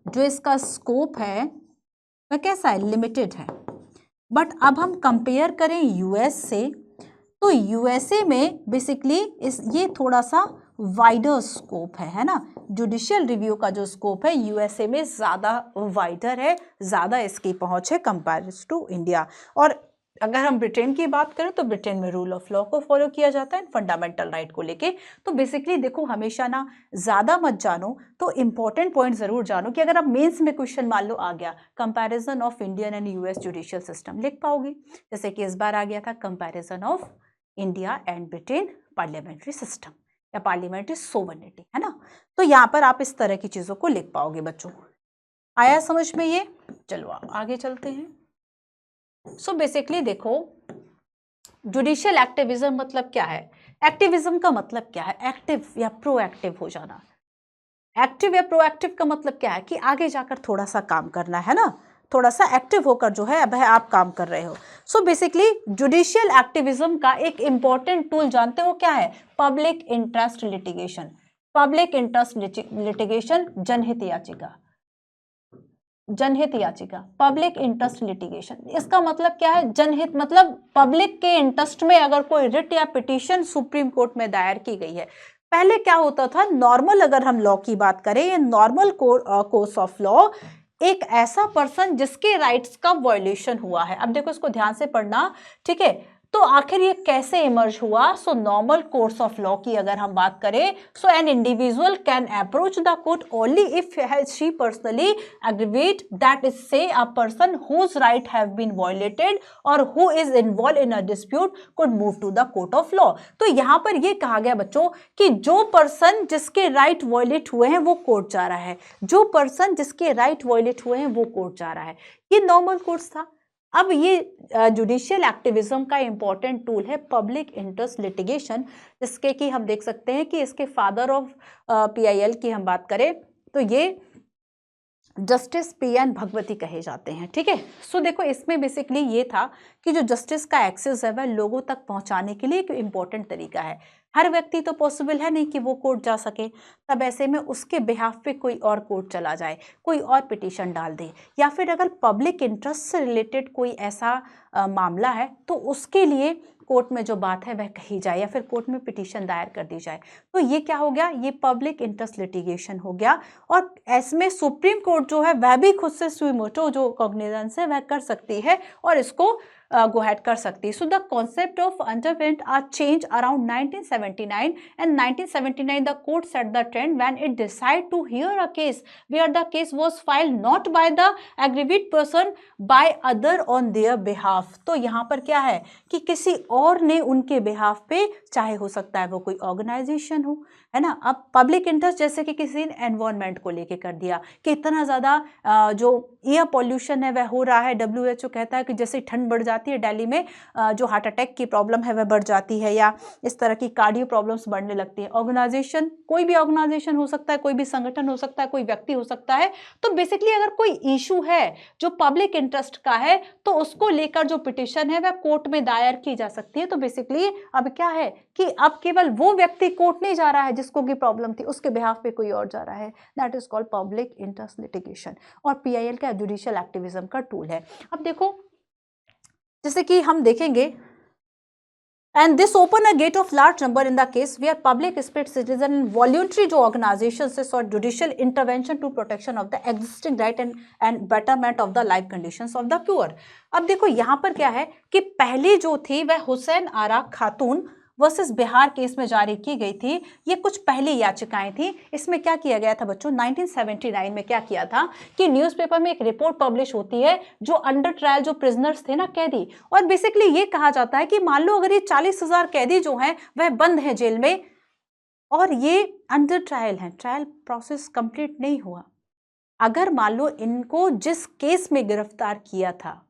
जो इसका स्कोप है वह कैसा है, लिमिटेड है। बट अब हम कंपेयर करें यूएस से, तो यूएसए में बेसिकली ये थोड़ा सा वाइडर स्कोप है ना। जुडिशियल रिव्यू का जो स्कोप है यूएसए में ज़्यादा वाइडर है, ज़्यादा इसकी पहुंच है कंपेयर टू इंडिया। और अगर हम ब्रिटेन की बात करें तो ब्रिटेन में रूल ऑफ लॉ को फॉलो किया जाता है फंडामेंटल राइट को लेके। तो बेसिकली देखो हमेशा ना ज़्यादा मत जानो, तो इंपॉर्टेंट पॉइंट ज़रूर जानो कि अगर आप मेंस में क्वेश्चन मान लो आ गया comparison of Indian and US judicial system, लिख पाओगे। जैसे कि इस बार आ गया था comparison of India and Britain parliamentary system या पार्लियामेंट्री सोवरेनिटी, है ना। तो यहाँ पर आप इस तरह की चीज़ों को लिख पाओगे बच्चों। आया समझ में ये? चलो आगे चलते हैं। सो बेसिकली देखो जुडिशियल एक्टिविज्म मतलब क्या है, एक्टिविज्म का मतलब क्या है, एक्टिव या प्रोएक्टिव हो जाना। एक्टिव या प्रोएक्टिव का मतलब क्या है कि आगे जाकर थोड़ा सा काम करना है ना, थोड़ा सा एक्टिव होकर जो है अब है आप काम कर रहे हो। सो बेसिकली जुडिशियल एक्टिविज्म का एक इंपॉर्टेंट टूल जानते हो क्या है, public interest litigation. Public interest litigation, जनहित याचिका, जनहित याचिका, पब्लिक इंटरेस्ट लिटिगेशन। इसका मतलब क्या है, जनहित मतलब पब्लिक के इंटरेस्ट में अगर कोई रिट या पिटीशन सुप्रीम कोर्ट में दायर की गई है। पहले क्या होता था, नॉर्मल अगर हम लॉ की बात करें, ये नॉर्मल कोर्स ऑफ लॉ एक ऐसा पर्सन जिसके राइट्स का वायलेशन हुआ है। अब देखो इसको ध्यान से पढ़ना, ठीक है। तो आखिर ये कैसे इमर्ज हुआ? So normal course of law की अगर हम बात करें, so an individual can approach the court only if she personally aggrieved that is say a person whose right have been violated or who is involved in a dispute could move to the court of law. तो यहाँ पर ये कहा गया बच्चों कि जो person जिसके राइट वायलेट हुए हैं वो कोर्ट जा रहा है, जो पर्सन जिसके राइट वायलेट हुए हैं वो कोर्ट जा रहा है। ये नॉर्मल कोर्स था। अब ये जुडिशियल एक्टिविज्म का इंपॉर्टेंट टूल है पब्लिक इंटरेस्ट लिटिगेशन, जिसके कि हम देख सकते हैं कि इसके फादर ऑफ पीआईएल की हम बात करें तो ये जस्टिस पीएन भगवती कहे जाते हैं, ठीक है। सो देखो इसमें बेसिकली ये था कि जो जस्टिस का एक्सेस है वह लोगों तक पहुंचाने के लिए एक इम्पॉर्टेंट तरीका है। हर व्यक्ति तो पॉसिबल है नहीं कि वो कोर्ट जा सके, तब ऐसे में उसके बिहाफ पे कोई और कोर्ट चला जाए, कोई और पिटीशन डाल दे, या फिर अगर पब्लिक इंटरेस्ट से रिलेटेड कोई ऐसा मामला है तो उसके लिए कोर्ट में जो बात है वह कही जाए या फिर कोर्ट में पिटीशन दायर कर दी जाए। तो ये क्या हो गया, ये पब्लिक इंटरेस्ट लिटिगेशन हो गया। और इसमें सुप्रीम कोर्ट जो है वह भी खुद से सुई मोटो जो कॉग्निजेंस है वह कर सकती है और इसको गो हेड कर सकती है। So the concept of underwent are change around 1979 and 1979 the court set the trend when it decide to hear a case where the case was filed not by the aggrieved person by other on their behalf. तो यहाँ पर क्या है कि किसी और ने उनके बिहाफ पे, चाहे हो सकता है वो कोई ऑर्गेनाइजेशन हो, है ना। अब पब्लिक इंटरेस्ट जैसे कि किसी ने एनवायरनमेंट को लेके कर दिया कि इतना ज़्यादा जो एयर पॉल्यूशन है वह हो रहा है, WHO कहता है कि जैसे ठंड बढ़ जाती है दिल्ली में जो हार्ट अटैक की प्रॉब्लम है वह बढ़ जाती है, या इस तरह की कार्डियो प्रॉब्लम्स बढ़ने लगती है। ऑर्गेनाइजेशन, कोई भी ऑर्गेनाइजेशन हो सकता है, कोई भी संगठन हो सकता है, कोई व्यक्ति हो सकता है। तो बेसिकली अगर कोई इशू है जो पब्लिक इंटरेस्ट का है तो उसको लेकर जो पिटिशन है वह कोर्ट में दायर की जा सकती है। तो बेसिकली अब क्या है कि अब केवल वो व्यक्ति कोर्ट नहीं जा रहा है जिसको की प्रॉब्लम थी, उसके बिहाफ पे कोई और जा रहा है। That is called public interest litigation. और PIL का जुडिशियल एक्टिविज्म का टूल है। अब देखो जैसे कि हम देखेंगे, and this open a gate of large number in the case where public spirit citizen and voluntary जो organizations से sought judicial intervention to protection of the existing right and betterment of the life conditions of the poor। अब देखो यहाँ पर क्या है कि पहली जो थी वह हुसैन आरा खातून वर्सेस बिहार केस में जारी की गई थी। ये कुछ पहली याचिकाएं थी। इसमें क्या किया गया था बच्चों, 1979 में क्या किया था कि न्यूज़पेपर में एक रिपोर्ट पब्लिश होती है जो अंडर ट्रायल जो प्रिजनर्स थे ना, कैदी, और बेसिकली ये कहा जाता है कि मान लो अगर ये 40,000 कैदी जो हैं वह बंद हैं जेल में और ये अंडर ट्रायल हैं, ट्रायल प्रोसेस कंप्लीट नहीं हुआ। अगर मान लो इनको जिस केस में गिरफ्तार किया था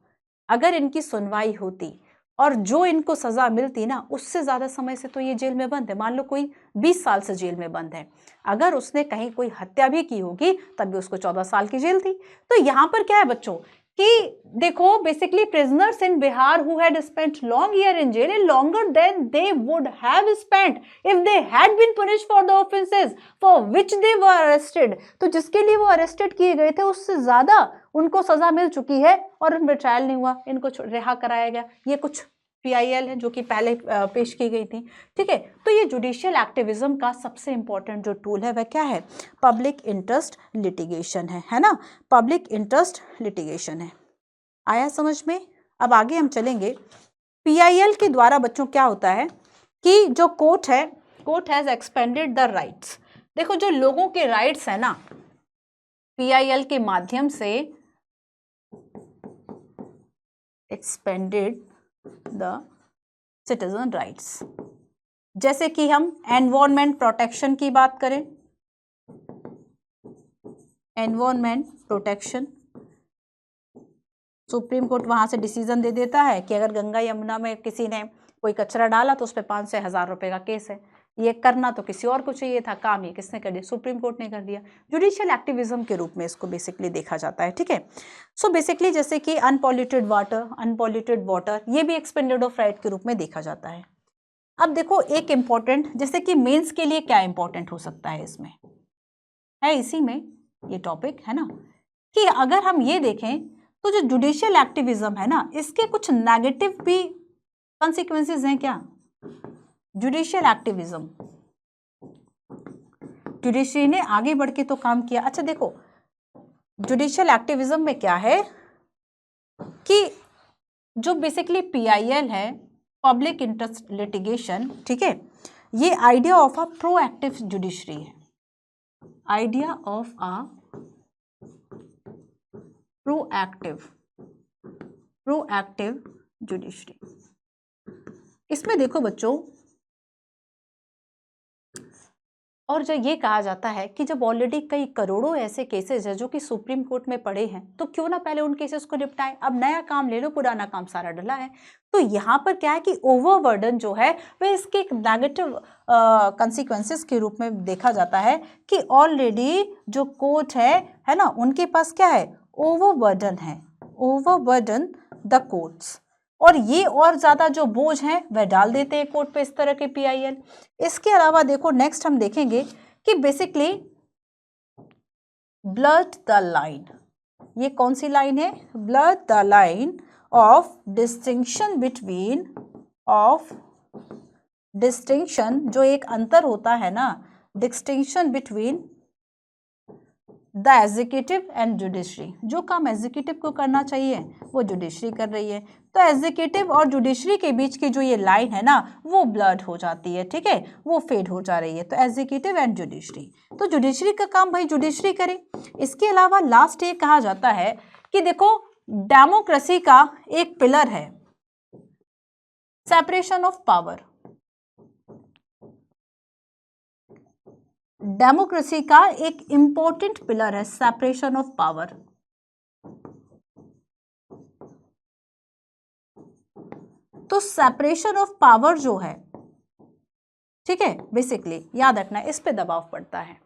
अगर इनकी सुनवाई होती और जो इनको सजा मिलती ना, उससे ज्यादा समय से तो ये जेल में बंद है। मान लो कोई 20 साल से जेल में बंद है, अगर उसने कहीं कोई हत्या भी की होगी तब भी उसको 14 साल की जेल थी। तो यहाँ पर क्या है बच्चों कि देखो basically prisoners in Bihar who had spent long year in jail longer than they would have spent if they had been punished for the offences for which they were arrested. तो जिसके लिए वो अरेस्टेड किए गए थे उससे ज्यादा उनको सजा मिल चुकी है और उनमें ट्रायल नहीं हुआ, इनको रिहा कराया गया। ये कुछ PIL है जो कि पहले पेश की गई थी। ठीक है, तो ये जुडिशियल एक्टिविज्म का सबसे इंपॉर्टेंट जो टूल है वह क्या है, पब्लिक इंटरेस्ट लिटिगेशन है ना, पब्लिक इंटरेस्ट लिटिगेशन है। आया समझ में? अब आगे हम चलेंगे। PIL के द्वारा बच्चों क्या होता है कि जो कोर्ट है, court has expanded the rights. देखो जो लोगों के राइट्स है ना, PIL के माध्यम से एक्सपेंडेड द सिटीजन राइट्स। जैसे कि हम एनवायरनमेंट प्रोटेक्शन की बात करें, एनवायरनमेंट प्रोटेक्शन, सुप्रीम कोर्ट वहां से डिसीजन दे देता है कि अगर गंगा यमुना में किसी ने कोई कचरा डाला तो उस पर 500 से 1000 रुपए का केस है। ये करना तो किसी और को चाहिए था, काम ये किसने कर दिया, सुप्रीम कोर्ट ने कर दिया। जुडिशियल एक्टिविज्म के रूप में इसको बेसिकली देखा जाता है। ठीक है, सो बेसिकली जैसे कि अनपॉल्यूटेड वाटर ये भी एक्सपेंडेड ऑफ राइट के रूप में देखा जाता है। अब देखो एक इंपॉर्टेंट, जैसे कि मेंस के लिए क्या इंपॉर्टेंट हो सकता है, इसमें है इसी में ये टॉपिक है ना, कि अगर हम ये देखें तो जो जुडिशियल एक्टिविज्म है ना, इसके कुछ नेगेटिव भी कॉन्सिक्वेंसेस हैं क्या। जुडिशियल एक्टिविज्म, जुडिशरी ने आगे बढ़ के तो काम किया। अच्छा देखो जुडिशियल एक्टिविज्म में क्या है कि जो बेसिकली PIL है, पब्लिक इंटरेस्ट लिटिगेशन, ठीक है, ये idea of a proactive judiciary है, idea of a proactive judiciary. इसमें देखो बच्चों, और जो ये कहा जाता है कि जब ऑलरेडी कई करोड़ों ऐसे केसेस है जो कि सुप्रीम कोर्ट में पड़े हैं, तो क्यों ना पहले उन केसेस को निपटाएं। अब नया काम ले लो, पुराना काम सारा डला है। तो यहाँ पर क्या है कि ओवरबर्डन जो है वह इसके एक नेगेटिव कंसिक्वेंसेस के रूप में देखा जाता है कि ऑलरेडी जो कोर्ट है ना, उनके पास क्या है, ओवरबर्डन है, ओवरबर्डन द कोर्ट्स, और ये और ज्यादा जो बोझ हैं वह डाल देते हैं कोर्ट पे इस तरह के PIL। इसके अलावा देखो नेक्स्ट हम देखेंगे कि बेसिकली ब्लड द लाइन, ये कौन सी लाइन है, blood the line of distinction between, of distinction, जो एक अंतर होता है ना, distinction between the executive and judiciary, जो काम एग्जीक्यूटिव को करना चाहिए वो जुडिशरी कर रही है। तो एग्जीक्यूटिव और जुडिशरी के बीच की जो ये लाइन है ना वो ब्लड हो जाती है, ठीक है, वो फेड हो जा रही है। तो एग्जीक्यूटिव एंड जुडिशरी, तो जुडिशरी का काम भाई जुडिशरी करे। इसके अलावा लास्ट ये कहा जाता है कि देखो डेमोक्रेसी का एक पिलर है सेपरेशन ऑफ पावर। डेमोक्रेसी का एक इंपॉर्टेंट पिलर है सेपरेशन ऑफ पावर। तो सेपरेशन ऑफ पावर जो है, ठीक है, बेसिकली याद रखना इस पे दबाव पड़ता है।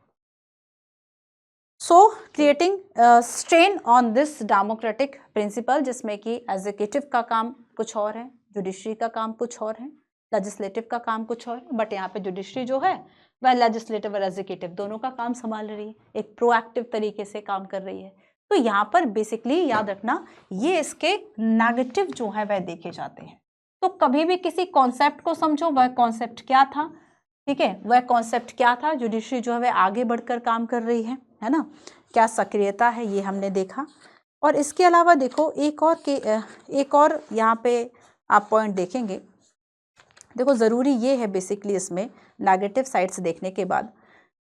So creating strain on this democratic principle, जिसमें कि एग्जीक्यूटिव का काम कुछ और है, जुडिशरी का काम कुछ और है, लेजिस्लेटिव का काम कुछ और है, बट यहाँ पे जुडिशरी जो है वह लेजिस्लेटिव और एग्जीक्यूटिव दोनों का काम संभाल रही है, एक प्रोएक्टिव तरीके से काम कर रही है। तो यहाँ पर बेसिकली याद रखना ये इसके नेगेटिव जो है वह देखे जाते हैं। तो कभी भी किसी कॉन्सेप्ट को समझो, वह कॉन्सेप्ट क्या था, ठीक है, वह कॉन्सेप्ट क्या था, जुडिशरी जो है वह आगे बढ़कर काम कर रही है ना, क्या सक्रियता है ये हमने देखा। और इसके अलावा देखो एक और यहाँ पे आप पॉइंट देखेंगे। देखो ज़रूरी ये है बेसिकली इसमें नेगेटिव साइड्स देखने के बाद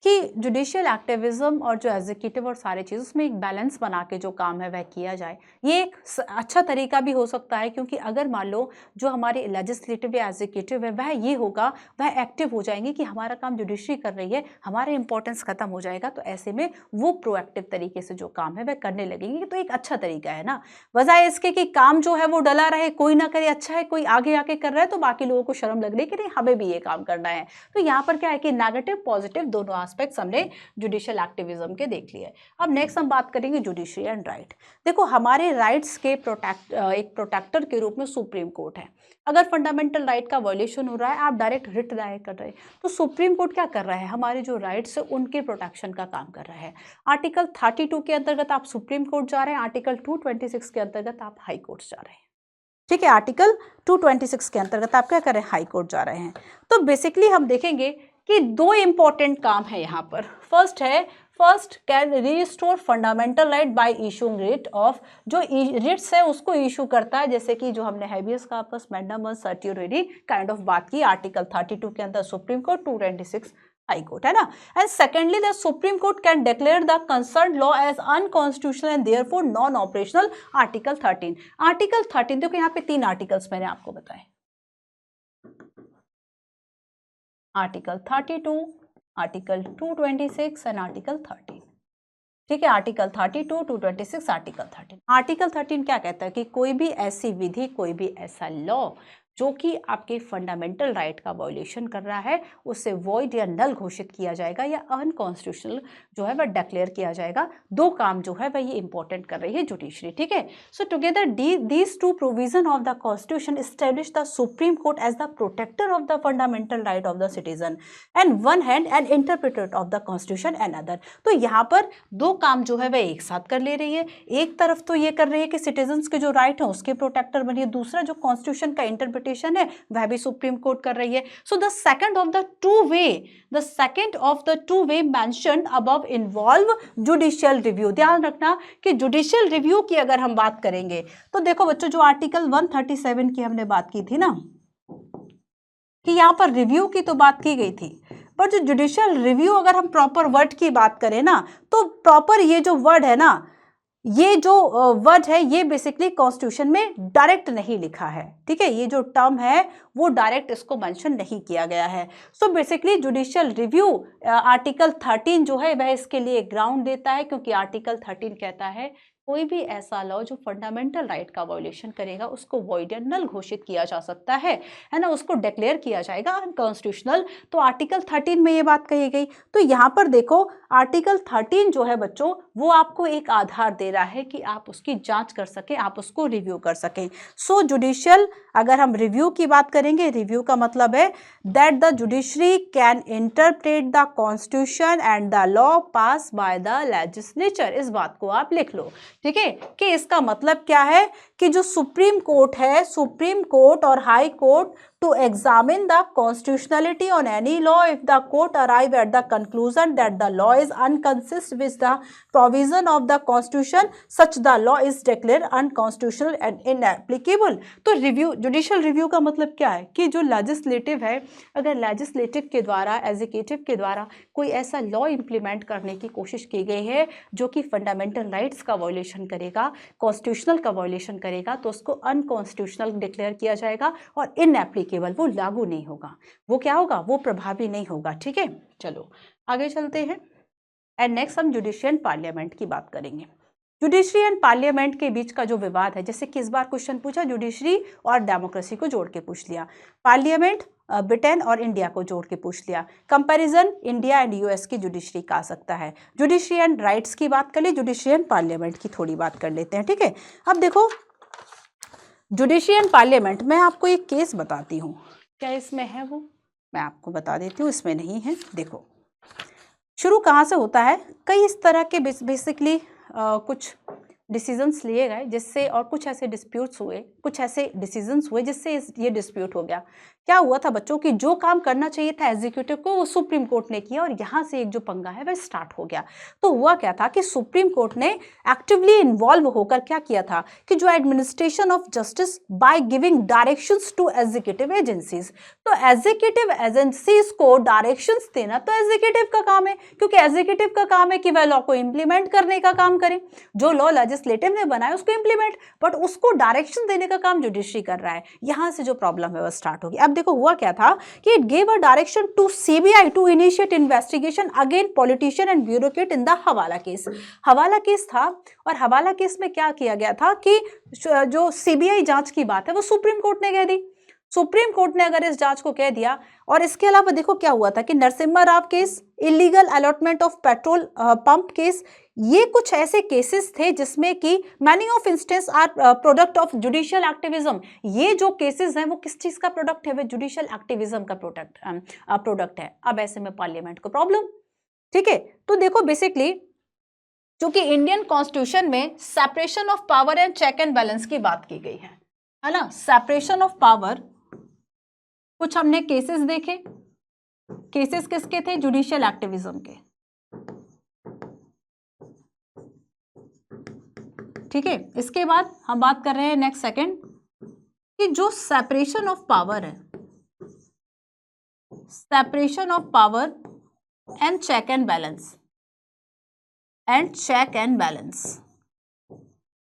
कि जुडिशियल एक्टिविज्म और जो एग्जीक्यूटिव और सारे चीज़ उसमें एक बैलेंस बना के जो काम है वह किया जाए। ये एक अच्छा तरीका भी हो सकता है, क्योंकि अगर मान लो जो हमारे लेजिस्लेटिव या एग्जीक्यूटिव है वह ये होगा, वह एक्टिव हो जाएंगे कि हमारा काम जुडिशरी कर रही है, हमारा इंपॉर्टेंस खत्म हो जाएगा, तो ऐसे में वो प्रोएक्टिव तरीके से जो काम है वह करने लगेंगे। तो एक अच्छा तरीका है ना, वजह इसके कि काम जो है वो डला रहे, कोई ना करे, अच्छा है कोई आगे आके कर रहा है तो बाकी लोगों को शर्म लग रही है कि नहीं हमें भी ये काम करना है। तो यहाँ पर क्या है कि नेगेटिव पॉजिटिव दोनों एस्पेक्ट्स हमने जुडिशियल एक्टिविज्म के देख लिए। अब नेक्स्ट हम बात करेंगे जुडिशरी एंड राइट। देखो हमारे राइट्स के एक प्रोटेक्टर के रूप में सुप्रीम कोर्ट है। अगर फंडामेंटल राइट का वायलेशन हो रहा है, आप डायरेक्ट रिट दायर कर रहे हैं, तो सुप्रीम कोर्ट क्या कर रहा है, हमारे जो राइट्स है उनके प्रोटेक्शन का काम कर रहा है। आर्टिकल 32 के अंतर्गत आप सुप्रीम कोर्ट जा रहे हैं, आर्टिकल 226 के अंतर्गत आप हाई कोर्ट जा रहे हैं, ठीक है, आर्टिकल 226 के अंतर्गत आप क्या कर रहे हैं, हाई कोर्ट जा रहे हैं। तो बेसिकली हम देखेंगे कि दो इंपॉर्टेंट काम है यहाँ पर। First can restore fundamental right by issuing writ of, जो रिट्स है उसको इशू करता है, जैसे कि जो हमने habeas corpus, mandamus, certiorari kind of बात की, आर्टिकल 32 के अंदर सुप्रीम कोर्ट, 226 हाई कोर्ट, है ना। And secondly the supreme court can declare the concern law as unconstitutional and therefore non operational, article 13। Article 13 देखो यहाँ पे 3 आर्टिकल्स मैंने आपको बताए, आर्टिकल 32, आर्टिकल 226 एंड आर्टिकल 13, ठीक है, आर्टिकल 32, 226, आर्टिकल 13। आर्टिकल 13 क्या कहता है कि कोई भी ऐसी विधि, कोई भी ऐसा लॉ जो कि आपके फंडामेंटल राइट का वायलेशन कर रहा है उसे वॉइड या नल घोषित किया जाएगा या अनकॉन्स्टिट्यूशनल जो है वह डिक्लेयर किया जाएगा। दो काम जो है वह ये इंपॉर्टेंट कर रही है जुडिशरी, ठीक है। So together these two provision of the constitution establish the supreme court as the protector of the fundamental right of the citizen and one hand and interpreter of the constitution and other. तो यहाँ पर दो काम जो है वह एक साथ कर ले रही है। एक तरफ तो ये कर रही है कि सिटीजन्स के जो राइट है उसके प्रोटेक्टर बनिए, दूसरा जो कॉन्स्टिट्यूशन का इंटरप्रिटेशन है वह भी सुप्रीम कोर्ट कर रही है। So the second of the two way mentioned above involve judicial review. ध्यान रखना कि जुडिशियल रिव्यू की अगर हम बात करेंगे तो देखो बच्चों, जो आर्टिकल 137 की हमने बात की थी ना कि यहाँ पर रिव्यू की तो बात की गई थी, पर जो जुडिशियल रिव्यू अगर हम प्रॉपर वर्ड की बात करें ना तो प्रॉपर ये जो वर्ड है ना, ये जो वर्ड है ये बेसिकली कॉन्स्टिट्यूशन में डायरेक्ट नहीं लिखा है, ठीक है, ये जो टर्म है वो डायरेक्ट इसको मेंशन नहीं किया गया है। So basically judicial review article 13 जो है वह इसके लिए ग्राउंड देता है, क्योंकि आर्टिकल 13 कहता है कोई भी ऐसा लॉ जो फंडामेंटल राइट का वायलेशन करेगा उसको वॉइड या नल घोषित किया जा सकता है ना, उसको डिक्लेयर किया जाएगा अनकॉन्स्टिट्यूशनल। तो आर्टिकल 13 में ये बात कही गई। तो यहाँ पर देखो आर्टिकल 13 जो है बच्चों वो आपको एक आधार दे रहा है कि आप उसकी जांच कर सकें, आप उसको रिव्यू कर सकें। सो जुडिशियल, अगर हम रिव्यू की बात करेंगे, रिव्यू का मतलब है that the judiciary can interpret the constitution and the law pass by the legislature. इस बात को आप लिख लो, ठीक है, कि इसका मतलब क्या है कि जो सुप्रीम कोर्ट है, सुप्रीम कोर्ट और high court to examine the constitutionality on any law if the court arrive at the conclusion that the law is inconsistent with the provision of the constitution such the law is declare unconstitutional and inapplicable. तो review, judicial review का मतलब क्या है कि जो legislative है, अगर legislative के द्वारा, एग्जीक्यूटिव के द्वारा कोई ऐसा लॉ इंप्लीमेंट करने की कोशिश की गई है जो कि फंडामेंटल राइट्स का वायलेशन करेगा, कॉन्स्टिट्यूशनल का वायलेशन करेगा, तो उसको अनकॉन्स्टिट्यूशनल डिक्लेयर किया जाएगा और इनएप्लीकेबल, वो लागू नहीं होगा, वो क्या होगा, वो प्रभावी नहीं होगा। ठीक है, चलो आगे चलते हैं। एंड नेक्स्ट हम जुडिशरी एंड पार्लियामेंट की बात करेंगे। जुडिशरी एंड पार्लियामेंट के बीच का जो विवाद है, जैसे कि इस बार क्वेश्चन पूछा, जुडिशरी और डेमोक्रेसी को जोड़ के पूछ लिया, पार्लियामेंट ब्रिटेन और इंडिया को जोड़ के पूछ लिया, कंपैरिजन इंडिया एंड यूएस की जुडिशरी का आ सकता है। जुडिशरी एंड राइट्स की बात कर ली, जुडिशरी एंड पार्लियामेंट की थोड़ी बात कर लेते हैं। ठीक है, अब देखो जुडिशरी एंड पार्लियामेंट, मैं आपको एक केस बताती हूँ, क्या इसमें है वो मैं आपको बता देती हूँ, इसमें नहीं है। देखो शुरू कहाँ से होता है, कई इस तरह के बेसिकली कुछ डिसीजंस लिए गए जिससे, और कुछ ऐसे डिस्प्यूट्स हुए, कुछ ऐसे डिसीजंस हुए जिससे ये डिस्प्यूट हो गया। क्या हुआ था बच्चों की, जो काम करना चाहिए था एग्जीक्यूटिव को वो सुप्रीम कोर्ट ने किया, और यहाँ से एक जो पंगा है वह स्टार्ट हो गया। तो हुआ क्या था कि सुप्रीम कोर्ट ने एक्टिवली इन्वॉल्व होकर क्या किया था कि जो administration of justice by giving directions to executive agencies, तो एग्जीक्यूटिव एजेंसीज को डायरेक्शंस देना तो एग्जीक्यूटिव का काम है, क्योंकि एग्जीक्यूटिव का काम है कि वह लॉ को इंप्लीमेंट करने का काम करे, जो लॉ लेजिस्लेटिव ने बनाया उसको इंप्लीमेंट, बट उसको डायरेक्शन देने का काम जुडिशरी कर रहा है। यहां से जो प्रॉब्लम है वो स्टार्ट होगी। अब देखो हुआ क्या था कि it gave a direction to CBI to initiate investigation again politician and bureaucrat in the hawala case. Hawala case था, और हवाला केस में क्या किया गया था कि जो सीबीआई जांच की बात है वो सुप्रीम कोर्ट ने कह दी। सुप्रीम कोर्ट ने अगर इस जांच को कह दिया, और इसके अलावा देखो क्या हुआ था कि Narasimha Rao case, illegal allotment of petrol pump case, ये कुछ ऐसे केसेस थे जिसमें कि many of instance are product of judicial activism. ये जो केसेस हैं वो किस चीज का प्रोडक्ट है, वो जुडिशियल एक्टिविज्म का प्रोडक्ट है। अब ऐसे में पार्लियामेंट को प्रॉब्लम। ठीक है, तो देखो बेसिकली क्योंकि इंडियन कॉन्स्टिट्यूशन में separation of power and check and balance की बात की गई है ना, सेपरेशन ऑफ पावर, कुछ हमने केसेस देखे, केसेस किसके थे, जुडिशियल एक्टिविज्म के। ठीक है, इसके बाद हम बात कर रहे हैं नेक्स्ट सेकंड कि जो सेपरेशन ऑफ पावर है, separation of power and check and balance,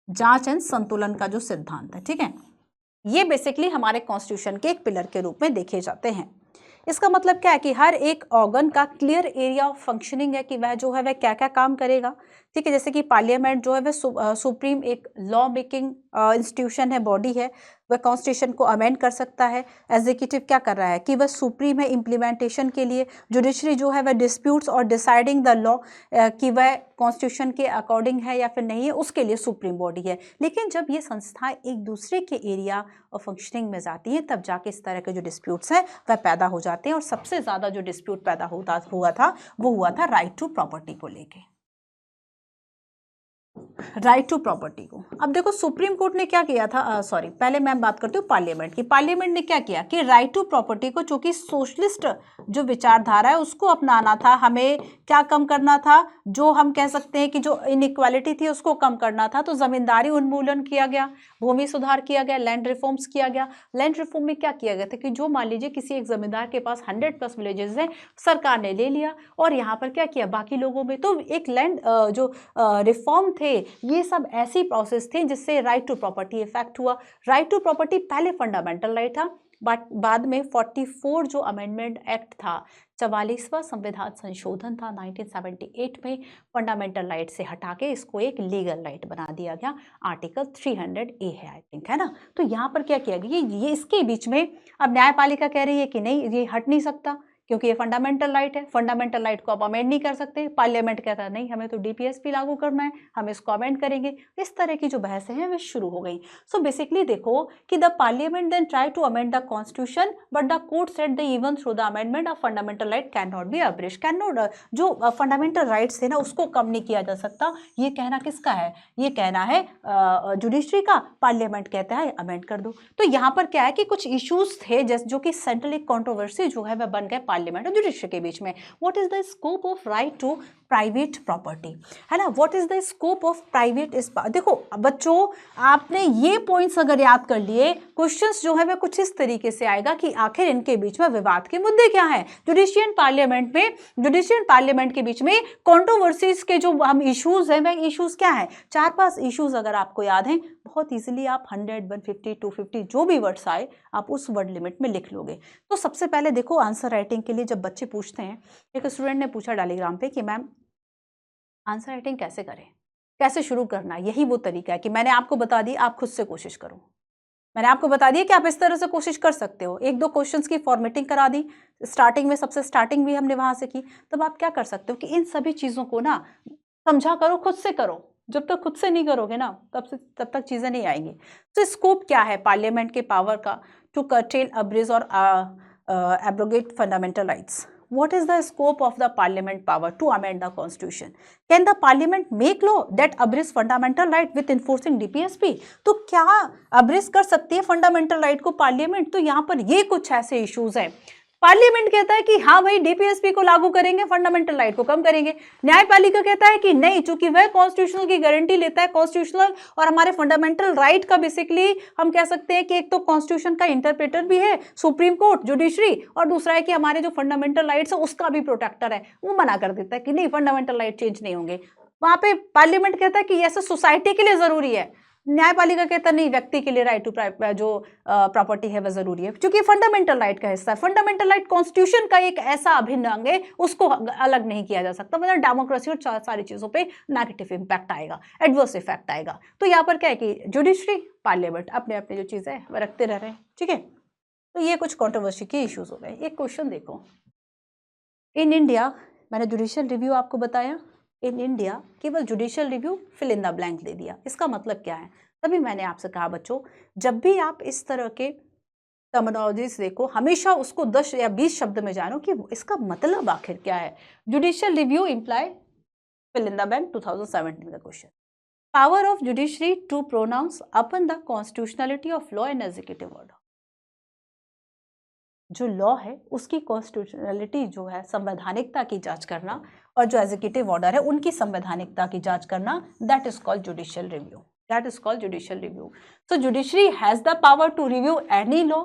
जांच एंड संतुलन का जो सिद्धांत है। ठीक है, ये बेसिकली हमारे कॉन्स्टिट्यूशन के एक पिलर के रूप में देखे जाते हैं। इसका मतलब क्या है कि हर एक ऑर्गन का क्लियर एरिया ऑफ फंक्शनिंग है कि वह जो है वह क्या क्या काम करेगा। ठीक है, जैसे कि पार्लियामेंट जो है वह सुप्रीम एक लॉ मेकिंग इंस्टीट्यूशन है, बॉडी है, वह कॉन्स्टिट्यूशन को अमेंड कर सकता है। एग्जीक्यूटिव क्या कर रहा है कि वह सुप्रीम है इम्प्लीमेंटेशन के लिए। जुडिशरी जो है वह डिस्प्यूट्स और डिसाइडिंग द लॉ कि वह कॉन्स्टिट्यूशन के अकॉर्डिंग है या फिर नहीं है, उसके लिए सुप्रीम बॉडी है। लेकिन जब ये संस्थाएं एक दूसरे के एरिया और फंक्शनिंग में जाती हैं तब जाके इस तरह के जो डिस्प्यूट्स हैं वह पैदा हो जाते हैं। और सबसे ज़्यादा जो डिस्प्यूट पैदा हुआ था वो हुआ था राइट टू प्रॉपर्टी को लेके, राइट टू प्रॉपर्टी को। अब देखो सुप्रीम कोर्ट ने क्या किया था, पहले मैं बात करती हूँ पार्लियामेंट की। पार्लियामेंट ने क्या किया कि राइट टू प्रॉपर्टी को, चूंकि सोशलिस्ट जो विचारधारा है उसको अपनाना था, हमें क्या कम करना था, जो हम कह सकते हैं कि जो इनइक्वालिटी थी उसको कम करना था, तो जमींदारी उन्मूलन किया गया, भूमि सुधार किया गया, लैंड रिफॉर्म्स किया गया। लैंड रिफॉर्म में क्या किया गया था कि जो मान लीजिए किसी एक जमींदार के पास 100+ विलेजेस हैं, सरकार ने ले लिया और यहाँ पर क्या किया बाकी लोगों में, तो एक लैंड जो रिफॉर्म थे, ये सब ऐसी प्रोसेस थी जिससे राइट टू प्रॉपर्टी इफेक्ट हुआ। राइट टू प्रॉपर्टी पहले फंडामेंटल राइट था, बट बाद में 44 जो अमेंडमेंट एक्ट था, 44वां संविधान संशोधन था 1978 में, फंडामेंटल राइट से हटा के इसको एक लीगल राइट बना दिया गया। आर्टिकल 300A है आई थिंक, है ना। तो यहाँ पर क्या किया गया, ये इसके बीच में अब न्यायपालिका कह रही है कि नहीं, ये हट नहीं सकता, क्योंकि ये फंडामेंटल राइट है, फंडामेंटल राइट को आप अमेंड नहीं कर सकते। पार्लियामेंट कहता है नहीं, हमें तो डीपीएसपी लागू करना है, हम इसको अमेंड करेंगे। इस तरह की जो बहसें हैं वे शुरू हो गई। सो बेसिकली देखो कि the parliament then try to amend the constitution but the court said the even through the amendment of fundamental right can not be abridged, can not, जो फंडामेंटल राइट्स थे ना उसको कम नहीं किया जा सकता। ये कहना किसका है? ये कहना है जुडिशरी का। पार्लियामेंट कहता है अमेंड कर दो। तो यहाँ पर क्या है कि कुछ इश्यूज थे जो कि सेंट्रल एक कंट्रोवर्सी जो है वह बन गए पार्लियामेंट और जुडिशरी के बीच में। What is the scope of right to private property, है ना? What is the scope of private is, देखो बच्चों आपने ये पॉइंट्स अगर याद कर लिए, क्वेश्चंस जो है वह कुछ इस तरीके से आएगा कि आखिर इनके बीच में विवाद के मुद्दे क्या हैं। जुडिशियल पार्लियामेंट में, जुडिशियल पार्लियामेंट के बीच में कंट्रोवर्सीज के जो हम इश्यूज हैं वह इश्यूज क्या हैं? 4-5 इश्यूज अगर आपको याद हैं, बहुत इजीली आप 100, 150, 250 जो भी वर्ड्स आए आप उस वर्ड लिमिट में लिख लोगे। तो सबसे पहले देखो आंसर राइटिंग के लिए जब बच्चे पूछते हैं, एक स्टूडेंट ने पूछा टेलीग्राम पे कि मैम आंसर राइटिंग कैसे करें, कैसे शुरू करना। यही वो तरीका है कि मैंने आपको बता दी, आप खुद से कोशिश करो। मैंने आपको बता दिया कि आप इस तरह से कोशिश कर सकते हो। 1-2 क्वेश्चंस की फॉर्मेटिंग करा दी स्टार्टिंग में, सबसे स्टार्टिंग भी हमने वहां से की। तब आप क्या कर सकते हो कि इन सभी चीज़ों को ना समझा करो, खुद से करो। जब तक खुद से नहीं करोगे ना तब तक चीज़ें नहीं आएंगी। तो स्कोप क्या है पार्लियामेंट के पावर का? टू कर्टेल, अब्रिज और abrogate fundamental rights. What is the scope of the parliament power to amend the constitution? Can the parliament make law that abridges fundamental right with enforcing DPSP? तो क्या abridge कर सकती है fundamental right को parliament? तो यहाँ पर ये कुछ ऐसे इश्यूज हैं। पार्लियामेंट कहता है कि हाँ भाई डीपीएसपी को लागू करेंगे, फंडामेंटल राइट को कम करेंगे। न्यायपालिका कहता है कि नहीं, चूंकि वह कॉन्स्टिट्यूशनल की गारंटी लेता है, कॉन्स्टिट्यूशनल और हमारे फंडामेंटल राइट का बेसिकली हम कह सकते हैं कि एक तो कॉन्स्टिट्यूशन का इंटरप्रेटर भी है सुप्रीम कोर्ट, जुडिशरी, और दूसरा है कि हमारे जो फंडामेंटल राइट्स है उसका भी प्रोटेक्टर है। वो मना कर देता है कि नहीं, फंडामेंटल राइट चेंज नहीं होंगे। वहां पे पार्लियामेंट कहता है कि ऐसा सोसाइटी के लिए जरूरी है। न्यायपालिका कहता नहीं, व्यक्ति के लिए राइट टू जो प्रॉपर्टी है वह जरूरी है, क्योंकि फंडामेंटल राइट का हिस्सा है। फंडामेंटल राइट कॉन्स्टिट्यूशन का एक ऐसा अभिन्न अंग है, उसको अलग नहीं किया जा सकता, मतलब डेमोक्रेसी और सारी चीजों पे नेगेटिव इंपैक्ट आएगा, एडवर्स इफेक्ट आएगा। तो यहाँ पर क्या है कि जुडिशरी, पार्लियामेंट अपने अपने जो चीजें हैं वह रखते रह रहे हैं। ठीक है, तो ये कुछ कॉन्ट्रोवर्सी के इश्यूज हो गए। एक क्वेश्चन देखो, इन इंडिया, मैंने जुडिशियल रिव्यू आपको बताया, इन इंडिया केवल judicial review fill in the blank दे दिया। इसका मतलब क्या है? तभी मैंने आपसे कहा बच्चों, जब भी आप इस तरह के टर्मिनोलॉजीज देखो हमेशा उसको 10 या 20 शब्द में जानो कि इसका मतलब आखिर क्या है। Judicial review imply fill in the blank 2017 का क्वेश्चन। Power of judiciary to pronounce upon the constitutionality of law and executive order. जो लॉ है उसकी कॉन्स्टिट्यूशनलिटी जो है, संवैधानिकता की जांच करना, और जो एग्जीक्यूटिव ऑर्डर है उनकी संवैधानिकता की जांच करना, that is called judicial review. That is called judicial review. So judiciary has the power to review any law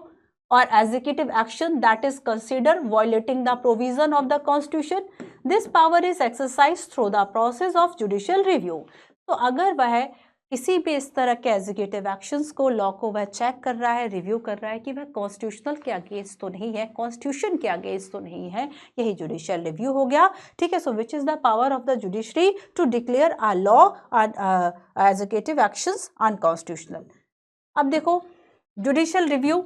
or executive action that is considered violating the provision of the constitution. This power is exercised through the process of judicial review. तो अगर वह किसी भी इस तरह के executive actions को, law को वह चेक कर रहा है, रिव्यू कर रहा है कि वह कॉन्स्टिट्यूशनल के अगेंस्ट तो नहीं है, कॉन्स्टिट्यूशन के अगेंस्ट तो नहीं है, यही जुडिशियल रिव्यू हो गया। ठीक है, so which is the power of the judiciary to declare a law or executive actions unconstitutional. अब देखो जुडिशियल रिव्यू,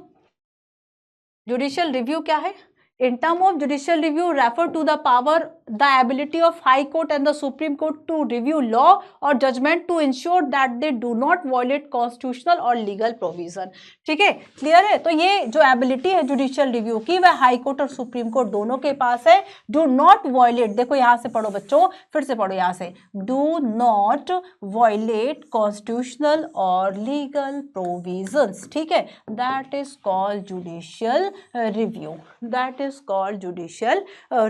जुडिशियल रिव्यू क्या है? In term of judicial review refer to the power, the ability of High Court and the Supreme Court to review law or judgment to ensure that they do not violate constitutional or legal provision. ठीक है, clear है? तो ये जो ability है judicial review की वह high court और सुप्रीम कोर्ट दोनों के पास है। डू नॉट वायलेट, देखो यहां से पढ़ो बच्चों, फिर से पढ़ो यहां से, डू नॉट वायलेट कॉन्स्टिट्यूशनल और लीगल प्रोविजंस। ठीक है, that is called judicial review, that is called judicial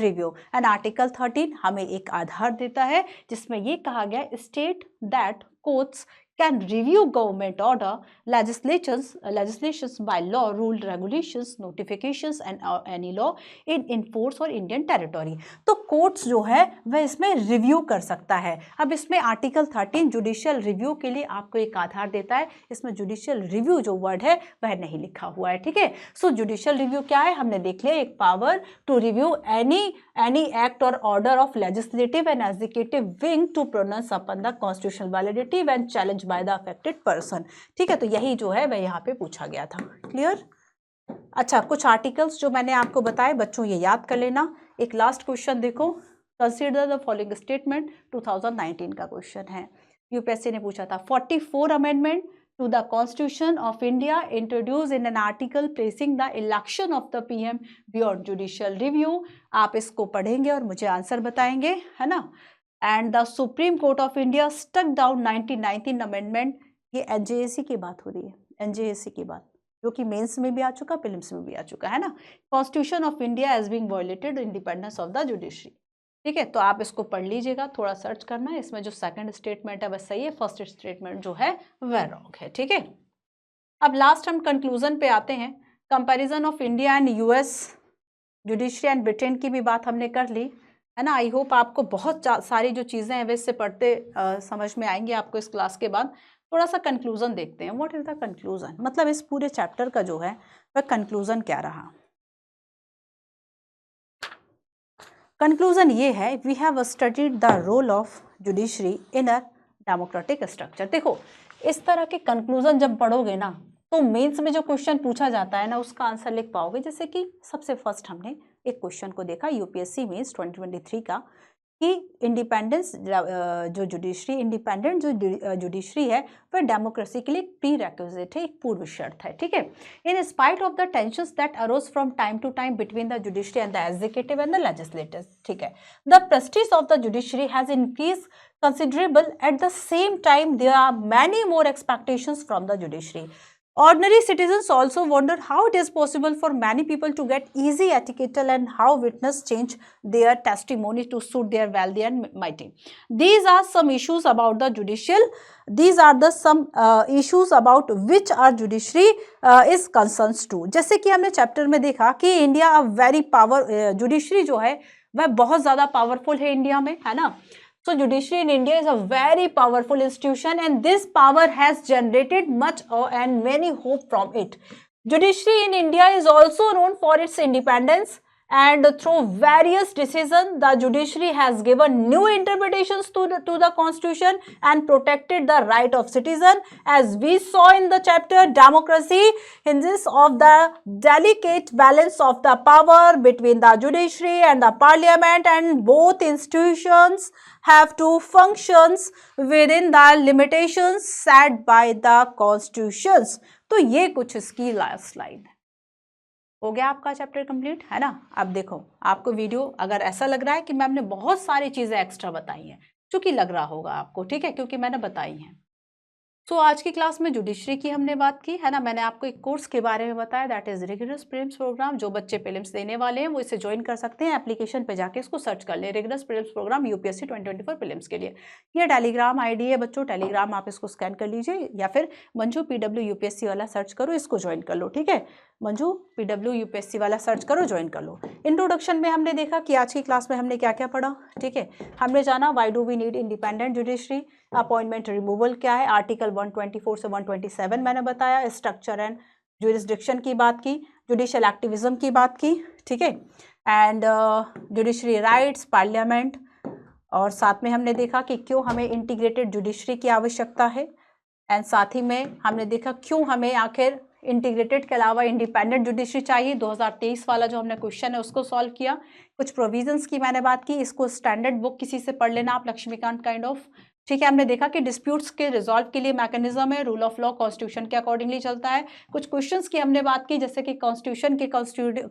review. And Article 13 हमें एक आधार देता है जिसमें ये कहा गया, state that courts can review government order, legislations by law, rule, regulations, notifications and any law in force or Indian territory. तो courts जो है वह इसमें रिव्यू कर सकता है। अब इसमें आर्टिकल 13 जुडिशियल रिव्यू के लिए आपको एक आधार देता है, इसमें जुडिशियल रिव्यू जो वर्ड है वह नहीं लिखा हुआ है। ठीक है, सो जुडिशियल रिव्यू क्या है हमने देख लिया, एक power to review any act or order of legislative and executive wing to pronounce upon the constitutional validity when challenge by the affected person. ठीक है, तो यही जो है वह यहाँ पे पूछा गया था। क्लियर? अच्छा, कुछ आर्टिकल्स जो मैंने आपको बताए बच्चों ये याद कर लेना। एक लास्ट क्वेश्चन देखो, कंसीडर द फॉलोइंग स्टेटमेंट, 2019 का क्वेश्चन है, यूपीएससी ने पूछा था। 44 amendment to the constitution of India introduce in an article placing the election of the PM beyond judicial review. आप इसको पढ़ेंगे और मुझे आंसर बताएंगे, है ना। And the supreme court of India struck down 1919 amendment. ये एनजेएसी की बात हो रही है, एनजेएसी की बात, जो कि मेंस में भी आ चुका, प्रीलिम्स में भी आ चुका है ना। Constitution of India as being violated independence of the judiciary. ठीक है, तो आप इसको पढ़ लीजिएगा, थोड़ा सर्च करना है। इसमें जो सेकंड स्टेटमेंट है वह सही है, फर्स्ट स्टेटमेंट जो है वह रॉन्ग है। ठीक है, अब लास्ट हम कंक्लूजन पे आते हैं। Comparison of India and US judiciary and Britain की भी बात हमने कर ली, है ना। आई होप आपको बहुत सारी जो चीज़ें हैं वे इससे पढ़ते समझ में आएंगी आपको इस क्लास के बाद। थोड़ा सा कंक्लूजन देखते हैं, व्हाट इज द कंक्लूजन, मतलब इस पूरे चैप्टर का जो है वह कंक्लूजन क्या रहा। कंक्लूजन ये है, we have studied the role of judiciary in a democratic structure. देखो, इस तरह के कंक्लूजन जब पढ़ोगे ना तो मेंस में जो क्वेश्चन पूछा जाता है ना उसका आंसर लिख पाओगे। जैसे कि सबसे फर्स्ट हमने एक क्वेश्चन को देखा यूपीएससी मेंस 2023 का, कि इंडिपेंडेंस जो जुडिशरी, इंडिपेंडेंट जो जुडिशरी है वह डेमोक्रेसी के लिए प्री रेक्विजिट है, एक पूर्व शर्त है। ठीक है, in spite of the tensions that arose from time to time between the judiciary and the executive and the legislative. ठीक है, the prestige of the judiciary has increase considerable. At the same time, there are many more expectations from the judiciary. Ordinary citizens also wonder how it is possible for many people to get easy acquittal and how witness change their testimony to suit their wealthy and mighty. These are some issues about the judicial. These are the some issues about which our judiciary is concerns to. जैसे कि हमने chapter में देखा कि India a very power, judiciary जो है वह बहुत ज़्यादा पावरफुल है इंडिया में, है ना। So judiciary in India is a very powerful institution and this power has generated much and many hope from it. Judiciary in India is also known for its independence, and through various decisions the judiciary has given new interpretations to the constitution and protected the right of citizen. As we saw in the chapter, democracy hinges of the delicate balance of the power between the judiciary and the parliament, and both institutions have to functions within the limitations set by the constitutions. तो ये कुछ इसकी last slide हो गया आपका chapter complete, है ना। अब देखो, आपको वीडियो अगर ऐसा लग रहा है कि मैम ने बहुत सारी चीज़ें एक्स्ट्रा बताई हैं, चूँकि लग रहा होगा आपको, ठीक है, क्योंकि मैंने बताई हैं। तो आज की क्लास में जुडिशरी की हमने बात की, है ना। मैंने आपको एक कोर्स के बारे में बताया, that is rigorous prelims programme. जो बच्चे प्रीलिम्स देने वाले हैं वो इसे ज्वाइन कर सकते हैं, एप्लीकेशन पे जाके इसको सर्च कर लें, rigorous prelims programme UPSC 2024 prelims के लिए। ये टेलीग्राम आईडी है बच्चों, टेलीग्राम आप इसको स्कैन कर लीजिए, या फिर मंजू PW यूपीएससी वाला सर्च करो, इसको ज्वाइन कर लो। ठीक है, मंजू PW यूपीएससी वाला सर्च करो, ज्वाइन कर लो। इंट्रोडक्शन में हमने देखा कि आज की क्लास में हमने क्या क्या पढ़ा। ठीक है, हमने जाना why do we need independent judiciary, appointment removal क्या है, आर्टिकल 124 से 127 मैंने बताया, स्ट्रक्चर एंड जुरिस्डिक्शन की बात की, जुडिशियल एक्टिविज्म की बात की। ठीक है, एंड जुडिशरी राइट्स, पार्लियामेंट, और साथ में हमने देखा कि क्यों हमें इंटीग्रेटेड जुडिशरी की आवश्यकता है, एंड साथ ही में हमने देखा क्यों हमें आखिर इंटीग्रेटेड के अलावा इंडिपेंडेंट जुडिशरी चाहिए। 2023 वाला जो हमने क्वेश्चन है उसको सॉल्व किया। कुछ प्रोविजंस की मैंने बात की, इसको स्टैंडर्ड बुक किसी से पढ़ लेना आप, लक्ष्मीकांत काइंड ऑफ। ठीक है, हमने देखा कि डिस्प्यूट्स के रिजॉल्व के लिए मैकेनिज्म है, रूल ऑफ लॉ कॉन्स्टिट्यूशन के अकॉर्डिंगली चलता है। कुछ क्वेश्चंस की हमने बात की, जैसे कि कॉन्स्टिट्यूशन के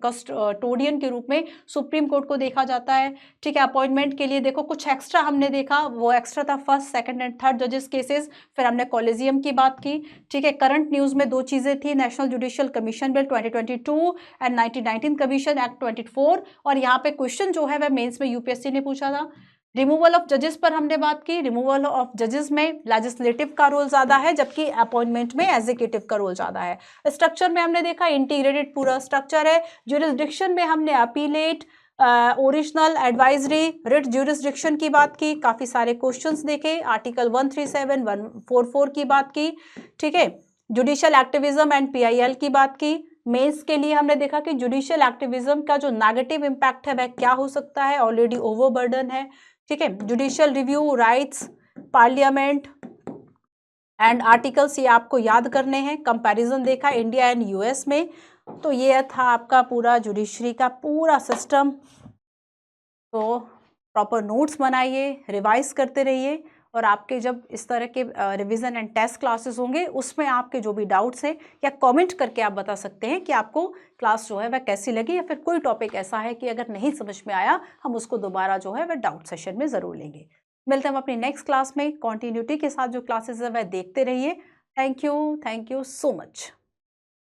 कस्टोडियन के रूप में सुप्रीम कोर्ट को देखा जाता है। ठीक है, अपॉइंटमेंट के लिए देखो कुछ एक्स्ट्रा हमने देखा, वो एक्स्ट्रा था फर्स्ट, सेकंड एंड थर्ड जजेस केसेस। फिर हमने कॉलेजियम की बात की। ठीक है, करंट न्यूज़ में दो चीज़ें थी, national judicial commission bill 2022 and 1919 commission act 24, और यहाँ पे क्वेश्चन जो है वह मेन्स में यूपीएससी ने पूछा था। रिमूवल ऑफ जजेस पर हमने बात की, रिमूवल ऑफ जजेस में लेजिस्लेटिव का रोल ज़्यादा है, जबकि अपॉइंटमेंट में एग्जीक्यूटिव का रोल ज़्यादा है। स्ट्रक्चर में हमने देखा इंटीग्रेटेड पूरा स्ट्रक्चर है। ज्यूरिसडिक्शन में हमने appellate, original, advisory, writ jurisdiction की बात की, काफ़ी सारे क्वेश्चंस देखे, आर्टिकल 137, 144 की बात की। ठीक है, जुडिशियल एक्टिविज्म एंड PIL की बात की। मेंस के लिए हमने देखा कि जुडिशियल एक्टिविज्म का जो नेगेटिव इम्पैक्ट है वह क्या हो सकता है, ऑलरेडी ओवरबर्डन है। ठीक है, judicial review, rights, parliament, and articles ये आपको याद करने हैं। कंपैरिजन देखा इंडिया एंड यूएस में, तो ये था आपका पूरा जुडिशरी का पूरा सिस्टम। तो प्रॉपर नोट्स बनाइए, रिवाइज करते रहिए, और आपके जब इस तरह के रिवीजन एंड टेस्ट क्लासेस होंगे उसमें आपके जो भी डाउट्स हैं या कमेंट करके आप बता सकते हैं कि आपको क्लास जो है वह कैसी लगी, या फिर कोई टॉपिक ऐसा है कि अगर नहीं समझ में आया हम उसको दोबारा जो है वह डाउट सेशन में ज़रूर लेंगे। मिलते हैं हम अपनी नेक्स्ट क्लास में। कॉन्टिन्यूटी के साथ जो क्लासेस है वह देखते रहिए। Thank you so much.